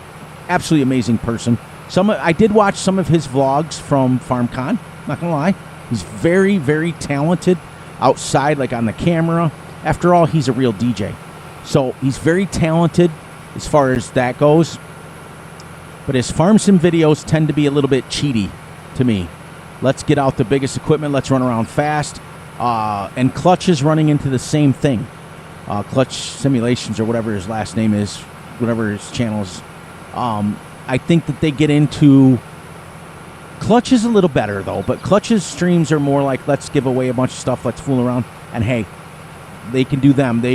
absolutely amazing person. I did watch some of his vlogs from FarmCon, not gonna lie. He's very, very talented outside, like on the camera. After all, he's a real DJ. So he's very talented as far as that goes. But his Farm Sim videos tend to be a little bit cheaty to me. Let's get out the biggest equipment. Let's run around fast. And Clutch is running into the same thing. Clutch Simulations, or whatever his last name is, whatever his channel is. I think that they get into... Clutch is a little better, though. But Clutch's streams are more like, let's give away a bunch of stuff. Let's fool around. And hey, they can do them.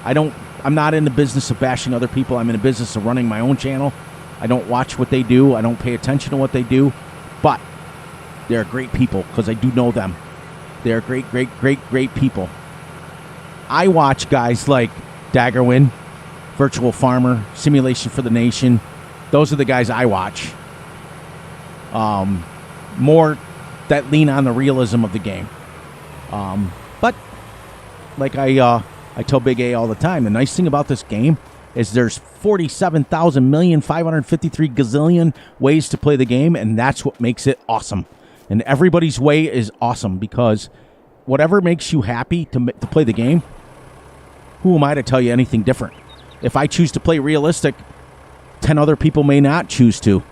I'm not in the business of bashing other people. I'm in the business of running my own channel. I don't watch what they do. I don't pay attention to what they do. But they're great people because I do know them. They're great, great, great, great people. I watch guys like Daggerwin, Virtual Farmer, Simulation for the Nation. Those are the guys I watch. More that lean on the realism of the game. But like I tell Big A all the time, the nice thing about this game is there's 47,000,553 gazillion ways to play the game, and that's what makes it awesome. And everybody's way is awesome because whatever makes you happy to play the game, who am I to tell you anything different? If I choose to play realistic, 10 other people may not choose to.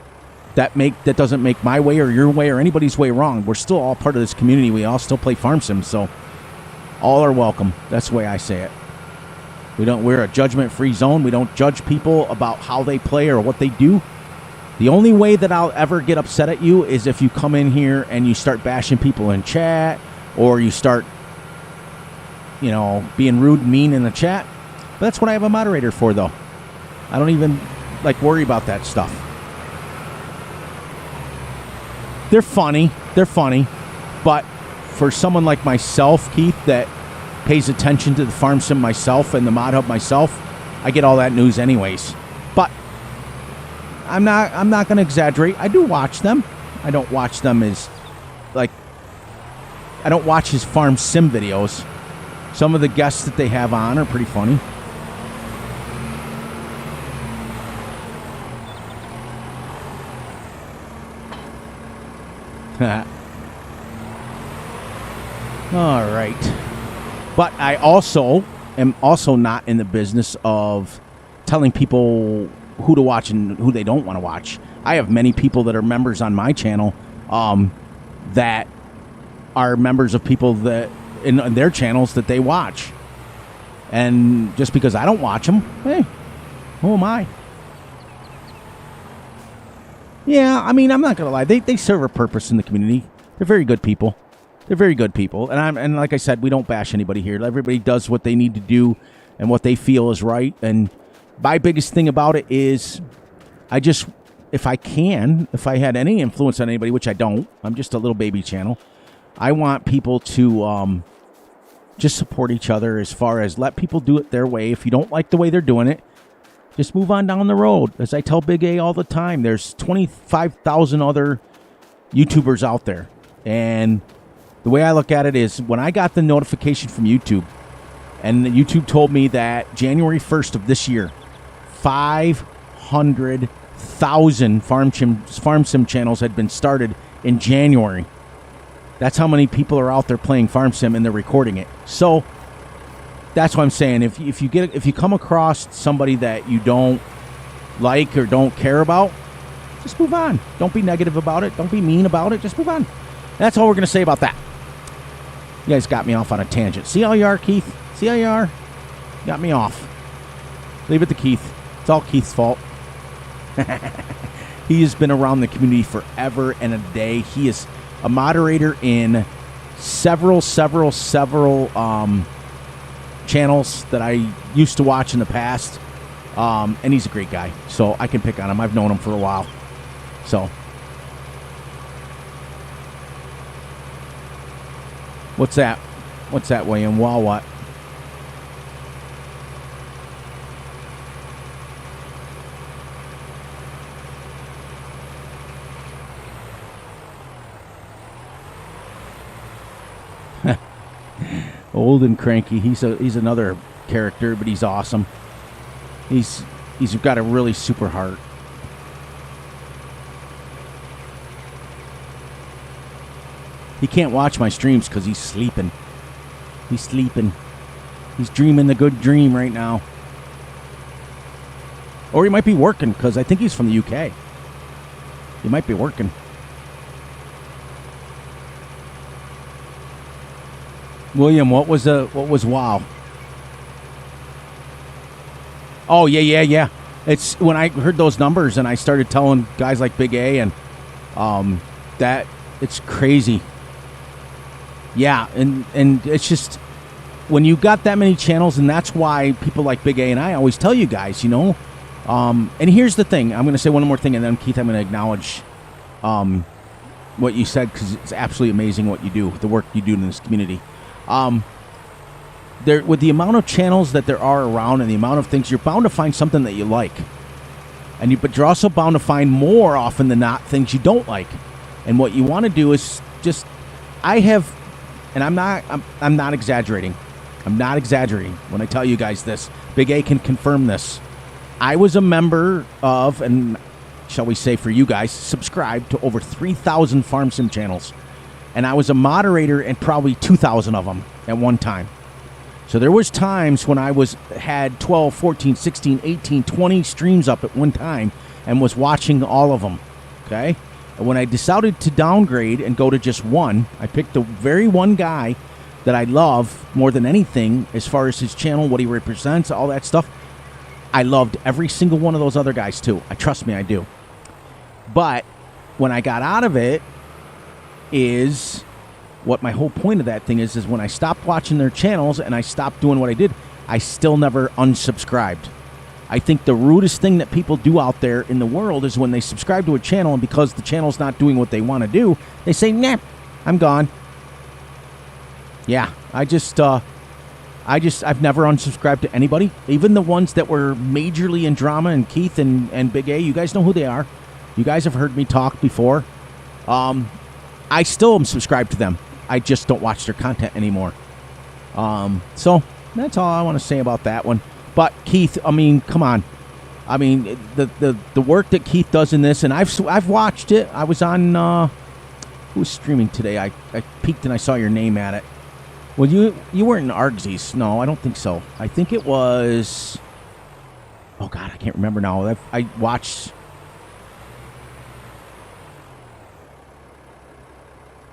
That doesn't make my way or your way or anybody's way wrong. We're still all part of this community. We all still play Farm Sim, so all are welcome. That's the way I say it. We're a judgment-free zone. We don't judge people about how they play or what they do. The only way that I'll ever get upset at you is if you come in here and you start bashing people in chat, or you start, being rude and mean in the chat. But that's what I have a moderator for, though. I don't even worry about that stuff. They're funny, but for someone like myself, Keith, that pays attention to the Farm Sim myself and the Mod Hub myself, I get all that news anyways. But I'm not going to exaggerate. I do watch them. I don't watch them as I don't watch his Farm Sim videos. Some of the guests that they have on are pretty funny. All right. But I also am not in the business of telling people who to watch and who they don't want to watch. I have many people that are members on my channel that are members of people that in their channels that they watch. And just because I don't watch them, hey, who am I? Yeah, I mean, I'm not going to lie. They serve a purpose in the community. They're very good people. They're very good people. And like I said, we don't bash anybody here. Everybody does what they need to do and what they feel is right. And my biggest thing about it is if I had any influence on anybody, which I don't, I'm just a little baby channel, I want people to just support each other as far as let people do it their way. If you don't like the way they're doing it, just move on down the road. As I tell Big A all the time, there's 25,000 other YouTubers out there. And the way I look at it is when I got the notification from YouTube, and YouTube told me that January 1st of this year, 500,000 Farm Sim channels had been started in January. That's how many people are out there playing Farm Sim, and they're recording it. So that's what I'm saying. If you come across somebody that you don't like or don't care about, just move on. Don't be negative about it. Don't be mean about it. Just move on. That's all we're going to say about that. You guys got me off on a tangent. See how you are, Keith? See how you are? Got me off. Leave it to Keith. It's all Keith's fault. He has been around the community forever and a day. He is a moderator in several channels that I used to watch in the past. And he's a great guy. So I can pick on him. I've known him for a while. So. What's that? What's that, William? Well, what? Old and cranky. He's another character, but he's awesome. He's got a really super heart. He can't watch my streams because he's sleeping. He's sleeping. He's dreaming the good dream right now. Or he might be working because I think he's from the UK. He might be working. William, what was WoW? Oh, yeah. It's when I heard those numbers and I started telling guys like Big A and that it's crazy. Yeah, and it's just when you got that many channels, and that's why people like Big A and I always tell you guys, you know. And here's the thing. I'm going to say one more thing, and then, Keith, I'm going to acknowledge what you said because it's absolutely amazing what you do, the work you do in this community. With the amount of channels that there are around and the amount of things, you're bound to find something that you like. But you're also bound to find more often than not things you don't like. And what you want to do is just, and I'm not exaggerating. I'm not exaggerating when I tell you guys this. Big A can confirm this. I was a member of, and shall we say for you guys, subscribed to over 3,000 farm sim channels. And I was a moderator in probably 2,000 of them at one time. So there was times when I had 12, 14, 16, 18, 20 streams up at one time and was watching all of them, okay? And when I decided to downgrade and go to just one, I picked the very one guy that I love more than anything as far as his channel, what he represents, all that stuff. I loved every single one of those other guys too. Trust me, I do. But when I got out of it, is what my whole point of that thing is when I stopped watching their channels and I stopped doing what I did, I still never unsubscribed. I think the rudest thing that people do out there in the world is when they subscribe to a channel and because the channel's not doing what they want to do, they say, nah, I'm gone. Yeah, I've never unsubscribed to anybody, even the ones that were majorly in drama, and Keith and Big A, you guys know who they are. You guys have heard me talk before. I still am subscribed to them. I just don't watch their content anymore. So that's all I want to say about that one. But Keith, I mean, come on. I mean, the work that Keith does in this, and I've watched it. I was on who was streaming today? I peeked and I saw your name at it. Well, you weren't in Argsies. No, I don't think so. I think it was. Oh God, I can't remember now. I watched.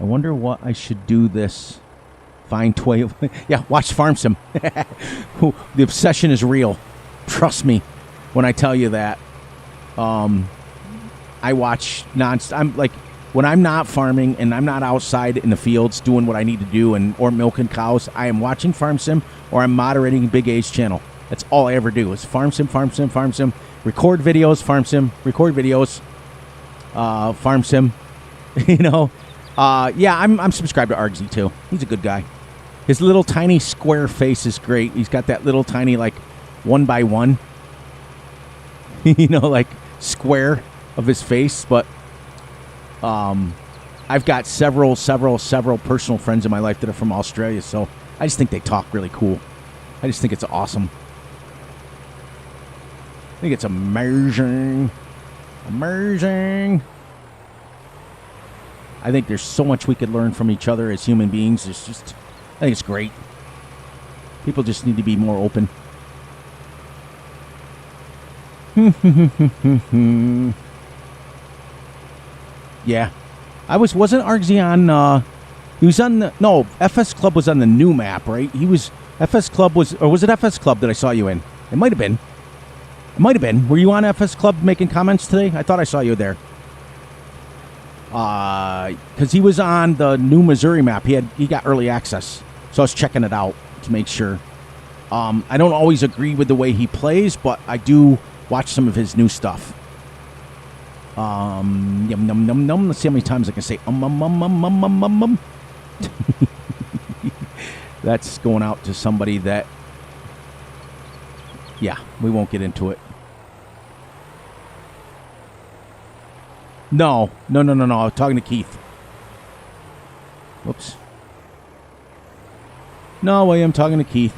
I wonder what I should do this. Find 12. Yeah, watch Farm Sim. The obsession is real. Trust me when I tell you that. I watch I'm like, when I'm not farming and I'm not outside in the fields doing what I need to do or milking cows, I am watching Farm Sim or I'm moderating Big A's channel. That's all I ever do is Farm Sim, Farm Sim, Farm Sim. Record videos, Farm Sim. Record videos, Farm Sim. You know. Yeah, I'm subscribed to Argsy too. He's a good guy. His little tiny square face is great. He's got that little tiny like 1x1, you know, like square of his face. But I've got several personal friends in my life that are from Australia, so I just think they talk really cool. I just think it's awesome. I think it's amazing. Amazing. I think there's so much we could learn from each other as human beings. It's just, I think it's great. People just need to be more open. Yeah. Wasn't Argsy on, he was on no, FS Club was on the new map, right? FS Club was it FS Club that I saw you in? It might have been. Were you on FS Club making comments today? I thought I saw you there. Because he was on the new Missouri map. He got early access. So I was checking it out to make sure. I don't always agree with the way he plays, but I do watch some of his new stuff. Yum, num, num, num. Let's see how many times I can say That's going out to somebody that... Yeah, we won't get into it. No. I was talking to Keith. Whoops. No, William, talking to Keith.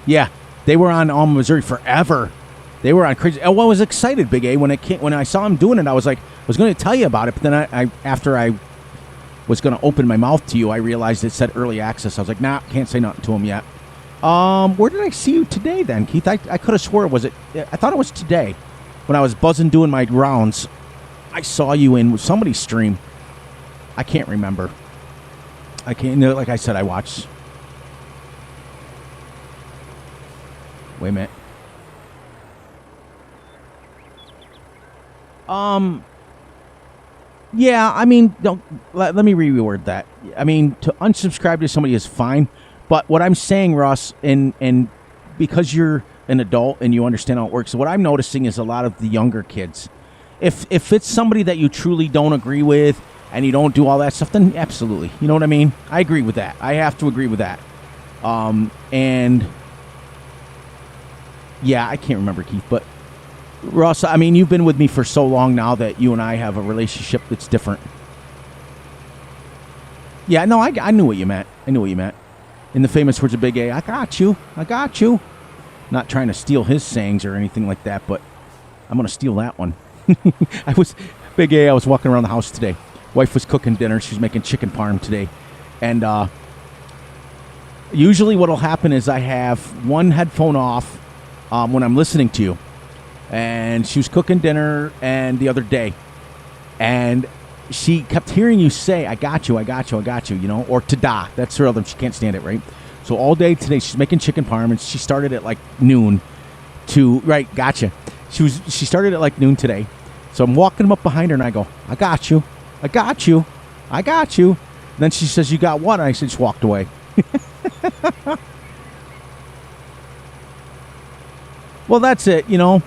Yeah, they were on Missouri forever. They were on crazy. Oh, I was excited, Big A, when I saw him doing it. I was like, I was going to tell you about it, but then after I was going to open my mouth to you, I realized it said early access. I was like, nah, can't say nothing to him yet. Where did I see you today then, Keith? I could have swore I thought it was today when I was buzzing doing my rounds. I saw you in somebody's stream. I can't remember. Like I said, I watched. Wait a minute. Yeah, I mean, let me reword that. I mean, to unsubscribe to somebody is fine, but what I'm saying, Ross, and because you're an adult and you understand how it works, what I'm noticing is a lot of the younger kids. If it's somebody that you truly don't agree with and you don't do all that stuff, then absolutely. You know what I mean? I agree with that. I have to agree with that. And yeah, I can't remember, Keith, but Ross, I mean, you've been with me for so long now that you and I have a relationship that's different. Yeah, no, I knew what you meant. In the famous words of Big A, I got you. Not trying to steal his sayings or anything like that, but I'm going to steal that one. I was walking around the house today. Wife was cooking dinner. She's making chicken parm today. And usually what'll happen is I have one headphone off when I'm listening to you. And she was cooking dinner and the other day. And she kept hearing you say, I got you, you know, or ta-da. That's her other, she can't stand it, right? So all day today, she's making chicken parm, and she started at like noon right, gotcha. She started at like noon today. So I'm walking up behind her, and I go, I got you. And then she says, you got what? And I said, just walked away. Well, that's it, you know.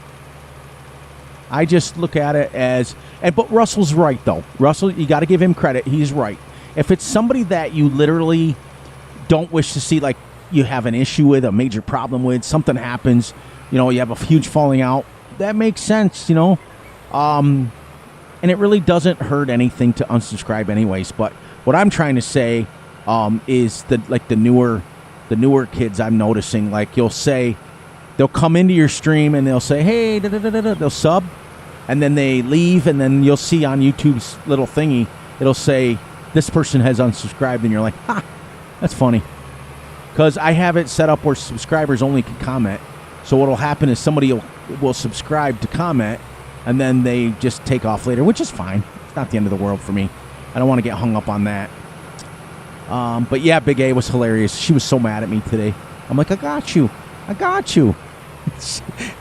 I just look at it as... But Russell's right, though. Russell, you got to give him credit. He's right. If it's somebody that you literally don't wish to see, like you have an issue with, a major problem with, something happens, you know, you have a huge falling out, that makes sense, you know. And it really doesn't hurt anything to unsubscribe anyways. But what I'm trying to say is the newer kids I'm noticing, like you'll say... They'll come into your stream and they'll say, hey, they'll sub, and then they leave, and then you'll see on YouTube's little thingy, it'll say, this person has unsubscribed, and you're like, ha, that's funny. Because I have it set up where subscribers only can comment. So what'll happen is somebody will subscribe to comment, and then they just take off later, which is fine. It's not the end of the world for me. I don't want to get hung up on that. But yeah, Big A was hilarious. She was so mad at me today. I'm like, I got you. And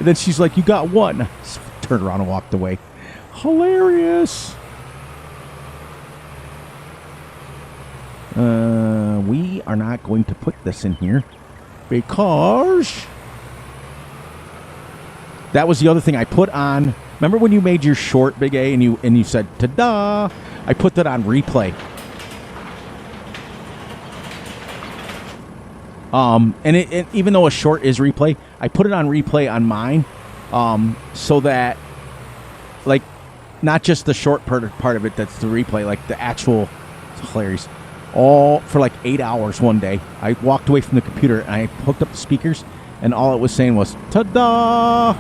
then she's like, you got what? And I just turned around and walked away. Hilarious. We are not going to put this in here because that was the other thing I put on. Remember when you made your short, Big A, and you said, ta-da? I put that on replay. And it even though a short is replay, I put it on replay on mine, so that, like, not just the short part of it that's the replay, like the actual, it's hilarious, all for like 8 hours one day. I walked away from the computer and I hooked up the speakers, and all it was saying was, ta-da!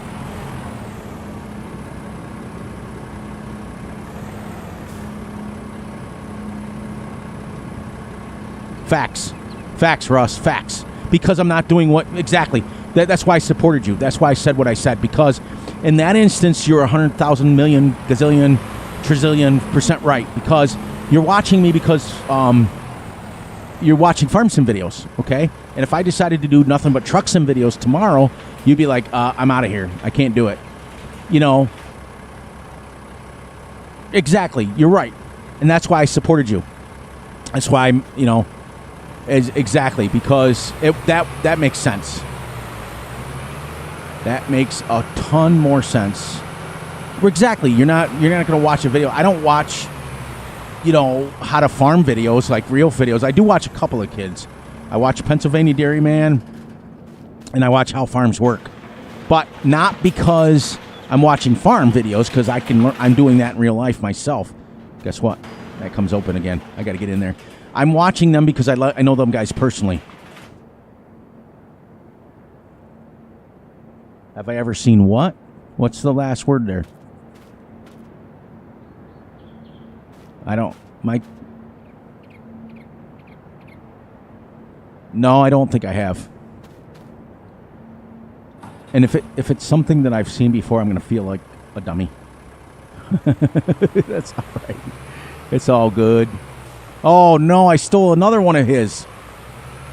Facts, Russ, facts. because I'm not doing what exactly. That's why I supported you. That's why I said what I said, because in that instance, you're 100,000 million, gazillion, trillion % right, because you're watching me because you're watching farm sim videos, okay? And if I decided to do nothing but truck sim videos tomorrow, you'd be like, I'm out of here. I can't do it. You know, exactly. You're right. And that's why I supported you. That's why I'm, you know, exactly, because that makes sense. That makes a ton more sense. Exactly. You're not going to watch a video. I don't watch, you know, how to farm videos, like real videos. I do watch a couple of kids. I watch Pennsylvania Dairyman, and I watch How Farms Work. But not because I'm watching farm videos, because I can learn. I'm doing that in real life myself. Guess what? That comes open again. I got to get in there. I'm watching them because I know them guys personally. Have I ever seen what? What's the last word there? No, I don't think I have. And if it's something that I've seen before, I'm going to feel like a dummy. That's all right. It's all good. Oh, no, I stole another one of his.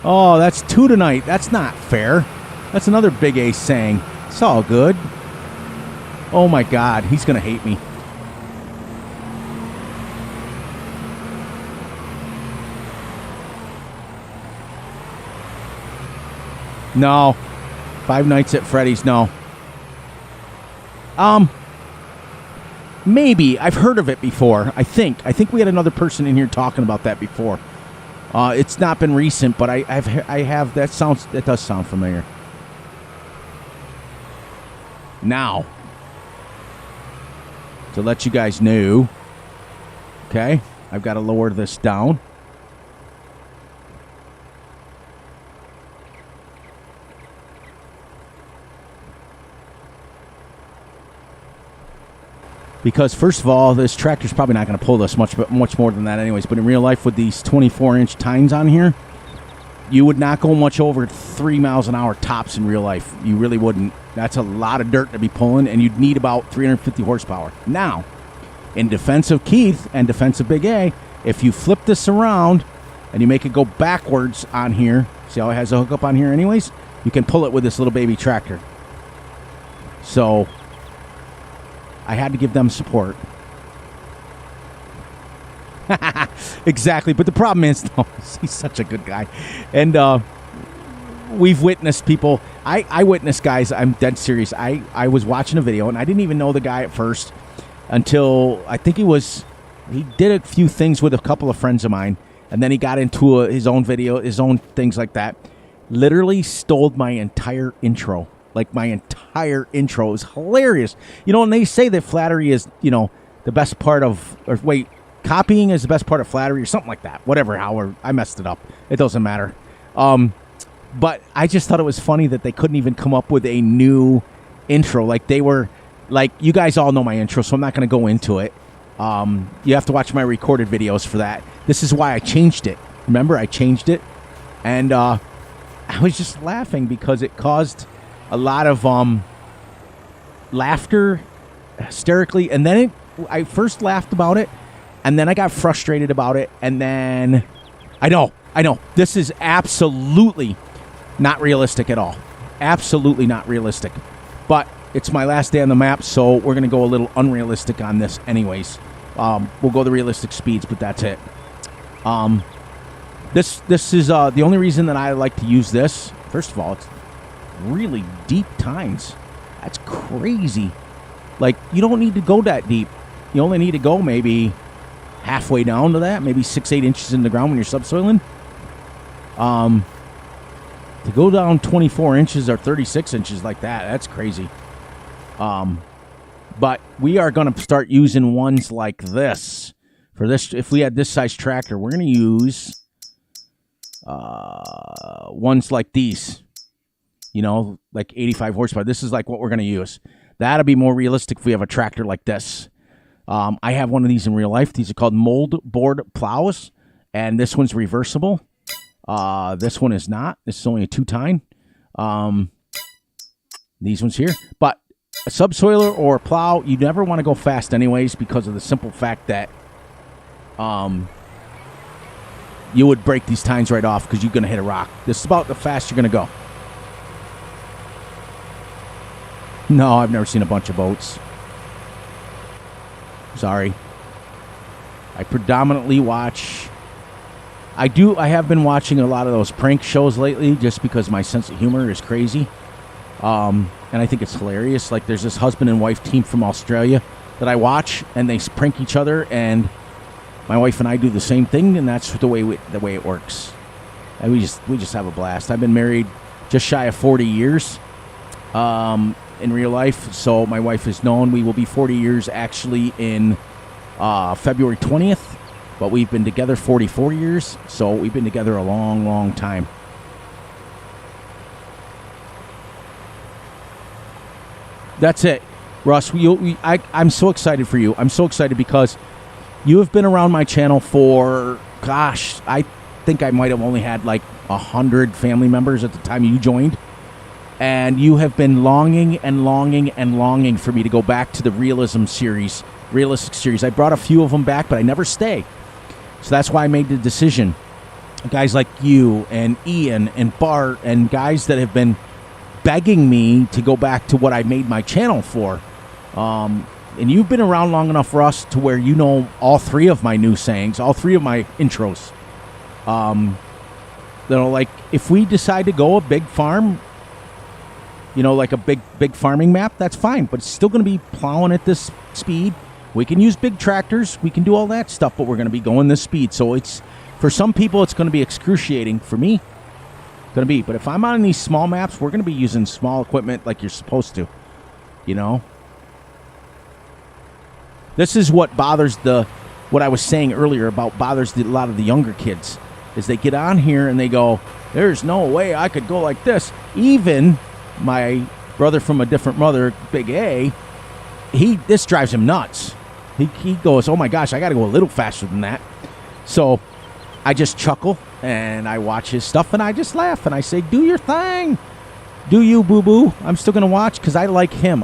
Oh, that's 2 tonight. That's not fair. That's another Big Ace saying. It's all good. Oh, my God. He's going to hate me. No. 5 Nights at Freddy's, no. Maybe. I've heard of it before, I think. I think we had another person in here talking about that before. It's not been recent, but I have. That does sound familiar. Now, to let you guys know, okay, I've got to lower this down. Because, first of all, this tractor's probably not going to pull this much more than that anyways. But in real life, with these 24-inch tines on here, you would not go much over 3 miles an hour tops in real life. You really wouldn't. That's a lot of dirt to be pulling, and you'd need about 350 horsepower. Now, in defense of Keith and defense of Big A, if you flip this around and you make it go backwards on here, see how it has a hookup on here anyways? You can pull it with this little baby tractor. So I had to give them support. Exactly. But the problem is, no, he's such a good guy. And we've witnessed people. I witnessed guys. I'm dead serious. I was watching a video, and I didn't even know the guy at first until I think he did a few things with a couple of friends of mine, and then he got into his own video, his own things like that. Literally stole my entire intro. Like, my entire intro is hilarious. You know, and they say that flattery is, you know, the best part of, or wait, copying is the best part of flattery or something like that. Whatever, however, I messed it up. It doesn't matter. But I just thought it was funny that they couldn't even come up with a new intro. Like, they were, like, you guys all know my intro, so I'm not going to go into it. You have to watch my recorded videos for that. This is why I changed it. Remember, I changed it. And I was just laughing because it caused a lot of laughter, hysterically, and then I first laughed about it, and then I got frustrated about it, and then I know, this is absolutely not realistic at all. Absolutely not realistic. But it's my last day on the map, so we're going to go a little unrealistic on this anyways. We'll go the realistic speeds, but that's it. This is the only reason that I like to use this. First of all, it's really deep tines. That's crazy. Like, you don't need to go that deep. You only need to go maybe halfway down to that, maybe 6-8 inches in the ground when you're subsoiling. To go down 24 inches or 36 inches like that, that's crazy. But we are going to start using ones like this. For this, if we had this size tractor, we're going to use ones like these. You know, like 85 horsepower. This is like what we're going to use. That'll be more realistic if we have a tractor like this. I have one of these in real life. These are called mold board plows, and this one's reversible. This one is not. This is only a 2-tine. These ones here. But a subsoiler or a plow, you never want to go fast anyways because of the simple fact that you would break these tines right off because you're going to hit a rock. This is about the fast you're going to go. No, I've never seen a bunch of boats. Sorry. I predominantly watch... I have been watching a lot of those prank shows lately just because my sense of humor is crazy. And I think it's hilarious. Like, there's this husband and wife team from Australia that I watch, and they prank each other, and my wife and I do the same thing, and that's the way it works. And we just have a blast. I've been married just shy of 40 years in real life, so my wife is known. We will be 40 years actually in February 20th, but we've been together 44 years, so we've been together a long, long time. That's it. Russ, I'm so excited for you. I'm so excited because you have been around my channel for, gosh, I think I might have only had like 100 family members at the time you joined. And you have been longing and longing and longing for me to go back to the realistic series. I brought a few of them back, but I never stay. So that's why I made the decision. Guys like you and Ian and Bart and guys that have been begging me to go back to what I made my channel for. And you've been around long enough, Russ, to where you know all 3 of my new sayings, all 3 of my intros. Like, if we decide to go a big farm, like a big farming map, that's fine. But it's still going to be plowing at this speed. We can use big tractors. We can do all that stuff, but we're going to be going this speed. So for some people, it's going to be excruciating. For me, it's going to be. But if I'm on these small maps, we're going to be using small equipment like you're supposed to. This is what bothers what I was saying earlier bothers a lot of the younger kids, is they get on here and they go, there's no way I could go like this. Even my brother from a different mother, Big A, this drives him nuts. He goes, oh my gosh, I got to go a little faster than that. So I just chuckle and I watch his stuff and I just laugh and I say, do your thing. Do you, boo-boo. I'm still going to watch because I like him.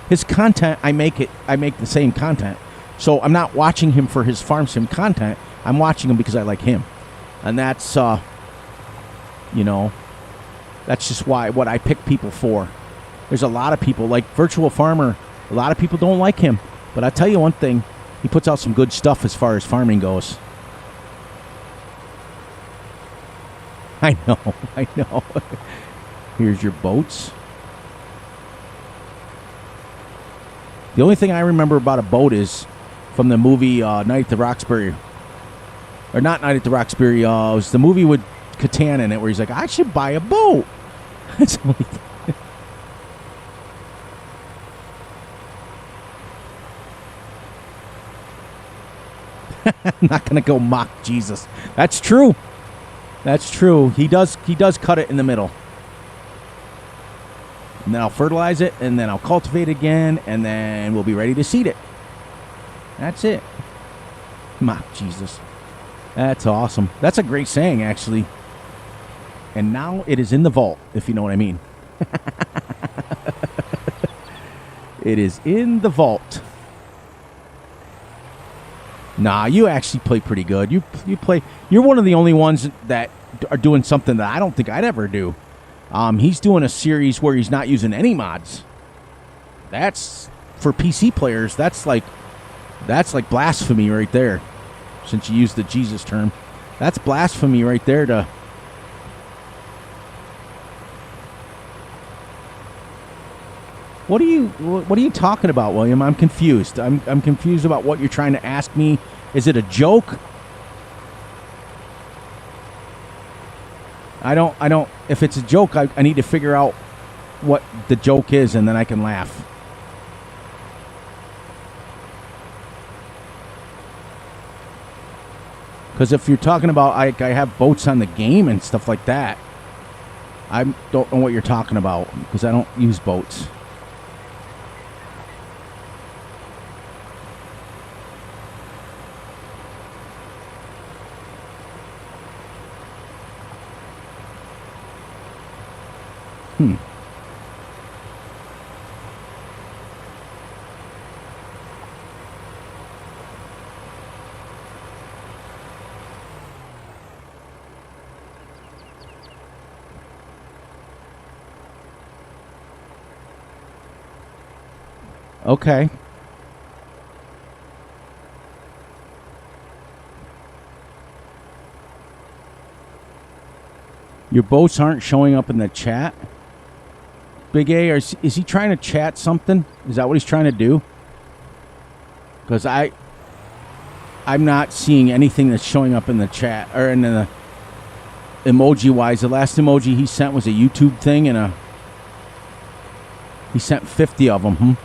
His content, I make the same content. So I'm not watching him for his farm sim content. I'm watching him because I like him. And that's, that's just what I pick people for. There's a lot of people, like Virtual Farmer, a lot of people don't like him. But I'll tell you one thing, he puts out some good stuff as far as farming goes. I know. Here's your boats. The only thing I remember about a boat is from the movie Night at the Roxbury. Or not Night at the Roxbury. It was the movie with Catan in it where he's like, I should buy a boat. That's the only thing. I'm not going to go mock Jesus. That's true. He does cut it in the middle. And then I'll fertilize it, and then I'll cultivate it again, and then we'll be ready to seed it. That's it. Mock Jesus. That's awesome. That's a great saying, actually. And now it is in the vault, if you know what I mean. It is in the vault. Nah, you actually play pretty good. You're one of the only ones that are doing something that I don't think I'd ever do. He's doing a series where he's not using any mods. That's, for PC players, that's like blasphemy right there. Since you used the Jesus term. That's blasphemy right there to... What are you talking about, William? I'm confused. I'm confused about what you're trying to ask me. Is it a joke? I don't if it's a joke, I need to figure out what the joke is and then I can laugh. Because if you're talking about I have boats on the game and stuff like that, I don't know what you're talking about because I don't use boats. Okay. Your boats aren't showing up in the chat? Big A, is he trying to chat something? Is that what he's trying to do? Because I'm not seeing anything that's showing up in the chat, or in the emoji-wise. The last emoji he sent was a YouTube thing, and he sent 50 of them,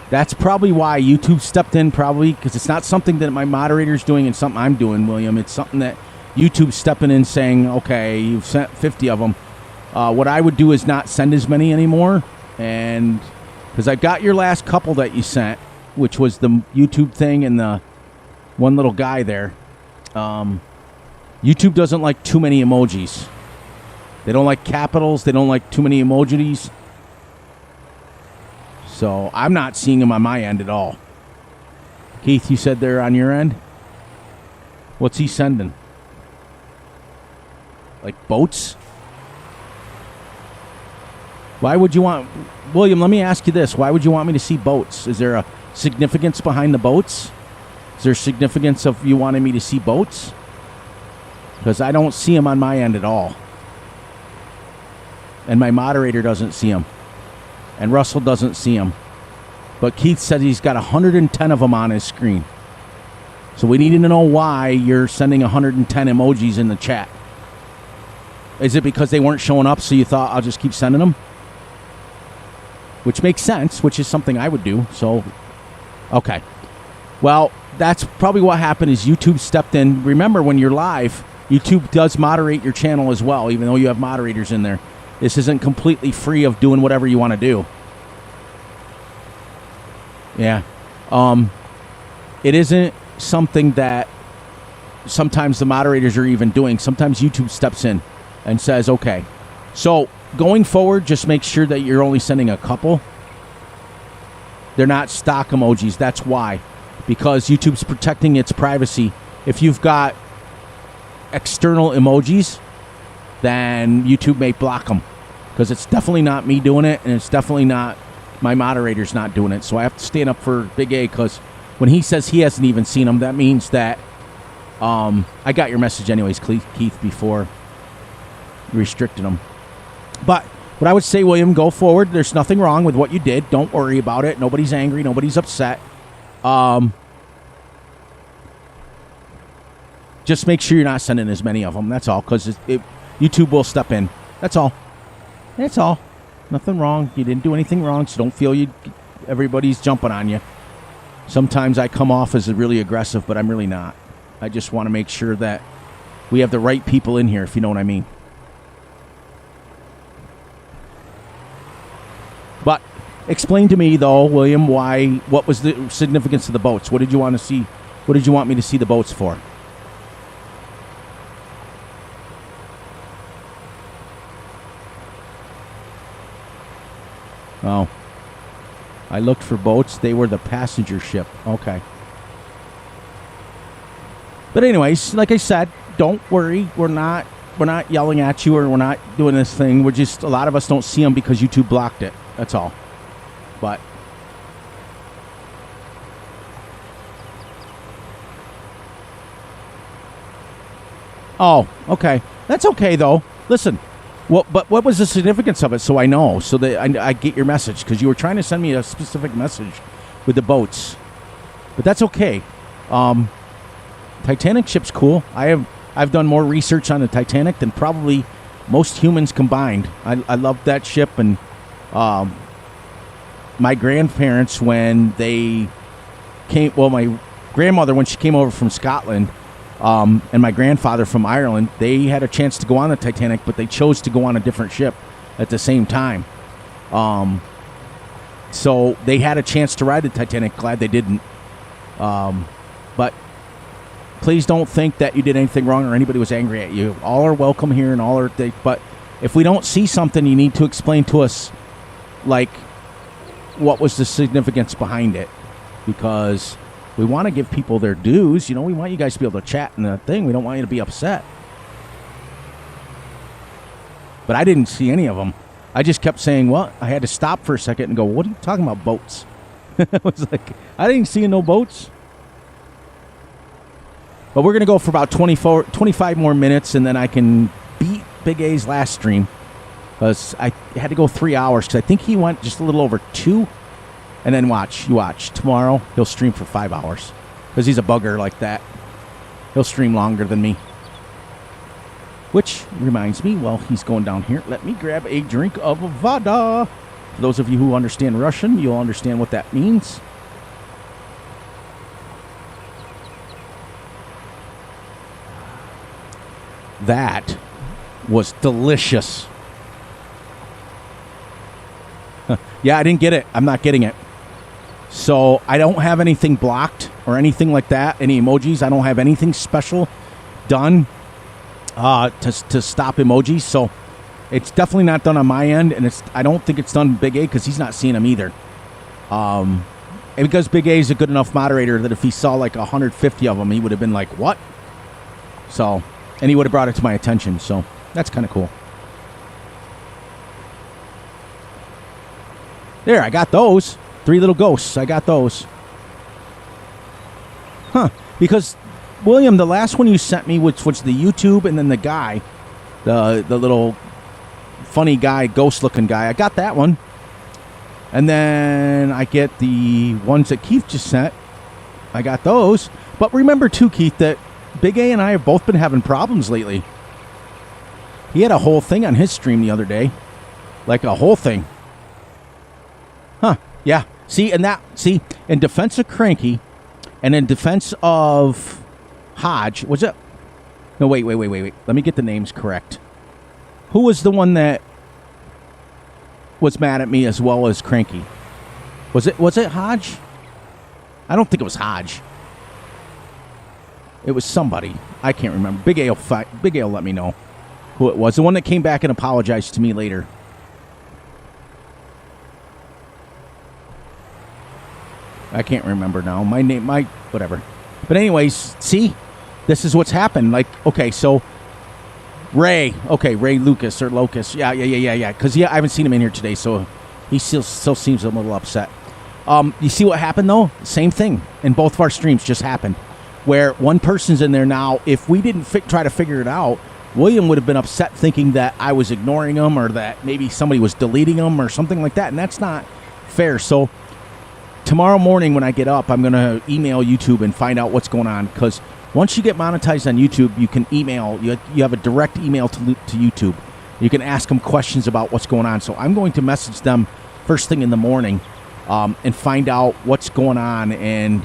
That's probably why YouTube stepped in, probably, because it's not something that my moderator's doing and something I'm doing, William. It's something that YouTube's stepping in saying, okay, you've sent 50 of them. What I would do is not send as many anymore, and because I got your last couple that you sent, which was the YouTube thing and the one little guy there. YouTube doesn't like too many emojis. They don't like capitals. They don't like too many emojis. So I'm not seeing them on my end at all. Keith, you said they're on your end? What's he sending? Like boats? Why would you want... William, let me ask you this. Why would you want me to see boats? Is there a significance behind the boats? Is there significance of you wanting me to see boats? Because I don't see them on my end at all. And my moderator doesn't see them. And Russell doesn't see them. But Keith said he's got 110 of them on his screen. So we need to know why you're sending 110 emojis in the chat. Is it because they weren't showing up, so you thought I'll just keep sending them? Which makes sense, which is something I would do. So, okay. Well, that's probably what happened is YouTube stepped in. Remember, when you're live, YouTube does moderate your channel as well, even though you have moderators in there. This isn't completely free of doing whatever you want to do. Yeah. It isn't something that sometimes the moderators are even doing. Sometimes YouTube steps in and says, okay. So going forward, just make sure that you're only sending a couple. They're not stock emojis. That's why. Because YouTube's protecting its privacy. If you've got external emojis, then YouTube may block them. Because it's definitely not me doing it, and it's definitely not my moderator's not doing it. So I have to stand up for Big A, because when he says he hasn't even seen them, that means that I got your message anyways, Keith, before you restricted them. But what I would say, William, go forward. There's nothing wrong with what you did. Don't worry about it. Nobody's angry. Nobody's upset. Just make sure you're not sending as many of them. That's all, because YouTube will step in. That's all. That's all. Nothing wrong. You didn't do anything wrong, so don't feel everybody's jumping on you. Sometimes I come off as really aggressive, but I'm really not. I just want to make sure that we have the right people in here, if you know what I mean. But explain to me, though, William, what was the significance of the boats? What did you want to see? What did you want me to see the boats for? Oh. I looked for boats. They were the passenger ship. Okay. But anyways, like I said, don't worry. We're not yelling at you, or we're not doing this thing. We're just, a lot of us don't see them because YouTube blocked it. That's all. But oh, okay. That's okay, though. Listen, but what was the significance of it, so I know, so that I get your message, because you were trying to send me a specific message with the boats. But that's okay. Titanic ship's cool. I've done more research on the Titanic than probably most humans combined. I love that ship, and my grandparents, when they came, well, my grandmother, when she came over from Scotland, and my grandfather from Ireland, they had a chance to go on the Titanic, but they chose to go on a different ship at the same time. So they had a chance to ride the Titanic. Glad they didn't. But Please don't think that you did anything wrong or anybody was angry at you. All are welcome here and all are... But if we don't see something, you need to explain to us, like, what was the significance behind it. Because we want to give people their dues. You know, we want you guys to be able to chat and the thing. We don't want you to be upset. But I didn't see any of them. I just kept saying, well, I had to stop for a second and go, what are you talking about, boats? I was like, I didn't see no boats. But we're going to go for about 25 more minutes, and then I can beat Big A's last stream. Because I had to go 3 hours, because I think he went just a little over 2. And then you watch. Tomorrow, he'll stream for 5 hours. Because he's a bugger like that. He'll stream longer than me. Which reminds me, while he's going down here, let me grab a drink of voda. For those of you who understand Russian, you'll understand what that means. That was delicious. Yeah, I didn't get it. I'm not getting it. So I don't have anything blocked or anything like that. Any emojis. I don't have anything special done to stop emojis. So it's definitely not done on my end. And I don't think it's done Big A because he's not seeing them either. And because Big A is a good enough moderator that if he saw like 150 of them, he would have been like, what? So... And he would have brought it to my attention, so that's kind of cool. There, I got those. 3 little ghosts, I got those. Huh, because, William, the last one you sent me, which was the YouTube and then the guy, the little funny guy, ghost-looking guy, I got that one. And then I get the ones that Keith just sent. I got those. But remember, too, Keith, that Big A and I have both been having problems lately. He had a whole thing on his stream the other day. Like a whole thing. Huh. Yeah. See, in defense of Cranky and in defense of Hodge, was it? No, wait. Let me get the names correct. Who was the one that was mad at me as well as Cranky? Was it Hodge? I don't think it was Hodge. It was somebody. I can't remember. Big A will let me know who it was. The one that came back and apologized to me later. I can't remember now. Whatever. But anyways, see? This is what's happened. Like, okay, so Ray. Okay, Ray Lucas or Locust. Yeah. Because I haven't seen him in here today, so he still seems a little upset. You see what happened, though? Same thing in both of our streams just happened. Where one person's in there now. If we didn't try to figure it out, William would have been upset thinking that I was ignoring him or that maybe somebody was deleting him or something like that, and that's not fair. So tomorrow morning when I get up, I'm going to email YouTube and find out what's going on, because once you get monetized on YouTube, you can email. You have a direct email to YouTube. You can ask them questions about what's going on. So I'm going to message them first thing in the morning and find out what's going on and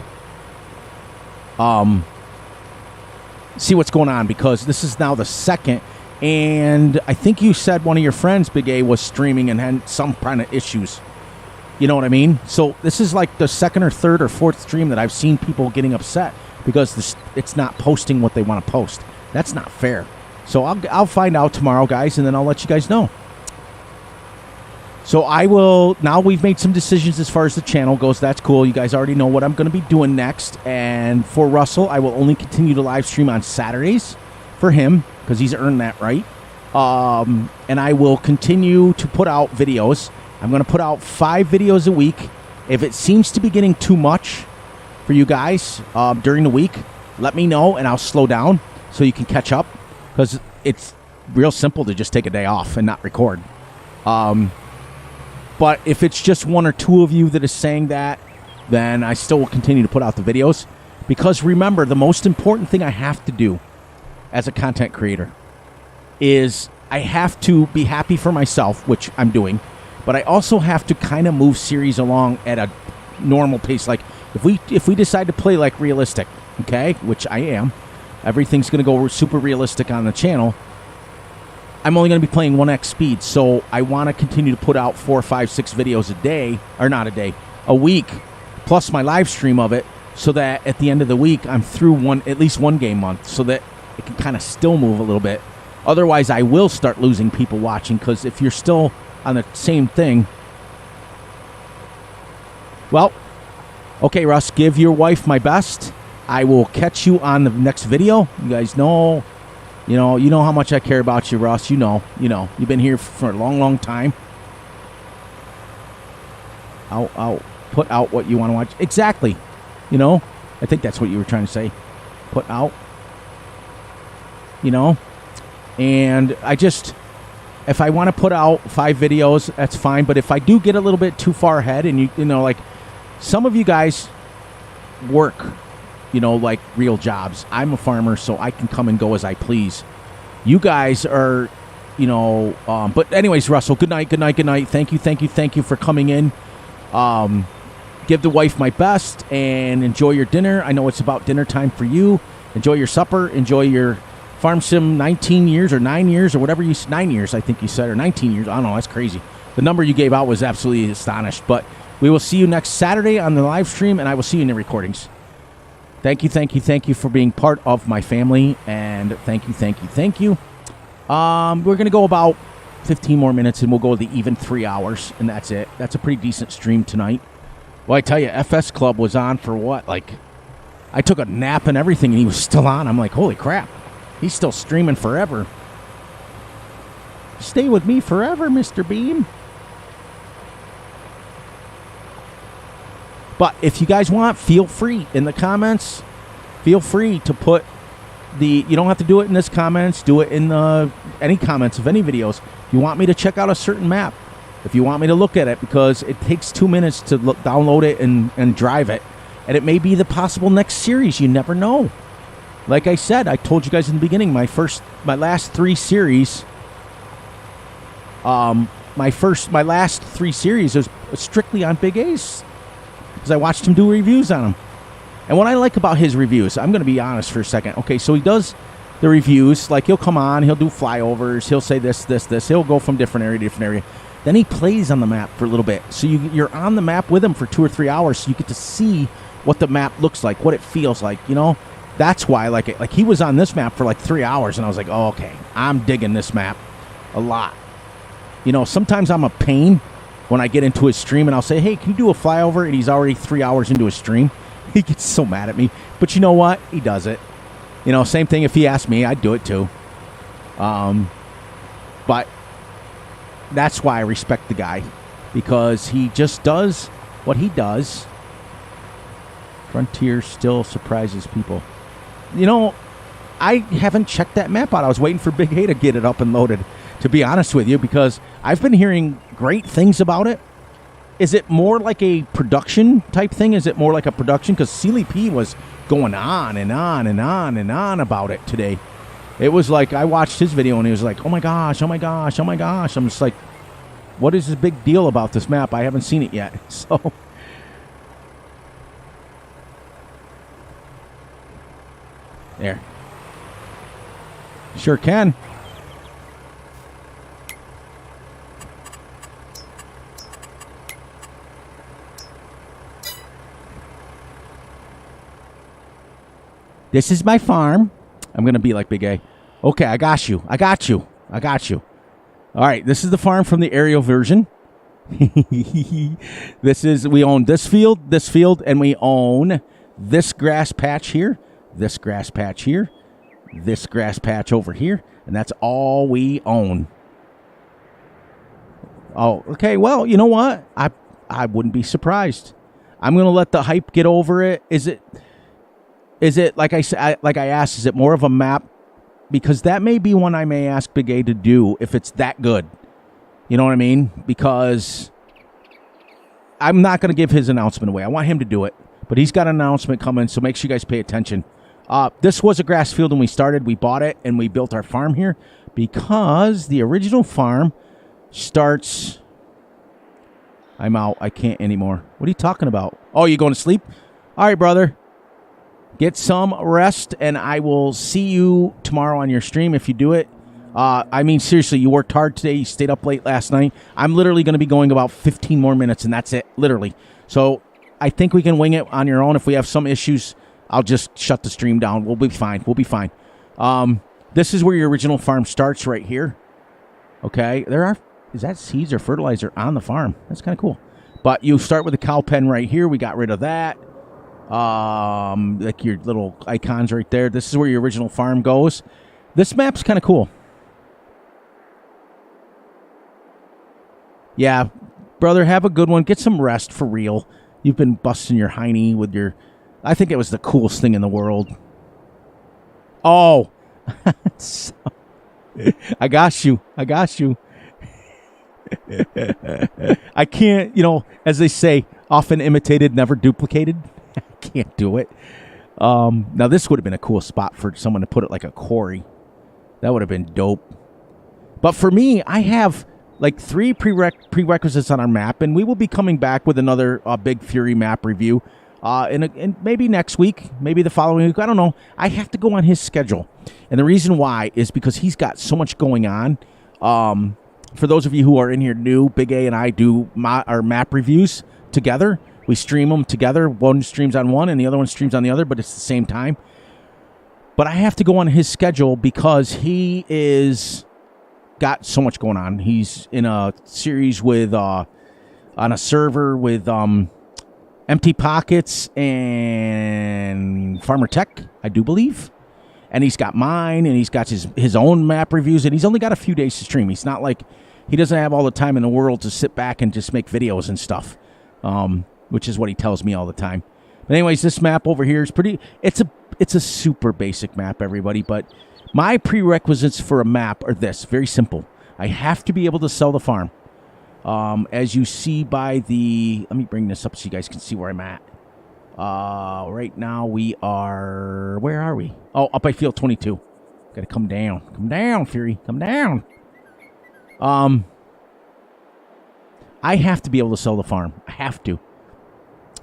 see what's going on, because this is now the second, and I think you said one of your friends, Big A, was streaming and had some kind of issues. You know what I mean? So this is like the second or third or fourth stream that I've seen people getting upset because it's not posting what they want to post. That's not fair. So I'll find out tomorrow, guys, and then I'll let you guys know. So now we've made some decisions as far as the channel goes. That's cool. You guys already know what I'm going to be doing next. And for Russell, I will only continue to live stream on Saturdays for him, because he's earned that right. And I will continue to put out videos. I'm going to put out 5 videos a week. If it seems to be getting too much for you guys during the week, let me know and I'll slow down so you can catch up, because it's real simple to just take a day off and not record. But if it's just 1 or 2 of you that is saying that, then I still will continue to put out the videos. Because remember, the most important thing I have to do as a content creator is I have to be happy for myself, which I'm doing, but I also have to kind of move series along at a normal pace. Like if we decide to play like realistic, okay, which I am, everything's going to go super realistic on the channel. I'm only going to be playing 1x speed, so I want to continue to put out 4, 5, 6 videos a day, or not a day, a week, plus my live stream of it so that at the end of the week I'm through at least one game month, so that it can kind of still move a little bit. Otherwise, I will start losing people watching, because if you're still on the same thing, well, okay, Russ, give your wife my best. I will catch you on the next video. You guys know, you know how much I care about you, Russ. You know, you've been here for a long, long time. I'll put out what you want to watch. Exactly. I think that's what you were trying to say. Put out. And if I want to put out 5 videos, that's fine. But if I do get a little bit too far ahead, and like some of you guys work, like real jobs. I'm a farmer, so I can come and go as I please. You guys are, but anyways, Russell, good night. Thank you for coming in. Give the wife my best and enjoy your dinner. I know it's about dinner time for you. Enjoy your supper. Enjoy your Farm Sim 19 years or 9 years or whatever 9 years, I think you said, or 19 years. I don't know. That's crazy. The number you gave out was absolutely astonished. But we will see you next Saturday on the live stream, and I will see you in the recordings. Thank you for being part of my family, and thank you. We're going to go about 15 more minutes, and we'll go the even 3 hours, and that's it. That's a pretty decent stream tonight. Well, I tell you, FS Club was on for what? Like, I took a nap and everything, and he was still on. I'm like, holy crap. He's still streaming forever. Stay with me forever, Mr. Beam. But if you guys want, feel free in the comments. Feel free to put you don't have to do it in this comments. Do it in any comments of any videos. If you want me to check out a certain map, if you want me to look at it, because it takes 2 minutes to download it and drive it. And it may be the possible next series. You never know. Like I said, I told you guys in the beginning, my last 3 series, my last 3 series was strictly on Big Ace, because I watched him do reviews on them. And what I like about his reviews, I'm going to be honest for a second. Okay, so he does the reviews, like he'll come on, he'll do flyovers, he'll say this, he'll go from different area to different area. Then he plays on the map for a little bit. So you're on the map with him for 2 or 3 hours, so you get to see what the map looks like, what it feels like, That's why I like it. Like, he was on this map for like 3 hours, and I was like, oh, okay, I'm digging this map a lot. Sometimes I'm a pain when I get into his stream, and I'll say, hey, can you do a flyover? And he's already 3 hours into his stream. He gets so mad at me. But you know what? He does it. Same thing if he asked me, I'd do it too. But that's why I respect the guy, because he just does what he does. Frontier still surprises people. I haven't checked that map out. I was waiting for Big A to get it up and loaded, to be honest with you, because I've been hearing great things about it. Is it more like a production type thing? Is it more like a production? Because Sealy P was going on and on and on and on about it today. It was like, I watched his video and he was like, oh my gosh. I'm just like, what is this big deal about this map? I haven't seen it yet. So... There. Sure can. This is my farm. I'm going to be like Big A. Okay, I got you. All right, this is the farm from the aerial version. We own this field, and we own this grass patch here. This grass patch here, this grass patch over here, and that's all we own. Oh, okay, well, you know what? I wouldn't be surprised. I'm going to let the hype get over it. Is it like I asked, is it more of a map? Because that may be one I may ask Big A to do if it's that good. You know what I mean? Because I'm not going to give his announcement away. I want him to do it. But he's got an announcement coming, so make sure you guys pay attention. This was a grass field when we started. We bought it, and we built our farm here because the original farm starts... I'm out. I can't anymore. What are you talking about? Oh, you going to sleep? All right, brother. Get some rest, and I will see you tomorrow on your stream if you do it. I mean, seriously, you worked hard today. You stayed up late last night. I'm literally going to be going about 15 more minutes, and that's it, literally. So I think we can wing it on your own. If we have some issues, I'll just shut the stream down. We'll be fine. We'll be fine. This is where your original farm starts right here. Okay. Is that seeds or fertilizer on the farm? That's kind of cool. But you start with the cow pen right here. We got rid of that. Like your little icons right there. This is where your original farm goes. This map's kind of cool. Yeah, brother, have a good one. Get some rest for real. You've been busting your hiney with your... I think it was the coolest thing in the world. Oh. I got you. I can't, as they say, often imitated, never duplicated. I can't do it. Now, this would have been a cool spot for someone to put it like a quarry. That would have been dope. But for me, I have like 3 prerequisites on our map, and we will be coming back with another Big Fury map review in maybe next week, maybe the following week. I don't know. I have to go on his schedule. And the reason why is because he's got so much going on. For those of you who are in here new, Big A and I do our map reviews together. We stream them together. One streams on one and the other one streams on the other, but it's the same time. But I have to go on his schedule because he is got so much going on. He's in a series with on a server with Empty Pockets and Farmer Tech, I do believe. And he's got mine, and he's got his own map reviews, and he's only got a few days to stream. He's not like he doesn't have all the time in the world to sit back and just make videos and stuff, which is what he tells me all the time. But anyways, this map over here is pretty. It's a super basic map, everybody. But my prerequisites for a map are this: very simple. I have to be able to sell the farm. As you see by the, let me bring this up so you guys can see where I'm at. Right now we are, where are we? Oh, up by field 22. Got to come down. Come down, Fury. Come down. I have to be able to sell the farm. I have to.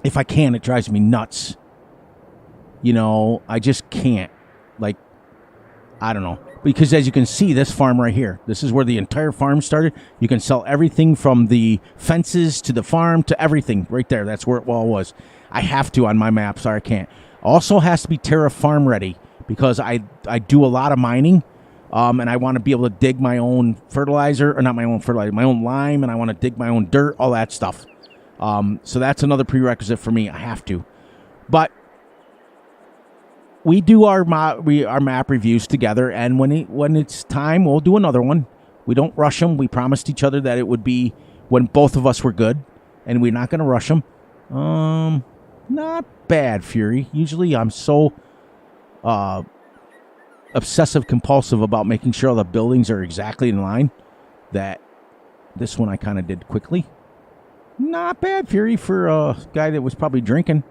If I can, it drives me nuts. I just can't. Like, I don't know. Because as you can see, this farm right here, this is where the entire farm started. You can sell everything from the fences to the farm to everything right there. That's where it all was. I have to on my map. Sorry, I can't. Also has to be Terra Farm ready because I do a lot of mining. And I want to be able to dig my own fertilizer, or not my own fertilizer, my own lime, and I want to dig my own dirt, all that stuff. So that's another prerequisite for me. I have to. But we do our map reviews together, and when it's time, we'll do another one. We don't rush them. We promised each other that it would be when both of us were good, and we're not going to rush them. Not bad, Fury. Usually I'm so obsessive compulsive about making sure all the buildings are exactly in line that this one I kind of did quickly. Not bad, Fury, for a guy that was probably drinking.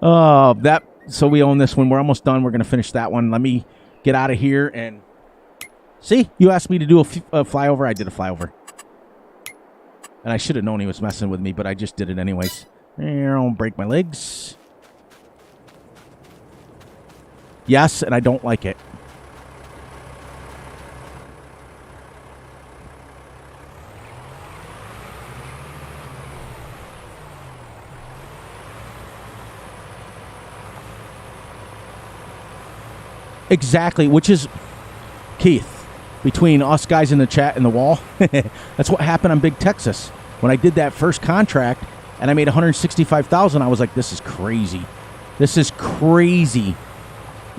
So we own this one. We're almost done. We're going to finish that one. Let me get out of here and see. You asked me to do a flyover. I did a flyover. And I should have known he was messing with me, but I just did it anyways. Don't break my legs. Yes, and I don't like it. Exactly, which is, Keith, between us guys in the chat and the wall, that's what happened on Big Texas. When I did that first contract and I made $165,000, I was like, this is crazy. This is crazy.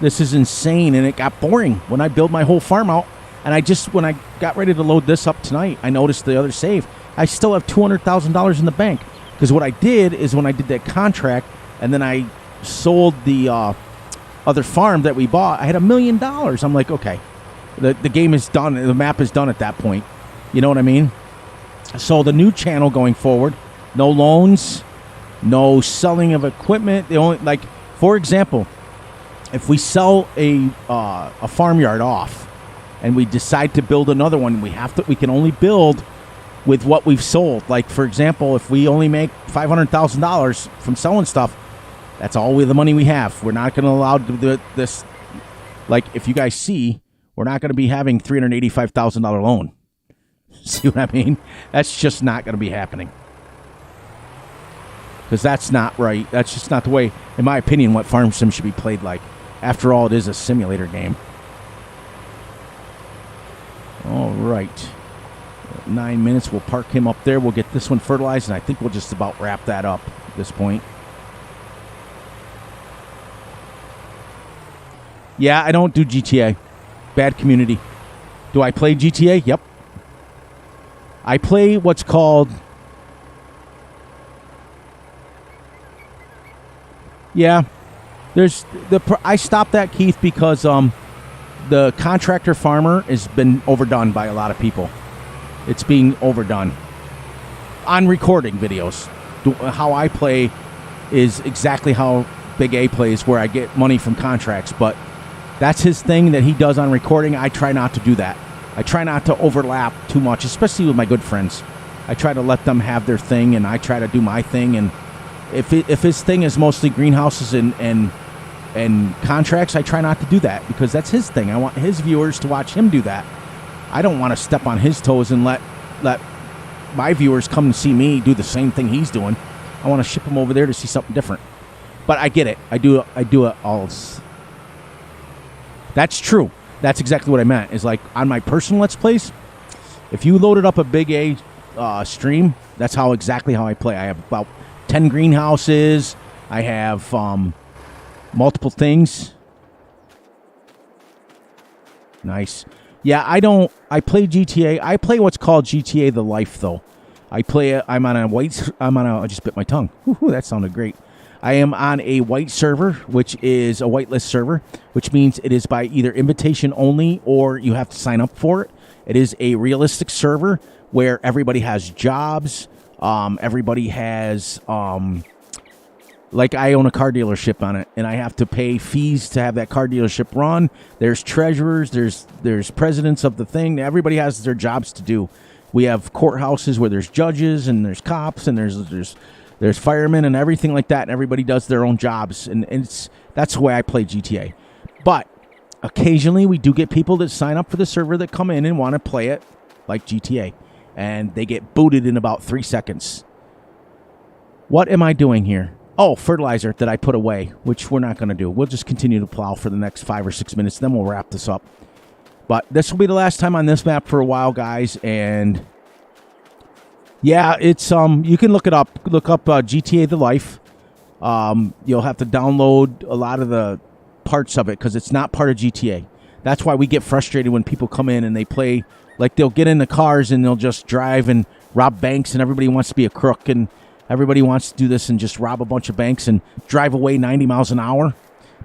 This is insane, and it got boring when I built my whole farm out. And when I got ready to load this up tonight, I noticed the other save. I still have $200,000 in the bank. Because what I did is when I did that contract and then I sold the other farm that we bought, I had $1 million. I'm like, okay, the game is done. The map is done at that point. You know what I mean? So the new channel going forward, no loans, no selling of equipment. The only, like, for example, if we sell a farmyard off and we decide to build another one, we can only build with what we've sold. Like, for example, if we only make $500,000 from selling stuff, that's all the money we have. We're not going to allow this. Like, if you guys see, we're not going to be having $385,000 loan. See what I mean? That's just not going to be happening. because that's not right. That's just not the way, in my opinion, what Farm Sim should be played like. After all, it is a simulator game. All right. 9 minutes. We'll park him up there. We'll get this one fertilized, and I think we'll just about wrap that up at this point. Yeah, I don't do GTA. Bad community. Do I play GTA? Yep. I play what's called... Yeah. I stopped that, Keith, because the contractor farmer has been overdone by a lot of people. It's being overdone. On recording videos. How I play is exactly how Big A plays, where I get money from contracts, but that's his thing that he does on recording. I try not to do that. I try not to overlap too much, especially with my good friends. I try to let them have their thing, and I try to do my thing. And if his thing is mostly greenhouses and contracts, I try not to do that because that's his thing. I want his viewers to watch him do that. I don't want to step on his toes and let my viewers come and see me do the same thing he's doing. I want to ship them over there to see something different. But I get it. I do it all. That's true. That's exactly what I meant. Is like on my personal Let's Plays, if you loaded up a Big A stream, that's exactly how I play. I have about 10 greenhouses. I have multiple things. Nice. Yeah, I play GTA. I play what's called GTA The Life, though. I just bit my tongue. Woo-hoo, that sounded great. I am on a white server, which is a whitelist server, which means it is by either invitation only or you have to sign up for it. It is a realistic server where everybody has jobs. Everybody has, like I own a car dealership on it, and I have to pay fees to have that car dealership run. There's treasurers, there's presidents of the thing. Everybody has their jobs to do. We have courthouses where there's judges and there's cops and there's firemen and everything like that, and everybody does their own jobs, and that's the way I play GTA. But occasionally we do get people that sign up for the server that come in and want to play it like GTA, and they get booted in about 3 seconds. What am I doing here? Oh, fertilizer that I put away, which we're not going to do. We'll just continue to plow for the next 5 or 6 minutes, then we'll wrap this up. But this will be the last time on this map for a while, guys, and... yeah, it's you can look it up. Look up GTA The Life. You'll have to download a lot of the parts of it because it's not part of GTA. That's why we get frustrated when people come in and they play, like they'll get in the cars and they'll just drive and rob banks, and everybody wants to be a crook, and everybody wants to do this and just rob a bunch of banks and drive away 90 miles an hour.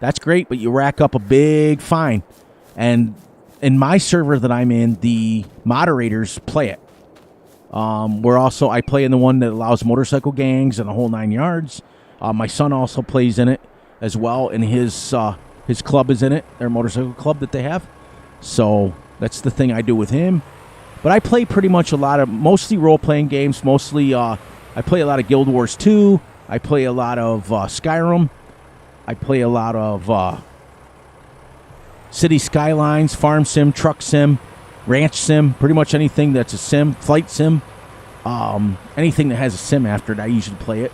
That's great, but you rack up a big fine. And in my server that I'm in, the moderators play it. I play in the one that allows motorcycle gangs and the whole 9 yards. My son also plays in it as well, and his club is in it, their motorcycle club that they have. So that's the thing I do with him. But I play pretty much mostly role-playing games. Mostly, I play a lot of Guild Wars 2. I play a lot of Skyrim. I play a lot of City Skylines, Farm Sim, Truck Sim, Ranch Sim, pretty much anything that's a sim, Flight Sim, anything that has a sim after it, I usually play it.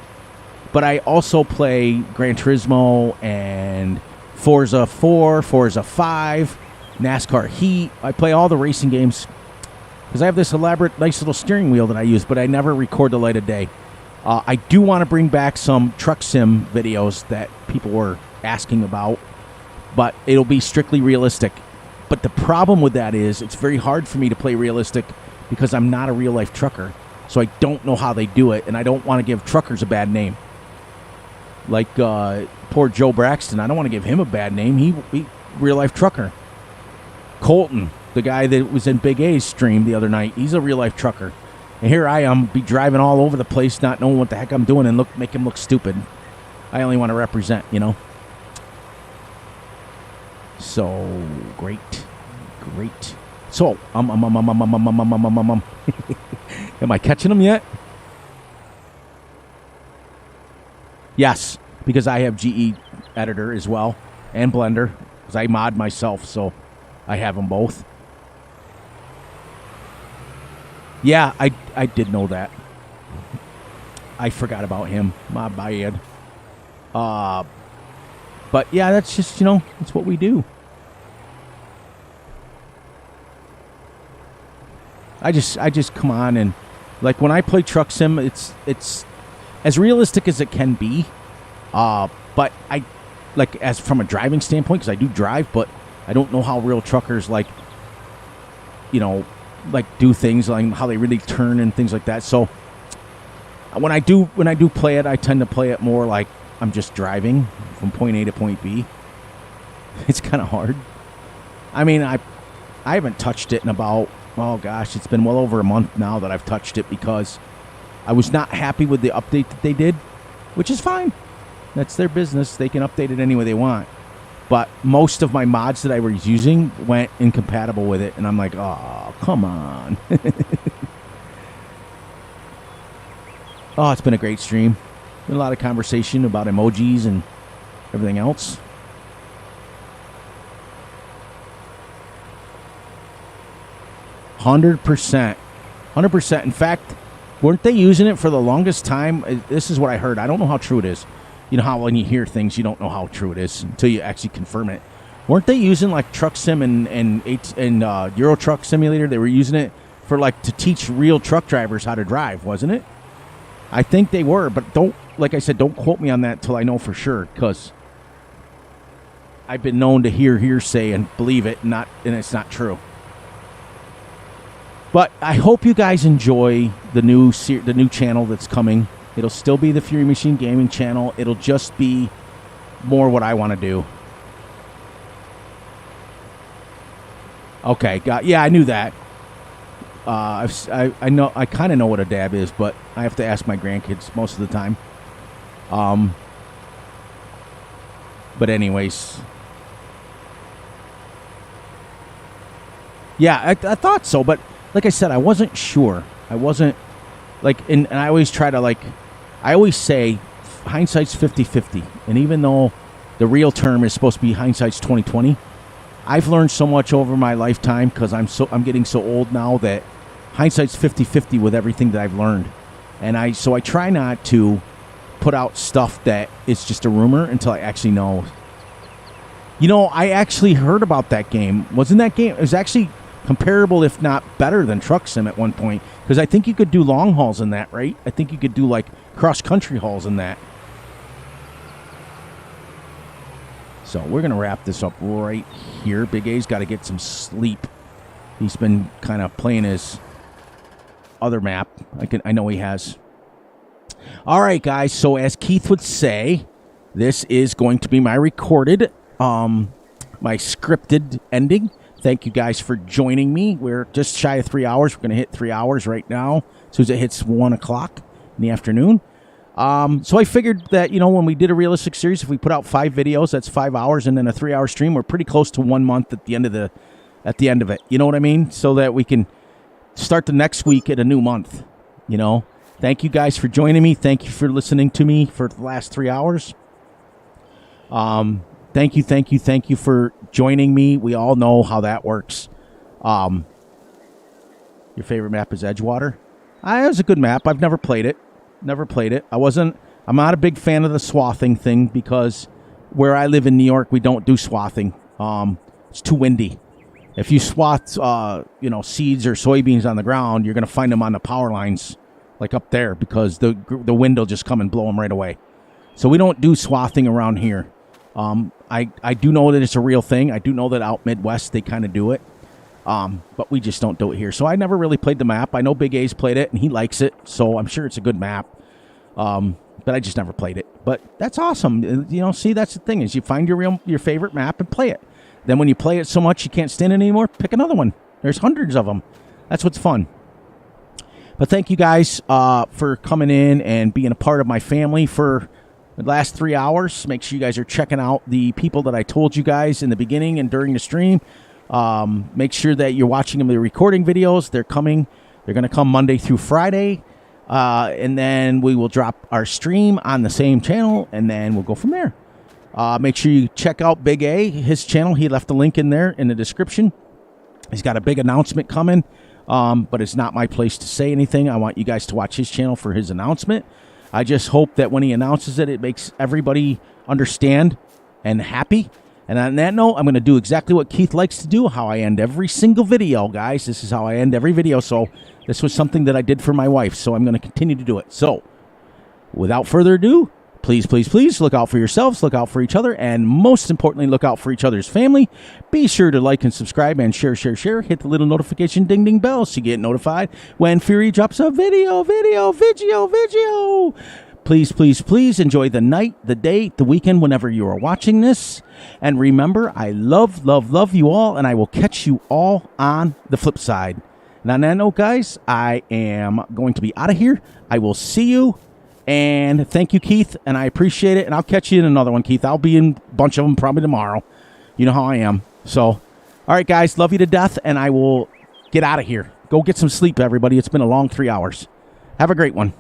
But I also play Gran Turismo and Forza 4, Forza 5, NASCAR Heat. I play all the racing games because I have this elaborate, nice little steering wheel that I use, but I never record the light of day. I do want to bring back some truck sim videos that people were asking about, but it'll be strictly realistic. But the problem with that is it's very hard for me to play realistic because I'm not a real-life trucker. So I don't know how they do it, and I don't want to give truckers a bad name. Like poor Joe Braxton, I don't want to give him a bad name. He real-life trucker. Colton, the guy that was in Big A's stream the other night, he's a real-life trucker. And here I am, be driving all over the place, not knowing what the heck I'm doing, and make him look stupid. I only want to represent, you know. So great. So am I catching them yet? Yes, because I have GE Editor as well and Blender, because I mod myself, so I have them both. Yeah, I did know that. I forgot about him. My bad. But yeah, that's just, that's what we do. I just come on, and like when I play Truck Sim, it's as realistic as it can be. But I like, as from a driving standpoint, because I do drive, but I don't know how real truckers like do things, like how they really turn and things like that. So when I do play it, I tend to play it more like I'm just driving from point A to point B. It's kind of hard. I mean, I haven't touched it in about, oh gosh, it's been well over a month now that I've touched it, because I was not happy with the update that they did, which is fine. That's their business. They can update it any way they want. But most of my mods that I was using went incompatible with it, and I'm like, oh, come on. Oh, it's been a great stream. Been a lot of conversation about emojis and everything else. $100%. In fact, weren't they using it for the longest time? This is what I heard. I don't know how true it is. You know how when you hear things, you don't know how true it is until you actually confirm it. Weren't they using like Truck Sim and Euro Truck Simulator? They were using it for like to teach real truck drivers how to drive, wasn't it? I think they were, but like I said, don't quote me on that till I know for sure, because I've been known to hear hearsay and believe it, and it's not true. But I hope you guys enjoy the new channel that's coming. It'll still be the Fury Machine Gaming channel. It'll just be more what I want to do. Okay, yeah, I knew that. I know, I kind of know what a dab is, but I have to ask my grandkids most of the time. But anyways, yeah, I thought so, but like I said, I wasn't sure. I wasn't like, and I always try to I always say hindsight's 50-50, and even though the real term is supposed to be hindsight's 20-20, I've learned so much over my lifetime, because I'm getting so old now, that hindsight's 50-50 with everything that I've learned. And so I try not to put out stuff that is just a rumor until I actually know. I actually heard about that game. Wasn't that game? It was actually comparable, if not better, than Truck Sim at one point, because I think you could do long hauls in that, right? I think you could do like cross-country hauls in that. So we're going to wrap this up right here. Big A's got to get some sleep. He's been kind of playing his other map. I know he has. All right, guys. So as Keith would say, this is going to be my recorded, my scripted ending. Thank you guys for joining me. We're just shy of 3 hours. We're going to hit 3 hours right now, as soon as it hits 1 o'clock in the afternoon. So I figured that, when we did a realistic series, if we put out 5 videos, that's 5 hours, and then a 3-hour stream, we're pretty close to 1 month at the end of it. You know what I mean? So that we can start the next week at a new month. Thank you guys for joining me. Thank you for listening to me for the last 3 hours. Thank you for joining me. We all know how that works. Your favorite map is Edgewater? It was a good map. I've never played it. I'm not a big fan of the swathing thing, because where I live in New York, we don't do swathing. It's too windy. If you swath, seeds or soybeans on the ground, you're going to find them on the power lines, like up there, because the wind will just come and blow them right away. So we don't do swathing around here. I do know that it's a real thing. I do know that out Midwest they kind of do it. But we just don't do it here. So I never really played the map. I know Big A's played it, and he likes it, so I'm sure it's a good map. But I just never played it. But that's awesome. See, that's the thing, is you find your favorite map and play it. Then when you play it so much you can't stand it anymore, pick another one. There's hundreds of them. That's what's fun. But thank you guys for coming in and being a part of my family for the last 3 hours. Make sure you guys are checking out the people that I told you guys in the beginning and during the stream. Make sure that you're watching them, the recording videos. They're coming. They're going to come Monday through Friday. And then we will drop our stream on the same channel, and then we'll go from there. Make sure you check out Big A, his channel. He left a link in there in the description. He's got a big announcement coming, but it's not my place to say anything. I want you guys to watch his channel for his announcement. I just hope that when he announces it, it makes everybody understand and happy. And on that note, I'm going to do exactly what Keith likes to do, how I end every single video, guys. This is how I end every video. So this was something that I did for my wife, so I'm going to continue to do it. So without further ado, please, please, please look out for yourselves, look out for each other, and most importantly, look out for each other's family. Be sure to like and subscribe and share. Hit the little notification ding ding bell so you get notified when Fury drops a video. Please, please, please enjoy the night, the day, the weekend, whenever you are watching this. And remember, I love you all, and I will catch you all on the flip side. And on that note, guys, I am going to be out of here. I will see you. And thank you, Keith, and I appreciate it. And I'll catch you in another one, Keith. I'll be in a bunch of them probably tomorrow. You know how I am. So, all right, guys, love you to death, and I will get out of here. Go get some sleep, everybody. It's been a long 3 hours. Have a great one.